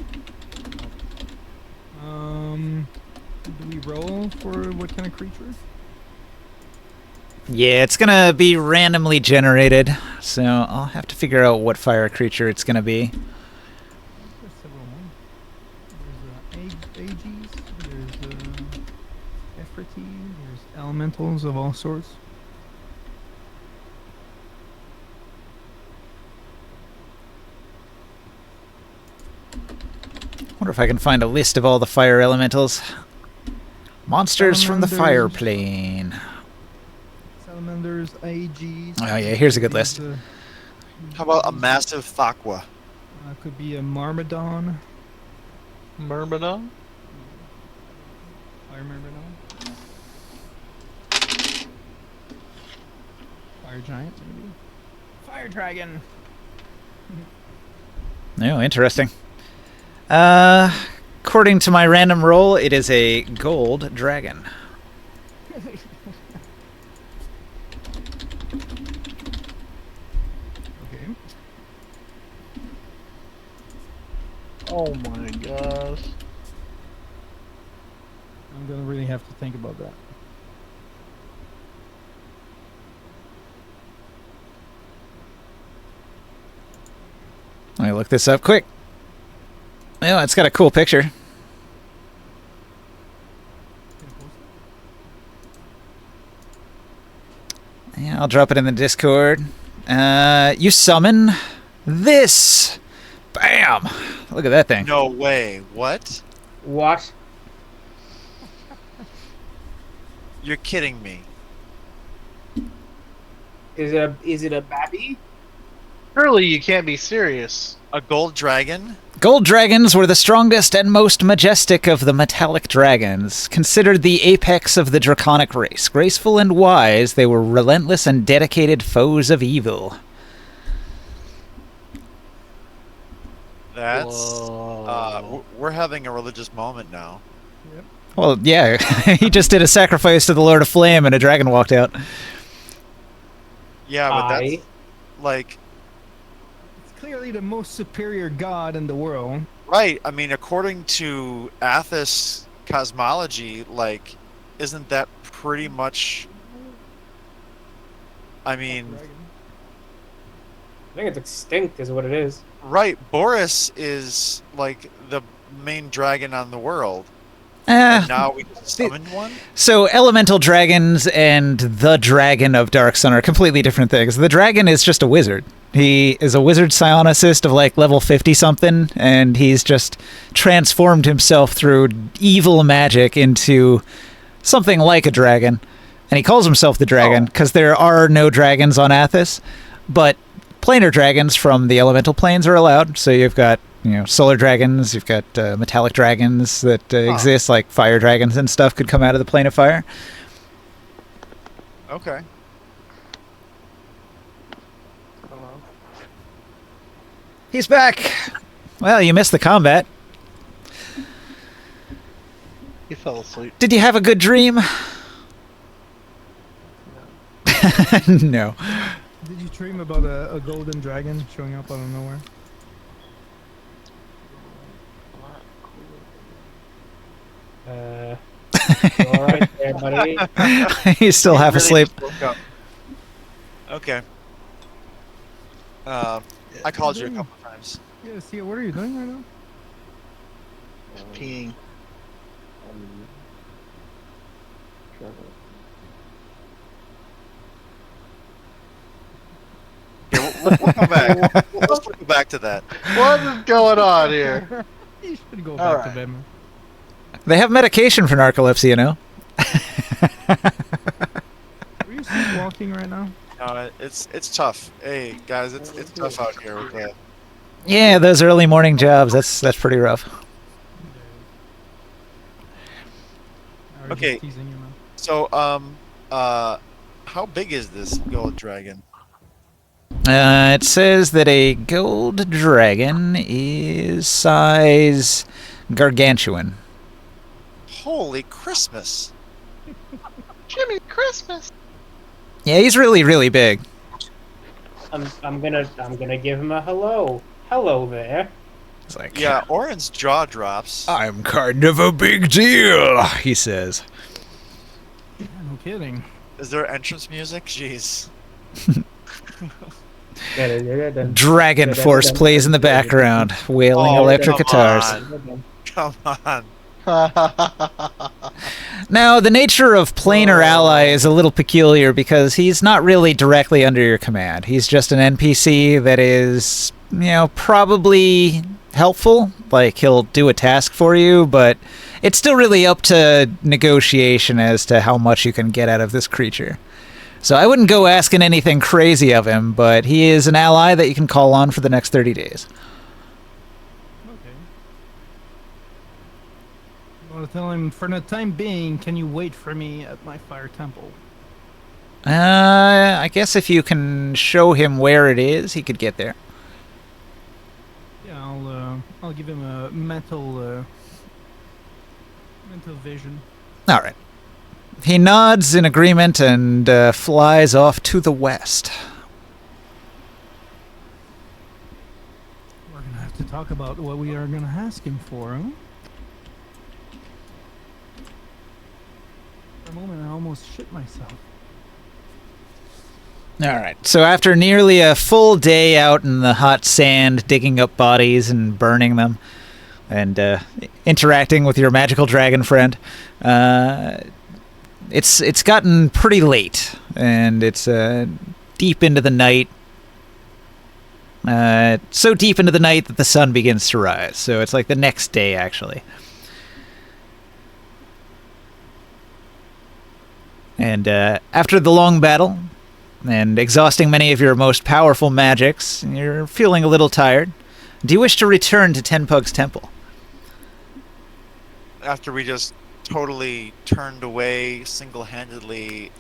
Do we roll for what kind of creature? Yeah, it's going to be randomly generated. So I'll have to figure out what fire creature it's going to be. There's several more. There's Aegis, there's Efriti, there's elementals of all sorts. Wonder if I can find a list of all the fire elementals. Monsters from the fire Salamanders. plane. Salamanders, Aegis. Oh yeah, here's a good list. How about a massive Thakwa? Could be a Myrmidon. Myrmidon? Fire Myrmidon. Fire Giant, maybe. Fire Dragon. Oh, interesting. According to my random roll, it is a gold dragon. Okay. Oh my gosh. I'm gonna really have to think about that. Let me look this up quick. Oh, it's got a cool picture. Can I post it? Yeah, I'll drop it in the Discord. You summon this. Bam! Look at that thing. No way. What? What? You're kidding me. Is it a babby? Surely you can't be serious. A gold dragon? Gold dragons were the strongest and most majestic of the metallic dragons, considered the apex of the draconic race. Graceful and wise, they were relentless and dedicated foes of evil. That's. Whoa. We're having a religious moment now. Well, yeah, he just did a sacrifice to the Lord of Flame and a dragon walked out. Yeah, but that's I. like. It's clearly the most superior god in the world. Right. I mean, according to Athos cosmology, like, isn't that pretty much. I mean, I think it's extinct, is what it is. right. Boris is, like, the main dragon on the world. Eh, And now we summoned one? So, elemental dragons and the dragon of Dark Sun are completely different things. The dragon is just a wizard. He is a wizard psionicist of like level 50-something, and he's just transformed himself through evil magic into something like a dragon. And he calls himself the dragon because there are no dragons on Athos, but planar dragons from the elemental planes are allowed. So you've got solar dragons, you've got metallic dragons that exist, like fire dragons and stuff could come out of the plane of fire. Okay. He's back! Well, you missed the combat. He fell asleep. Did you have a good dream? No. Did you dream about a golden dragon showing up out of nowhere? All right there, buddy. He's still half Really asleep. just woke up. Okay. I called you a couple times. Yeah, see, what are you doing right now? Just peeing. Okay, we'll come back. Let's go back to that. What is going on here? You should go All back right. to bed, man. They have medication for narcolepsy, you know? Are you sleepwalking right now? It's tough. Hey guys, it's tough out here with that. Yeah, those early morning jobs, that's pretty rough. Or just Okay. teasing you, man? So how big is this gold dragon? It says that a gold dragon is size gargantuan. Holy Christmas! Jimmy Christmas. Yeah, he's really, really big. I'm gonna give him a hello. Hello there. It's like, Yeah, Oren's jaw drops. I'm kind of a big deal, he says. Yeah, no kidding. Is there entrance music? Jeez. Dragon Force plays in the background, wailing Oh, electric come guitars. on. Come on. Now, the nature of planar ally is a little peculiar because he's not really directly under your command. He's just an NPC that is, probably helpful. Like, he'll do a task for you, but it's still really up to negotiation as to how much you can get out of this creature. So I wouldn't go asking anything crazy of him, but he is an ally that you can call on for the next 30 days. Okay. I want to tell him, for the time being, can you wait for me at my fire temple? I guess if you can show him where it is, he could get there. Yeah, I'll give him a mental vision. All right. He nods in agreement and flies off to the west. We're gonna have to talk about what we are gonna ask him for, huh? For a moment, I almost shit myself. All right. So after nearly a full day out in the hot sand, digging up bodies and burning them, and interacting with your magical dragon friend, it's gotten pretty late, and it's deep into the night. So deep into the night that the sun begins to rise. So it's like the next day, actually. And after the long battle, and exhausting many of your most powerful magics, and you're feeling a little tired. Do you wish to return to Tenpug's temple? After we just totally turned away single-handedly,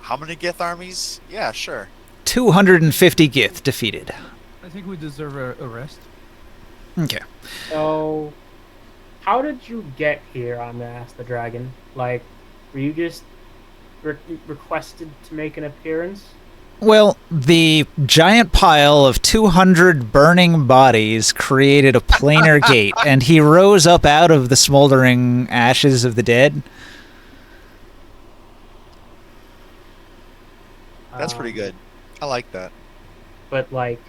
how many Gith armies? Yeah, sure. 250 Gith defeated. I think we deserve a rest. Okay. So, how did you get here? I'm gonna ask the dragon. Like, were you just requested to make an appearance? Well, the giant pile of 200 burning bodies created a planar gate, and he rose up out of the smoldering ashes of the dead. That's pretty good. I like that. But like,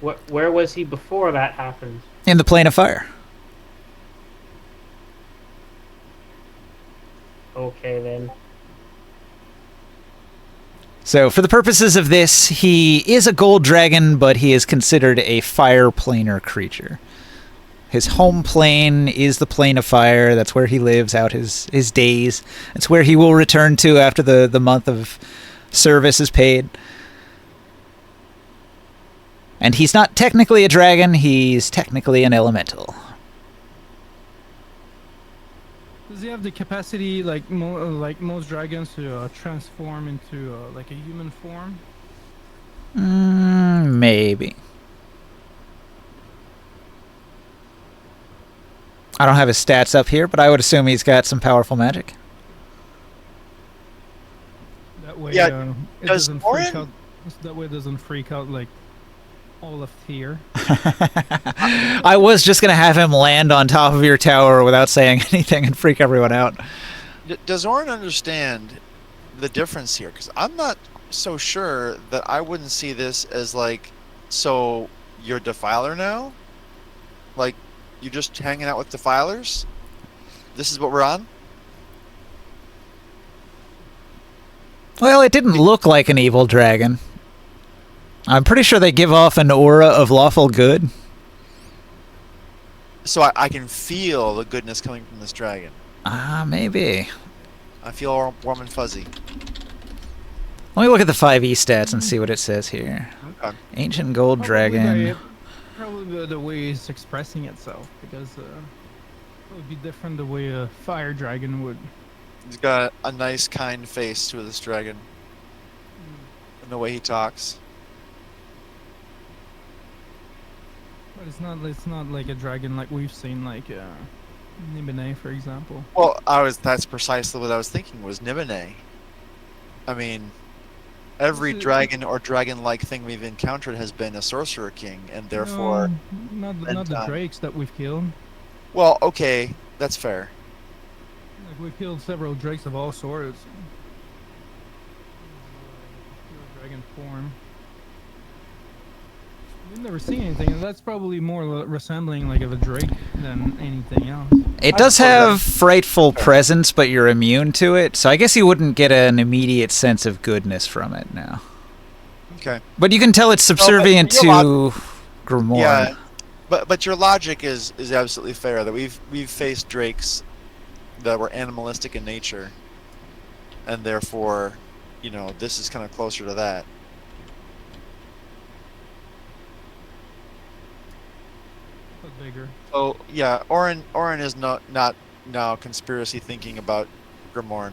where was he before that happened? In the plane of fire. Okay then. So, for the purposes of this, he is a gold dragon, but he is considered a fire planar creature. His home plane is the plane of fire. That's where he lives out his days. It's where he will return to after the month of service is paid. And he's not technically a dragon, he's technically an elemental. Does he have the capacity, like most dragons, to transform into like a human form? Maybe. I don't have his stats up here, but I would assume he's got some powerful magic. That way, Yeah, it does doesn't Orin- freak out. That way, it doesn't freak out like all of Tyr. I was just going to have him land on top of your tower without saying anything and freak everyone out. Does Orin understand the difference here? Because I'm not so sure that I wouldn't see this as like, so you're Defiler now? Like, you're just hanging out with Defilers? This is what we're on? Well, it didn't look like an evil dragon. I'm pretty sure they give off an aura of lawful good. So I can feel the goodness coming from this dragon. Maybe. I feel warm and fuzzy. Let me look at the 5e stats and see what it says here. Okay. Ancient gold dragon. Probably the way it's expressing itself, because it would be different the way a fire dragon would. He's got a nice, kind face to this dragon. And the way he talks. But it's not like a dragon like we've seen, like Nibene, for example. Well, that's precisely what I was thinking, was Nibene. I mean, every dragon or dragon-like thing we've encountered has been a sorcerer king, and therefore... No, not the drakes that we've killed. Well, okay, that's fair. Like, we've killed several drakes of all sorts. Pure dragon form. We've never seen anything, and that's probably more resembling like of a drake than anything else. It does have frightful presence, but you're immune to it, so I guess you wouldn't get an immediate sense of goodness from it now. Okay. But you can tell it's subservient to Grimoire. Yeah, but your logic is absolutely fair, that we've faced drakes that were animalistic in nature, and therefore, you know, this is kind of closer to that. But bigger. Oh yeah, Orin is not now conspiracy thinking about Grimoire.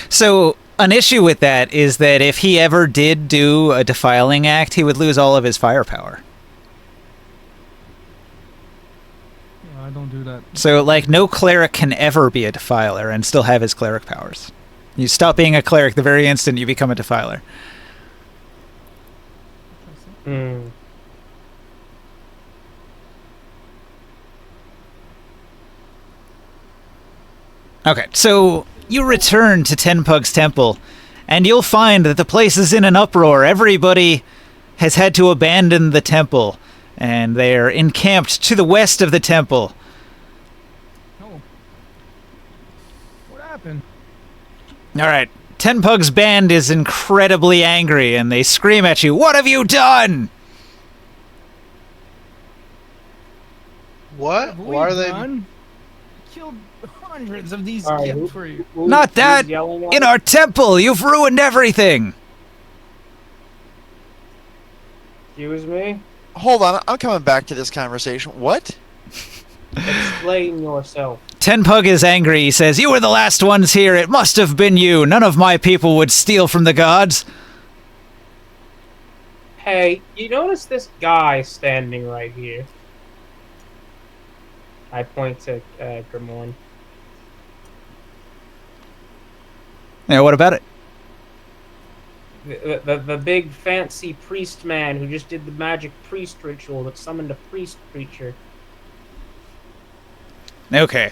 So, an issue with that is that if he ever did do a defiling act, he would lose all of his firepower. No, I don't do that. So, like, no cleric can ever be a defiler and still have his cleric powers. You stop being a cleric the very instant you become a defiler. Hmm. Okay, so you return to Tenpug's temple, and you'll find that the place is in an uproar. Everybody has had to abandon the temple, and they're encamped to the west of the temple. Oh. What happened? All right, Tenpug's band is incredibly angry, and they scream at you, "What have you done?" What? Have we Why are they? done? Killed hundreds of these Alright, kids for you. Not that! Who's yelling at In us? our temple, you've ruined everything! Excuse me? Hold on, I'm coming back to this conversation. What? Explain yourself. Tenpug is angry. He says, "You were the last ones here. It must have been you. None of my people would steal from the gods." Hey, you notice this guy standing right here? I point to Grimorn. Yeah, what about it? The big fancy priest man who just did the magic priest ritual that summoned a priest creature. Okay.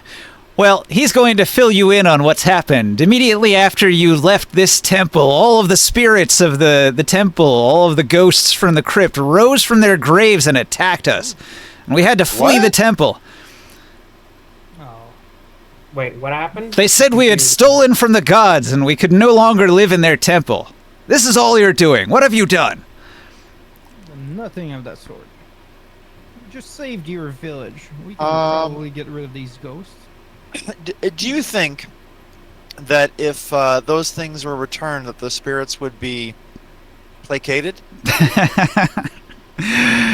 Well, he's going to fill you in on what's happened. Immediately after you left this temple, all of the spirits of the temple, all of the ghosts from the crypt rose from their graves and attacked us. And we had to flee the temple. Oh. Wait, what happened? They said we had stolen from the gods and we could no longer live in their temple. This is all you're doing. What have you done? Nothing of that sort. We just saved your village. We can probably get rid of these ghosts. Do you think that if those things were returned, that the spirits would be placated?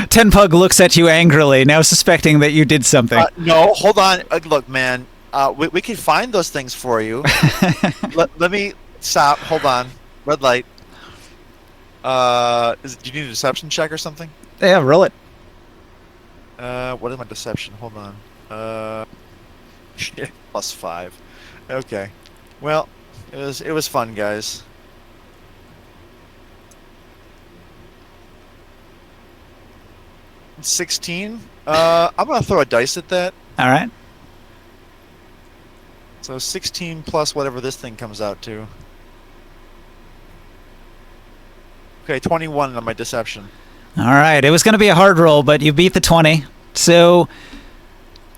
Tenpug looks at you angrily, now suspecting that you did something. No, hold on. Look, man, we can find those things for you. Let me stop. Hold on. Red light. Do you need a deception check or something? Yeah, roll it. What is my deception? Hold on. +5. Okay. Well, it was fun, guys. 16. I'm gonna throw a dice at that. All right. So 16 plus whatever this thing comes out to. Okay, 21 on my deception. All right. It was going to be a hard roll, but you beat the 20. So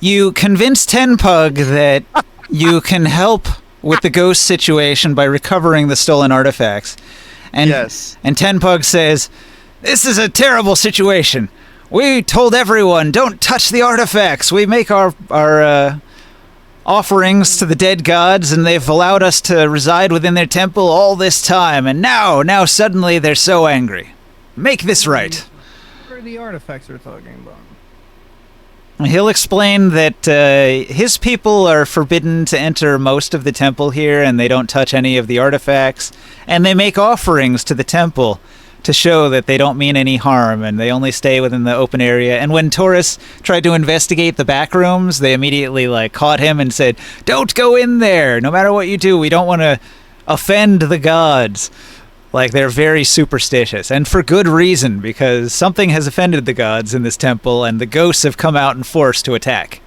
you convince Tenpug that you can help with the ghost situation by recovering the stolen artifacts. And, Yes. And Tenpug says, "This is a terrible situation. We told everyone, don't touch the artifacts. We make our offerings to the dead gods, and they've allowed us to reside within their temple all this time. And now suddenly they're so angry. Make this right." What are the artifacts we're talking about? He'll explain that his people are forbidden to enter most of the temple here, and they don't touch any of the artifacts, and they make offerings to the temple to show that they don't mean any harm, and they only stay within the open area. And when Taurus tried to investigate the back rooms, they immediately caught him and said, "Don't go in there. No matter what you do, we don't want to offend the gods." They're very superstitious, and for good reason, because something has offended the gods in this temple, and the ghosts have come out in force to attack.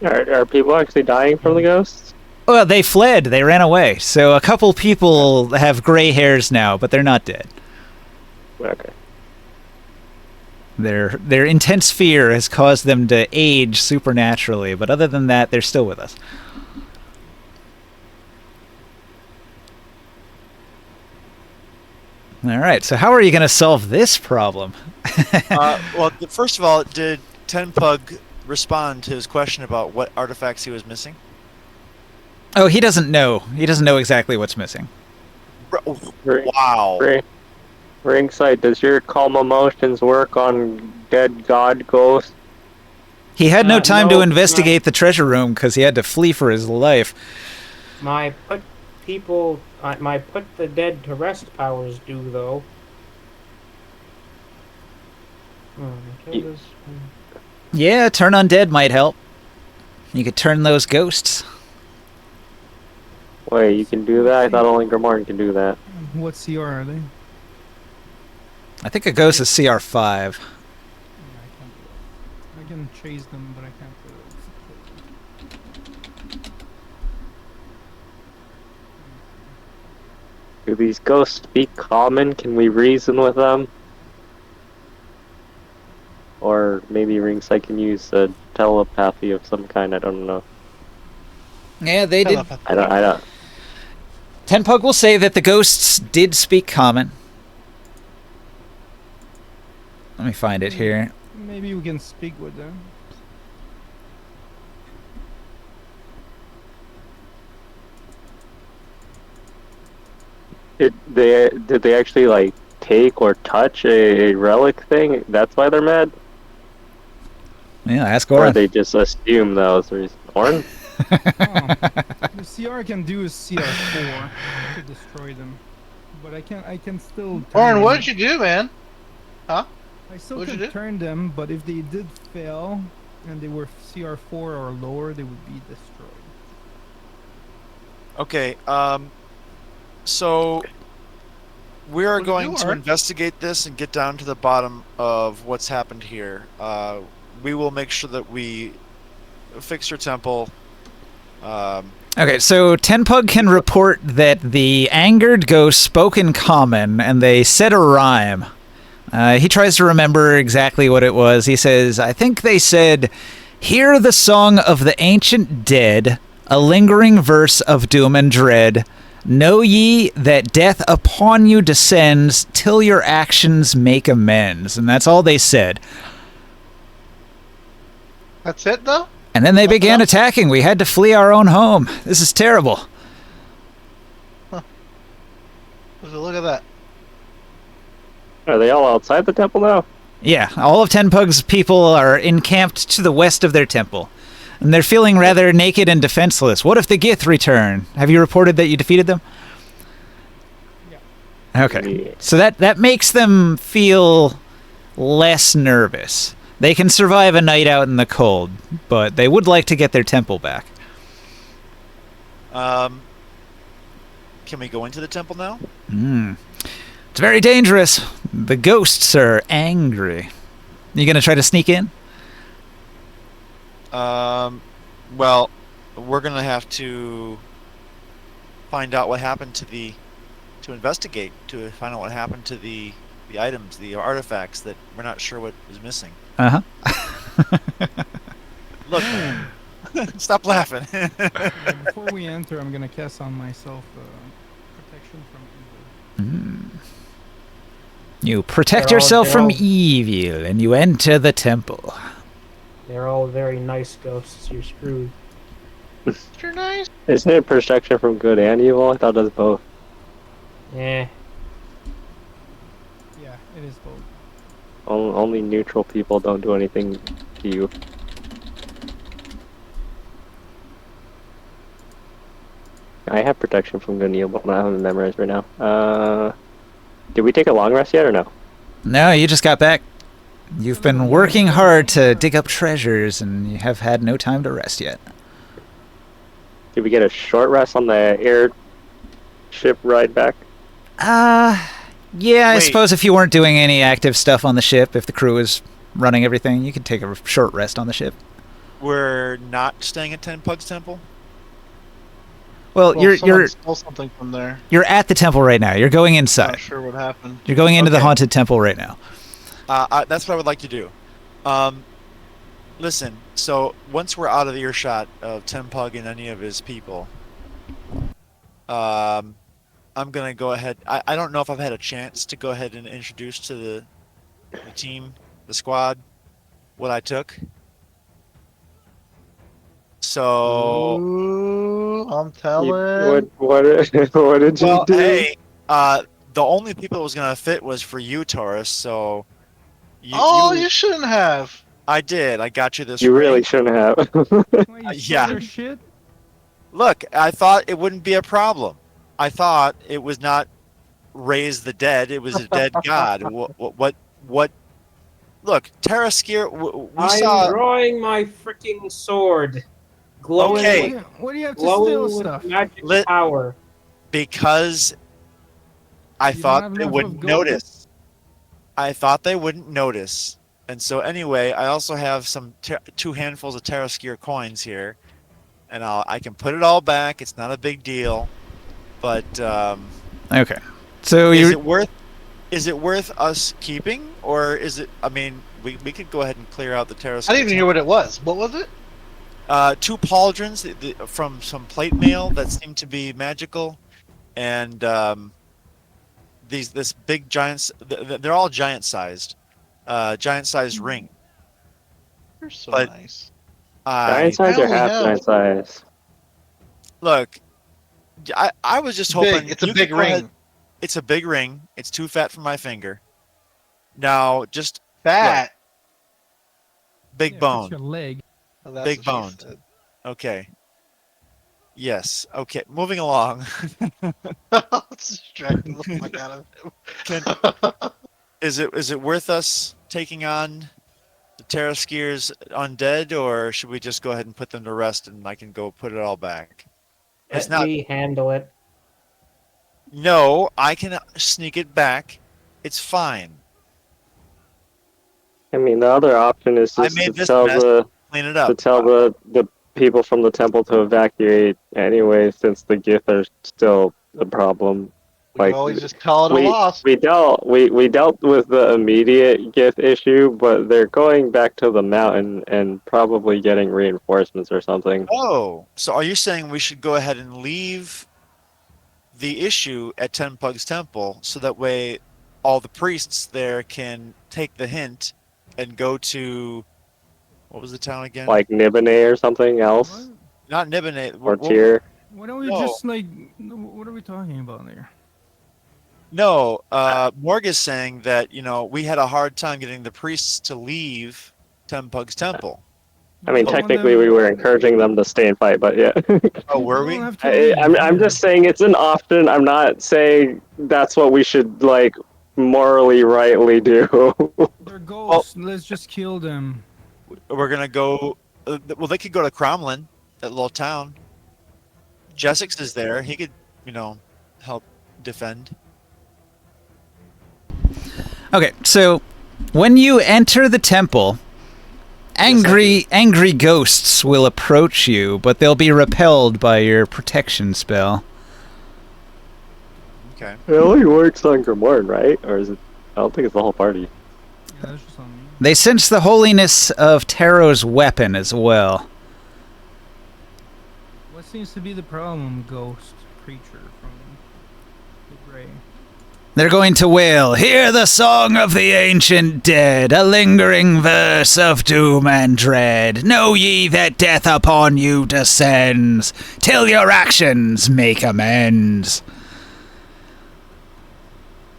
Are people actually dying from the ghosts? Well, they fled. They ran away. So a couple people have gray hairs now, but they're not dead. Okay. Their intense fear has caused them to age supernaturally, but other than that, they're still with us. All right, so how are you going to solve this problem? Well, first of all, did Tenpug respond to his question about what artifacts he was missing? Oh, he doesn't know. He doesn't know exactly what's missing. Wow. Ringside, does your calm emotions work on dead god ghosts? He had no time to no, investigate the treasure room because he had to flee for his life. My put the dead to rest powers do though. Yeah, turn undead might help. You could turn those ghosts. Wait, you can do that? I thought only Grimorn can do that. What CR are they? I think a ghost is CR5. I can chase them, but I can't do it. Do these ghosts speak common? Can we reason with them? Or maybe Ringside can use telepathy of some kind, I don't know. Yeah, they did. I don't. Tenpug will say that the ghosts did speak common. Let me find it here. Maybe we can speak with them. Did they actually take or touch a relic thing? That's why they're mad? Yeah, ask Or Goran. they just assume that was the reason? Orin? The CR can do is CR4 to destroy them, but I can still. Orin, what did you do, man? I still what'd could you do? turn them, but if they did fail and they were CR4 or lower, they would be destroyed. Okay. So we are What do you going do, to Art? investigate this and get down to the bottom of what's happened here. We will make sure that we fix your temple. Okay, so Tenpug can report that the angered ghost spoke in common, and they said a rhyme. He tries to remember exactly what it was. He says, I think they said, hear the song of the ancient dead, a lingering verse of doom and dread. Know ye that death upon you descends till your actions make amends. And that's all they said. That's it, though? And then they Nothing began else? attacking. We had to flee our own home. This is terrible. Look at that. Are they all outside the temple now? Yeah, all of Tenpug's people are encamped to the west of their temple. And they're feeling rather naked and defenseless. What if the Gith return? Have you reported that you defeated them? Yeah. Okay. Yeah. So that makes them feel less nervous. They can survive a night out in the cold, but they would like to get their temple back. Can we go into the temple now? It's very dangerous. The ghosts are angry. You gonna try to sneak in? Well, we're gonna have to find out what happened to investigate, to find out what happened to the items, the artifacts that we're not sure what is missing. Uh-huh. Look, stop laughing. Before we enter, I'm gonna cast on myself protection from evil. You protect They're all- yourself they're from all- evil, and you enter the temple. They're all very nice ghosts. You're screwed. You're nice. Isn't it protection from good and evil? I thought it was both. Eh. Yeah, it is both. Only neutral people don't do anything to you. I have protection from good and evil, but I haven't memorized right now. Did we take a long rest yet or no? No, you just got back. You've been working hard to dig up treasures, and you have had no time to rest yet. Did we get a short rest on the airship ride back? Yeah, I Wait. suppose if you weren't doing any active stuff on the ship, if the crew was running everything, you could take a short rest on the ship. We're not staying at Tenpug's temple. Well, Well, you're someone stole something from there. you're at the temple right now. You're going Not inside. sure what happened. You're going into the Okay. haunted temple right now. That's what I would like to do. Listen, so once we're out of earshot of Tenpug and any of his people, I'm gonna go ahead. I don't know if I've had a chance to go ahead and introduce to the team, the squad, what I took. So, Ooh, I'm You- telling. what what did you well, do? hey, the only people it was gonna fit was for you, Taurus. So, You shouldn't have. I did. I got you this. You really ring. shouldn't have. Wait, you yeah. stole their shit? Look, I thought it wouldn't be a problem. I thought it was not raise the dead. It was a dead god. What? Look, Terraskier, we I'm saw. drawing my freaking sword. Glowing Okay. with, What do you have to glowing steal with stuff? magic Lit- power. Because I You don't thought have they enough wouldn't of gold? notice. I thought they wouldn't notice. And so anyway, I also have some 2 handfuls of Terraskier coins here, and I can put it all back. It's not a big deal, but Okay. So is you're it worth us keeping, or is it? I mean, we could go ahead and clear out the Terraskier. I didn't even hear what it was. What was it? 2 pauldrons from some plate mail that seem to be magical, and this big giants. They're all giant sized ring. You're so But- nice. Giant size or Holy half hell. giant size? Look, I was just It's hoping big. It's a you big could go ahead- ring. it's a big ring. It's too fat for my finger. Now, just Fat. big Yeah, bone. fix your leg. Oh, that's Big what she boned. said. Okay. Yes. Okay. Moving along. Let's distract the fuck out of him. Is it worth us taking on the Terraskiers undead, or should we just go ahead and put them to rest and I can go put it all back? It's Let not. me handle it. No, I can sneak it back. It's fine. I mean, the other option is I just made to this tell mess. the Clean it to up. tell the people from the temple to evacuate anyway, since the Gith are still a problem. We Like, can always just call it a we loss. we dealt with the immediate Gith issue, but they're going back to the mountain and probably getting reinforcements or something. Oh, so are you saying we should go ahead and leave the issue at Ten Pug's Temple so that way all the priests there can take the hint and go to what was the town again? Like Nibene or something else, What? Not Nibene. or Tyr. Why don't we No. just like? What are we talking about there? No, Morg is saying that we had a hard time getting the priests to leave Ten Pug's Temple. I mean, We don't want technically, them- we were encouraging them to stay and fight, but yeah. Oh, were we we? don't have to leave, I'm yeah. just saying it's an option. I'm not saying that's what we should like morally rightly do. They're ghosts. Let's just kill them. We're gonna go. Well, they could go to Cromlin, that little town. Jessix is there. He could, help defend. Okay, so when you enter the temple, angry ghosts will approach you, but they'll be repelled by your protection spell. Okay. It only works on Grimoire, right? Or is it? I don't think it's the whole party. Yeah, that's just on me. They sense the holiness of Taro's weapon as well. What seems to be the problem, ghost creature from the gray? They're going to wail, "Hear the song of the ancient dead, a lingering verse of doom and dread. Know ye that death upon you descends, till your actions make amends."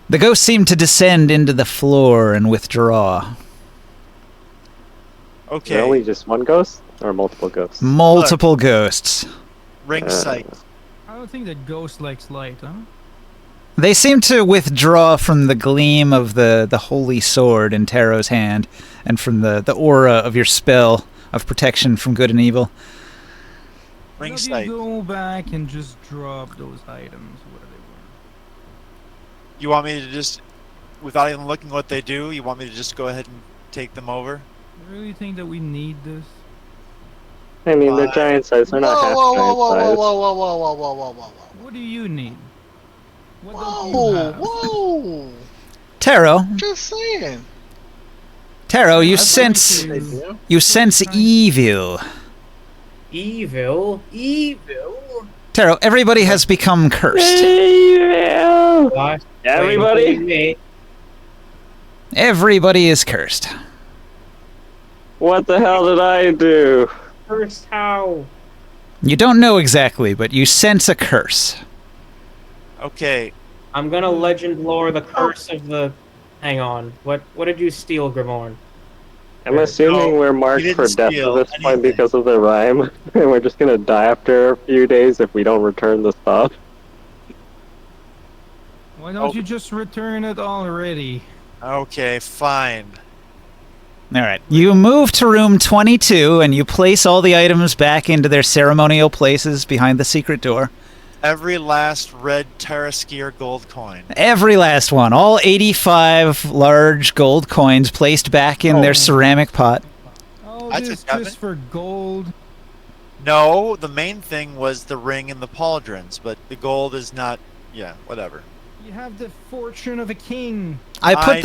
The ghosts seem to descend into the floor and withdraw. Is there Okay. only just one ghost or multiple ghosts? Multiple ghosts. Ring sight. I don't think that ghost likes light, huh? They seem to withdraw from the gleam of the holy sword in Taro's hand, and from the aura of your spell of protection from good and evil. Why Ring don't sight. you go back and just drop those items where they were? You want me to just, without even looking what they do, you want me to just go ahead and take them over? You really think that we need this? I mean, they're giant size. They're not half whoa, giant whoa, size. whoa, whoa, whoa, whoa, whoa, whoa, whoa, What do you need? What don't you whoa, have? whoa! Taro, Just saying. Taro, you I'd like sense to- you sense evil. Evil? Evil? Taro, everybody has become cursed. What? Everybody? Wait, Everybody is cursed. What the hell did I do? first how? You don't know exactly, but you sense a curse. Okay. I'm gonna legend lore the curse of the. Hang on. What did you steal, Grimorn? I'm assuming we're he marked didn't for death steal at this point anything. because of the rhyme, and we're just gonna die after a few days if we don't return the stuff. Why don't Oh. you just return it already? Okay, fine. All right. You move to room 22 and you place all the items back into their ceremonial places behind the secret door. Every last red Terraskier gold coin. Every last one. All 85 large gold coins placed back in their ceramic pot. Oh, I this took that just for gold. No, the main thing was the ring and the pauldrons, but the gold is not. Yeah, whatever. You have the fortune of a king. I put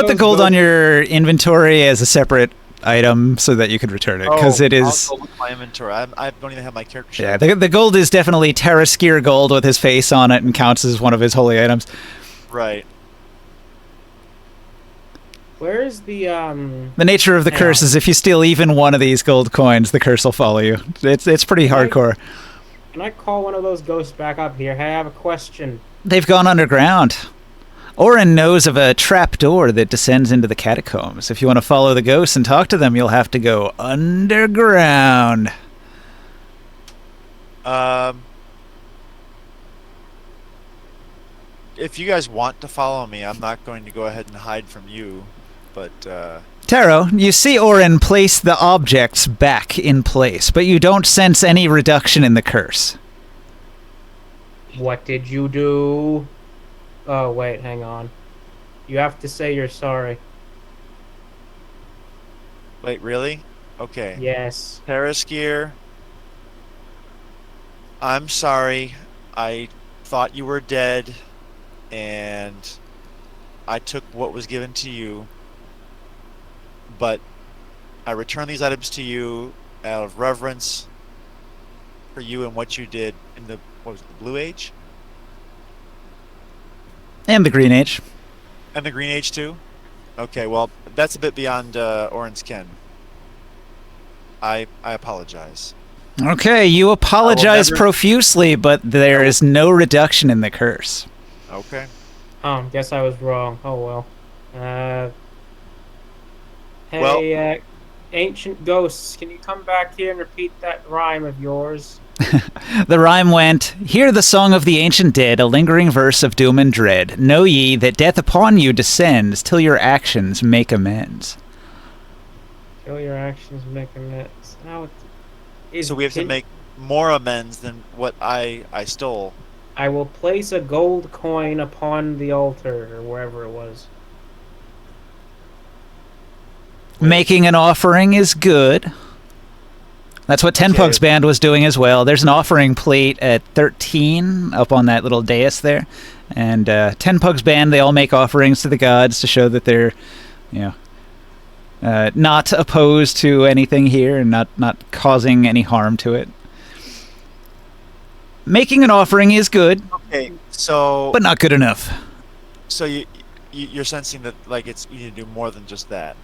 the gold on your inventory as a separate item so that you could return it because it is. I'll go with my inventory. I don't even have my character sheet. Yeah, the gold is definitely Terraskier gold with his face on it and counts as one of his holy items. Right. Where's the The nature of the Hang curse on. is if you steal even one of these gold coins, the curse will follow you. It's pretty hardcore. Can I call one of those ghosts back up here? Hey, I have a question. They've gone underground. Orin knows of a trap door that descends into the catacombs. If you want to follow the ghosts and talk to them, you'll have to go underground. If you guys want to follow me, I'm not going to go ahead and hide from you, but Taro, you see Orin place the objects back in place, but you don't sense any reduction in the curse. What did you do? Oh, wait, hang on. You have to say you're sorry. wait, really? Okay. Yes. Paraskier, I'm sorry. I thought you were dead, and I took what was given to you. But I return these items to you out of reverence for you and what you did in the, what was it, the Blue Age? And the Green Age. And the Green Age too? Okay, well, that's a bit beyond Orin's ken. I apologize. Okay, you apologize never- profusely, but there is no reduction in the curse. Okay. Oh, guess I was wrong. Oh, well. Hey, Well- ancient ghosts, can you come back here and repeat that rhyme of yours? The rhyme went, "Hear the song of the ancient dead, a lingering verse of doom and dread. Know ye that death upon you descends, till your actions make amends." Kill your actions, make amends. Now, So we have to make more amends than what I stole. I will place a gold coin upon the altar, or wherever it was. Making an offering is good. That's what Ten Okay. Pug's band was doing as well. There's an offering plate at 13 up on that little dais there. And Ten Pug's band, they all make offerings to the gods to show that they're, you know, not opposed to anything here and not causing any harm to it. Making an offering is good, Okay, so but not good enough. so you're sensing that like it's you need to do more than just that.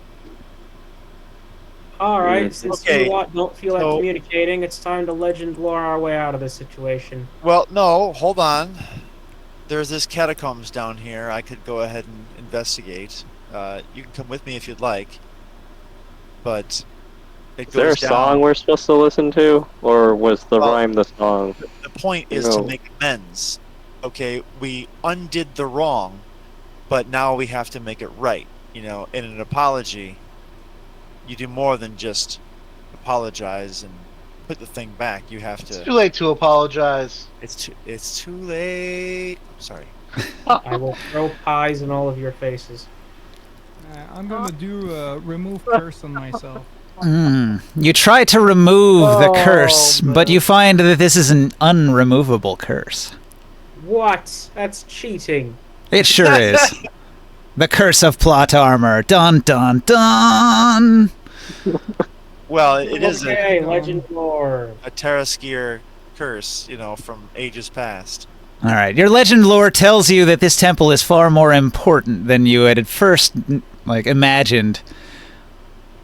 Alright, since Okay, you don't feel like so- communicating, it's time to legend lore our way out of this situation. Well, no, hold on. There's this catacombs down here. I could go ahead and investigate. You can come with me if you'd like. But it Is there a goes down. song we're supposed to listen to, or was the Well- rhyme the song? The point is to No. make amends. Okay, we undid the wrong, but now we have to make it right. You know, in an apology, you do more than just apologize and put the thing back. You have It's to. too late to apologize. It's too late. Sorry. I will throw pies in all of your faces. I'm gonna do remove curse on myself. You try to remove the Oh, curse, but man. you find that this is an unremovable curse. What? That's cheating. It sure is. The curse of plot armor. Dun dun dun. Well, it is Okay, legend lore. a Terraskier curse, you know, from ages past. All right, your legend lore tells you that this temple is far more important than you had at first imagined.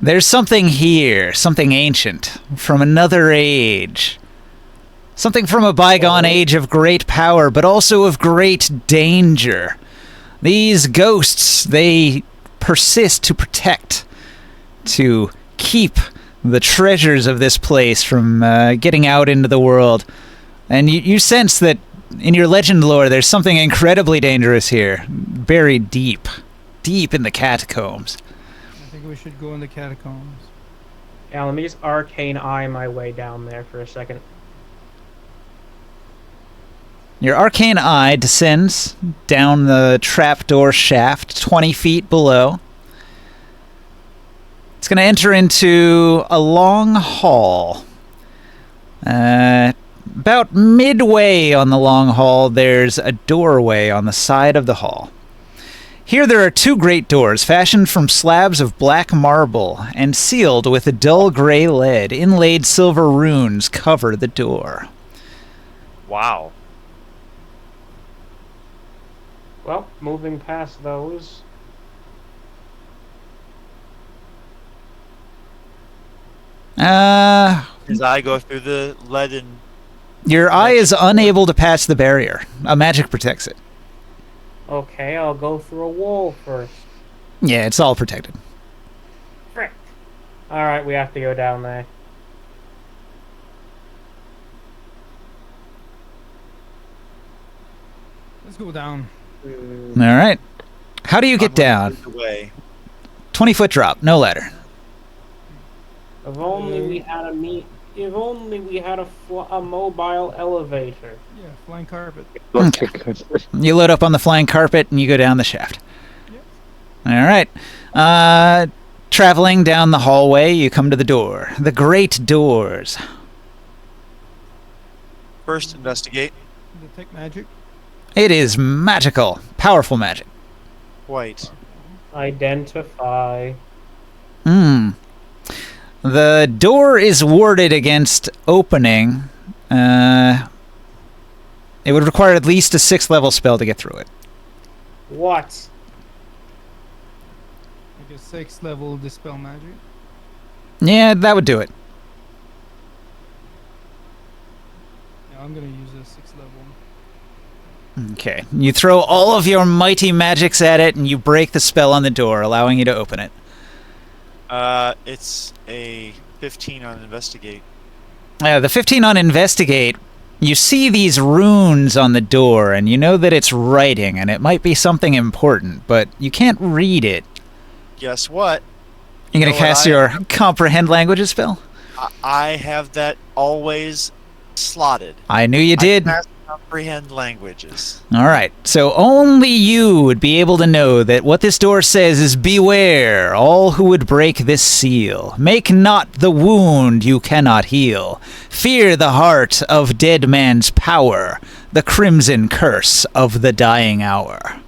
There's something here, something ancient from another age. Something from a bygone age of great power, but also of great danger. These ghosts, they persist to protect, to keep the treasures of this place from getting out into the world. And you sense that in your legend lore, there's something incredibly dangerous here, buried deep in the catacombs. I think we should go in the catacombs. Yeah, let me just arcane eye my way down there for a second. Your arcane eye descends down the trapdoor shaft 20 feet below. It's going to enter into a long hall. About midway on the long hall, there's a doorway on the side of the hall. Here there are two great doors, fashioned from slabs of black marble and sealed with a dull gray lead. Inlaid silver runes cover the door. Wow. Well, moving past those. Uh, As I go through the leaden Your eye is unable to pass the barrier. A magic protects it. Okay, I'll go through a wall first. Yeah, it's all protected. Frick. Alright, we have to go down there. Let's go down. All right. How do you get down? The way. 20-foot drop, no ladder. If only we had if only we had a mobile elevator. Yeah, flying carpet. Okay. You load up on the flying carpet and you go down the shaft. Yep. All right. Traveling down the hallway, you come to the door. The great doors. First, investigate. Detect magic. It is magical. Powerful magic. White. Identify. The door is warded against opening. It would require at least a 6th level spell to get through it. What? Like a 6th level dispel magic. Yeah, that would do it. Yeah, I'm gonna use a 6th level. Okay. You throw all of your mighty magics at it and you break the spell on the door, allowing you to open it. It's a 15 on investigate. The 15 on investigate, you see these runes on the door and you know that it's writing and it might be something important, but you can't read it. Guess what? You're going know to what cast I- your comprehend languages spell? I have that always slotted. I knew you did. I cast comprehend languages. All right. So only you would be able to know that what this door says is beware all who would break this seal. Make not the wound you cannot heal. Fear the heart of dead man's power. The crimson curse of the dying hour.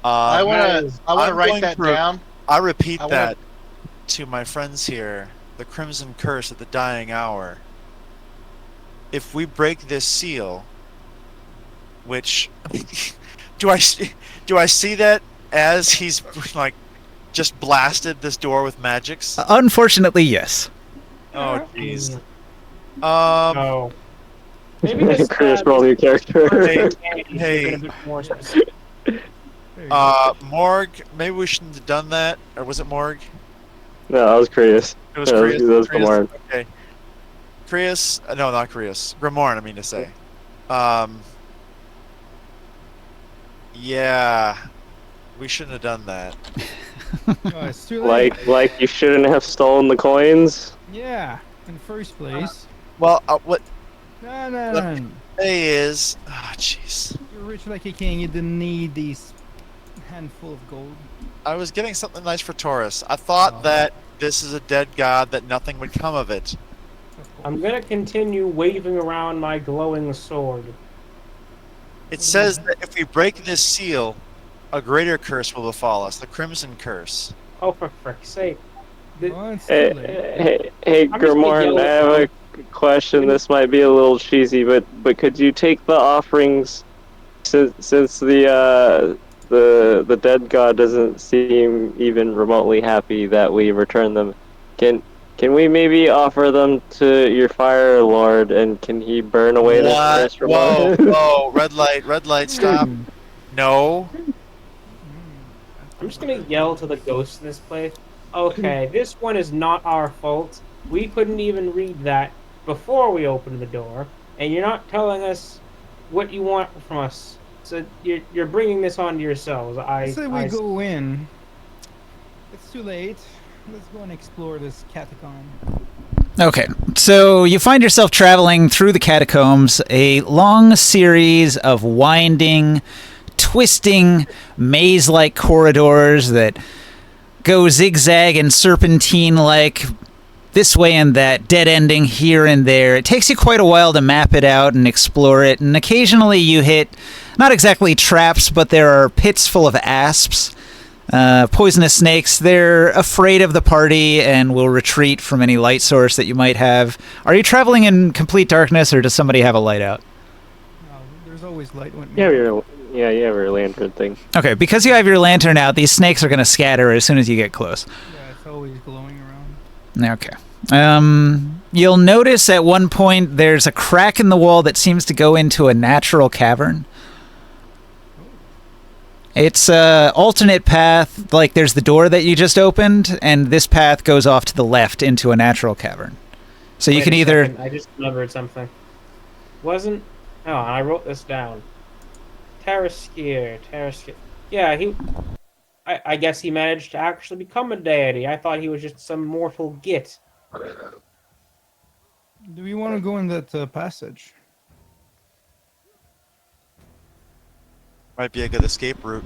I want to I'm write going that to- down. I repeat I wanna- that to my friends here. The crimson curse of the dying hour. If we break this seal, which do I see that as he's like just blasted this door with magics? Unfortunately, yes. Oh jeez. No. Maybe this Chris, roll your character. Hey. A bit more specific. There you go. Morg. Maybe we shouldn't have done that, or was it Morg? No, I was curious. It was Yeah, Creus. that was Creus, Gamorn. okay. Creus, no, not Creus. Grimorn, I mean to say. Yeah, we shouldn't have done that. Oh, it's too late. Like you shouldn't have stolen the coins. Yeah, in the first place. Well, what No, no, let no. they is, jeez. You're rich like a king. You didn't need these handful of gold. I was getting something nice for Taurus. I thought that this is a dead god, that nothing would come of it. Of course. I'm gonna continue waving around my glowing sword. It says that if we break this seal, a greater curse will befall us, the Crimson Curse. Oh, for frick's sake. Oh, it's too Hey, late. hey, I'm just gonna Grimorn, yell I at have a question. This might be a little cheesy, but could you take the offerings since the dead god doesn't seem even remotely happy that we return them? Can we maybe offer them to your fire lord, and can he burn away this curse from Whoa, us? whoa, red light, stop. No. I'm just gonna yell to the ghosts in this place. Okay, this one is not our fault. We couldn't even read that before we opened the door, and you're not telling us what you want from us. So you're bringing this onto yourselves. I say we go in. It's too late. Let's go and explore this catacomb. Okay, so you find yourself traveling through the catacombs, a long series of winding, twisting, maze-like corridors that go zigzag and serpentine-like this way and that, dead-ending here and there. It takes you quite a while to map it out and explore it, and occasionally you hit, not exactly traps, but there are pits full of asps. Poisonous snakes. They're afraid of the party and will retreat from any light source that you might have. Are you traveling in complete darkness, or does somebody have a light out? No, there's always light when you have your lantern thing. Okay, because you have your lantern out, these snakes are going to scatter as soon as you get close. Yeah, it's always glowing around. Okay. You'll notice at one point there's a crack in the wall that seems to go into a natural cavern. It's a alternate path, like there's the door that you just opened, and this path goes off to the left into a natural cavern. So you Wait can a either... second, I just remembered something. Wasn't... Oh, I wrote this down. Taraskir. Yeah, he... I guess he managed to actually become a deity. I thought he was just some mortal git. Do we want to go in that passage? Might be a good escape route.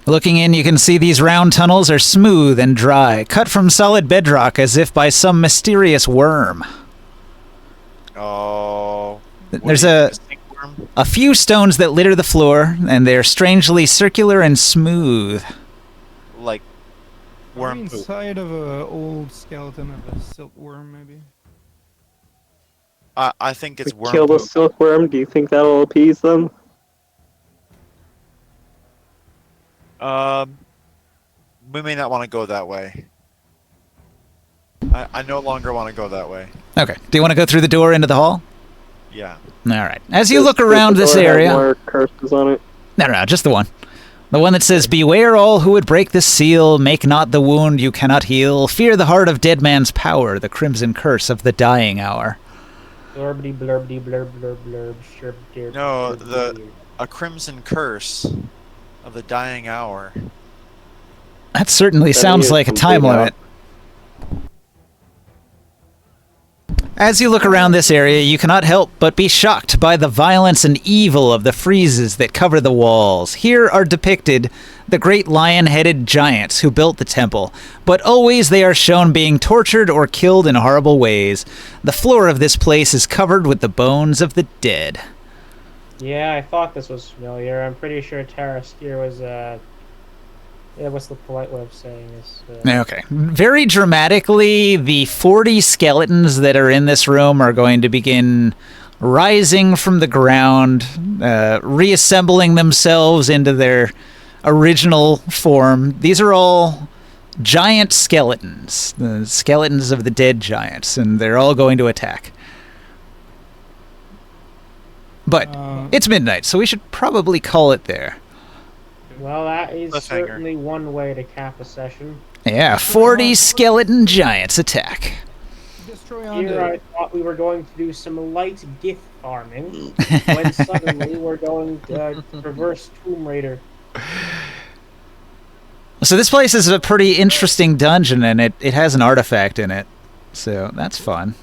Looking in, you can see these round tunnels are smooth and dry, cut from solid bedrock as if by some mysterious worm. Oh. There's a few stones that litter the floor, and they're strangely circular and smooth. Like Are worm we poop. inside of an old skeleton of a silkworm, maybe? I think it's worm Kill the poop. silkworm. Do you think that'll appease them? We may not want to go that way. I no longer want to go that way. Okay. Do you want to go through the door into the hall? Yeah. All right. As you Does- look does around the this door have area... more curses on it? No, just the one. The one that says, "Beware all who would break this seal, make not the wound you cannot heal, fear the heart of dead man's power, the crimson curse of the dying hour." Blurbity blurbity blurb blurb blurb shirb derb. No, derb, the- derb. A crimson curse of the dying hour. That certainly That sounds is like a complete time out. limit. As you look around this area, you cannot help but be shocked by the violence and evil of the friezes that cover the walls. Here are depicted the great lion-headed giants who built the temple, but always they are shown being tortured or killed in horrible ways. The floor of this place is covered with the bones of the dead. Yeah, I thought this was familiar. I'm pretty sure Taraskir was, yeah, what's the polite way of saying this? Okay. Very dramatically, the 40 skeletons that are in this room are going to begin rising from the ground, reassembling themselves into their original form. These are all giant skeletons, the skeletons of the dead giants, and they're all going to attack. But it's midnight, so we should probably call it there. Well, that is Cliffhanger. certainly one way to cap a session. Yeah, 40 skeleton giants attack. Destroy Here I undead. thought we were going to do some light Gith farming, when suddenly we're going to reverse Tomb Raider. So this place is a pretty interesting dungeon, and it has an artifact in it. So that's fun.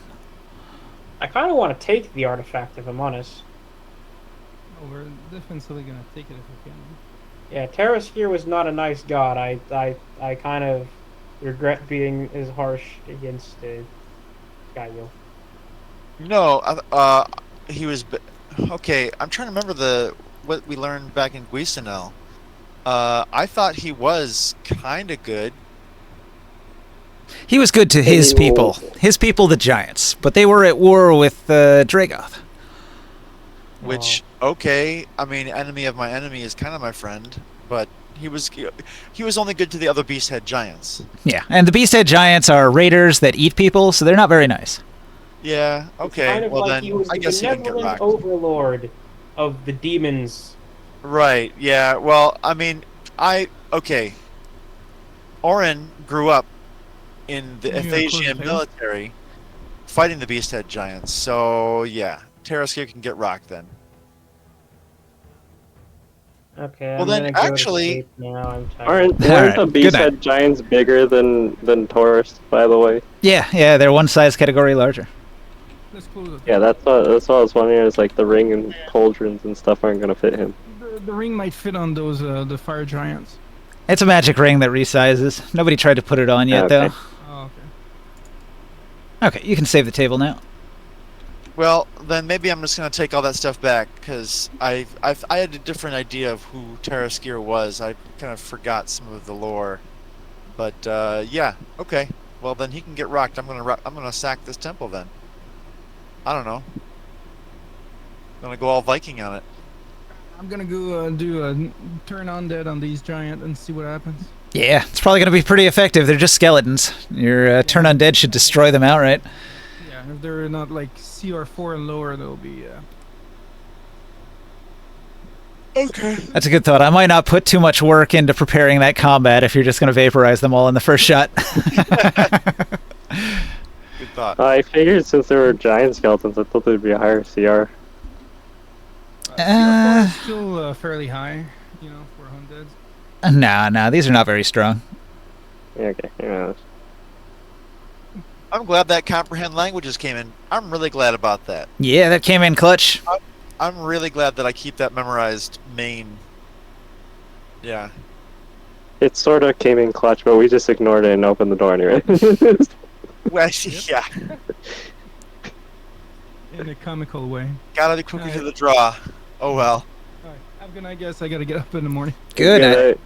I kind of want to take the artifact, if I'm honest. Oh, we're defensively gonna take it if we can. Yeah, Taraskir was not a nice god. I kind of regret being as harsh against Gaio. No, he was. Okay, I'm trying to remember what we learned back in Guisanel. I thought he was kind of good. He was good to his people. His people, the giants. But they were at war with Dragoth. Which, okay, I mean, enemy of my enemy is kind of my friend, but he was only good to the other beast-head giants. Yeah, and the beast-head giants are raiders that eat people, so they're not very nice. Yeah, It's okay, kind of well like then, he was I the guess he can get benevolent rocked. overlord of the demons. Right, yeah, well, I mean, okay. Orin grew up in the Yeah, of course, Ephesian yeah. military fighting the beast-head giants, so yeah, Taraskir can get rocked then. Okay, Well, I'm then, gonna go to actually- sleep now. I'm tired. Aren't Alright, the good beast night. head giants bigger than Taurus, by the way? Yeah, they're one size category larger. Let's close it. Yeah, that's what I was wondering. Is like the ring and cauldrons and stuff aren't gonna fit him. The ring might fit on those the fire giants. It's a magic ring that resizes. Nobody tried to put it on yet, Okay. Oh, okay. though. Okay, you can save the table now. Well, then maybe I'm just gonna take all that stuff back because I had a different idea of who Taraskir was. I kind of forgot some of the lore, but yeah, okay. Well, then he can get rocked. I'm gonna sack this temple then. I don't know. I'm gonna go all Viking on it. I'm gonna go do a turn undead on these giant and see what happens. Yeah, it's probably going to be pretty effective. They're just skeletons. Your turn undead should destroy them outright. Yeah, if they're not like CR4 and lower, they'll be. Okay. That's a good thought. I might not put too much work into preparing that combat if you're just going to vaporize them all in the first shot. Good thought. I figured since there were giant skeletons, I thought there'd be a higher CR. CR4 is still fairly high, you know, for undeads. Nah, these are not very strong. Yeah, okay. Yeah. I'm glad that comprehend languages came in. I'm really glad about that. Yeah, that came in clutch. I'm really glad that I keep that memorized main. Yeah. It sort of came in clutch, but we just ignored it and opened the door anyway. Well, yeah. In a comical way. Gotta be quicker to the draw. Oh well. Alright, have a good night, guys. I gotta get up in the morning. Good. Good.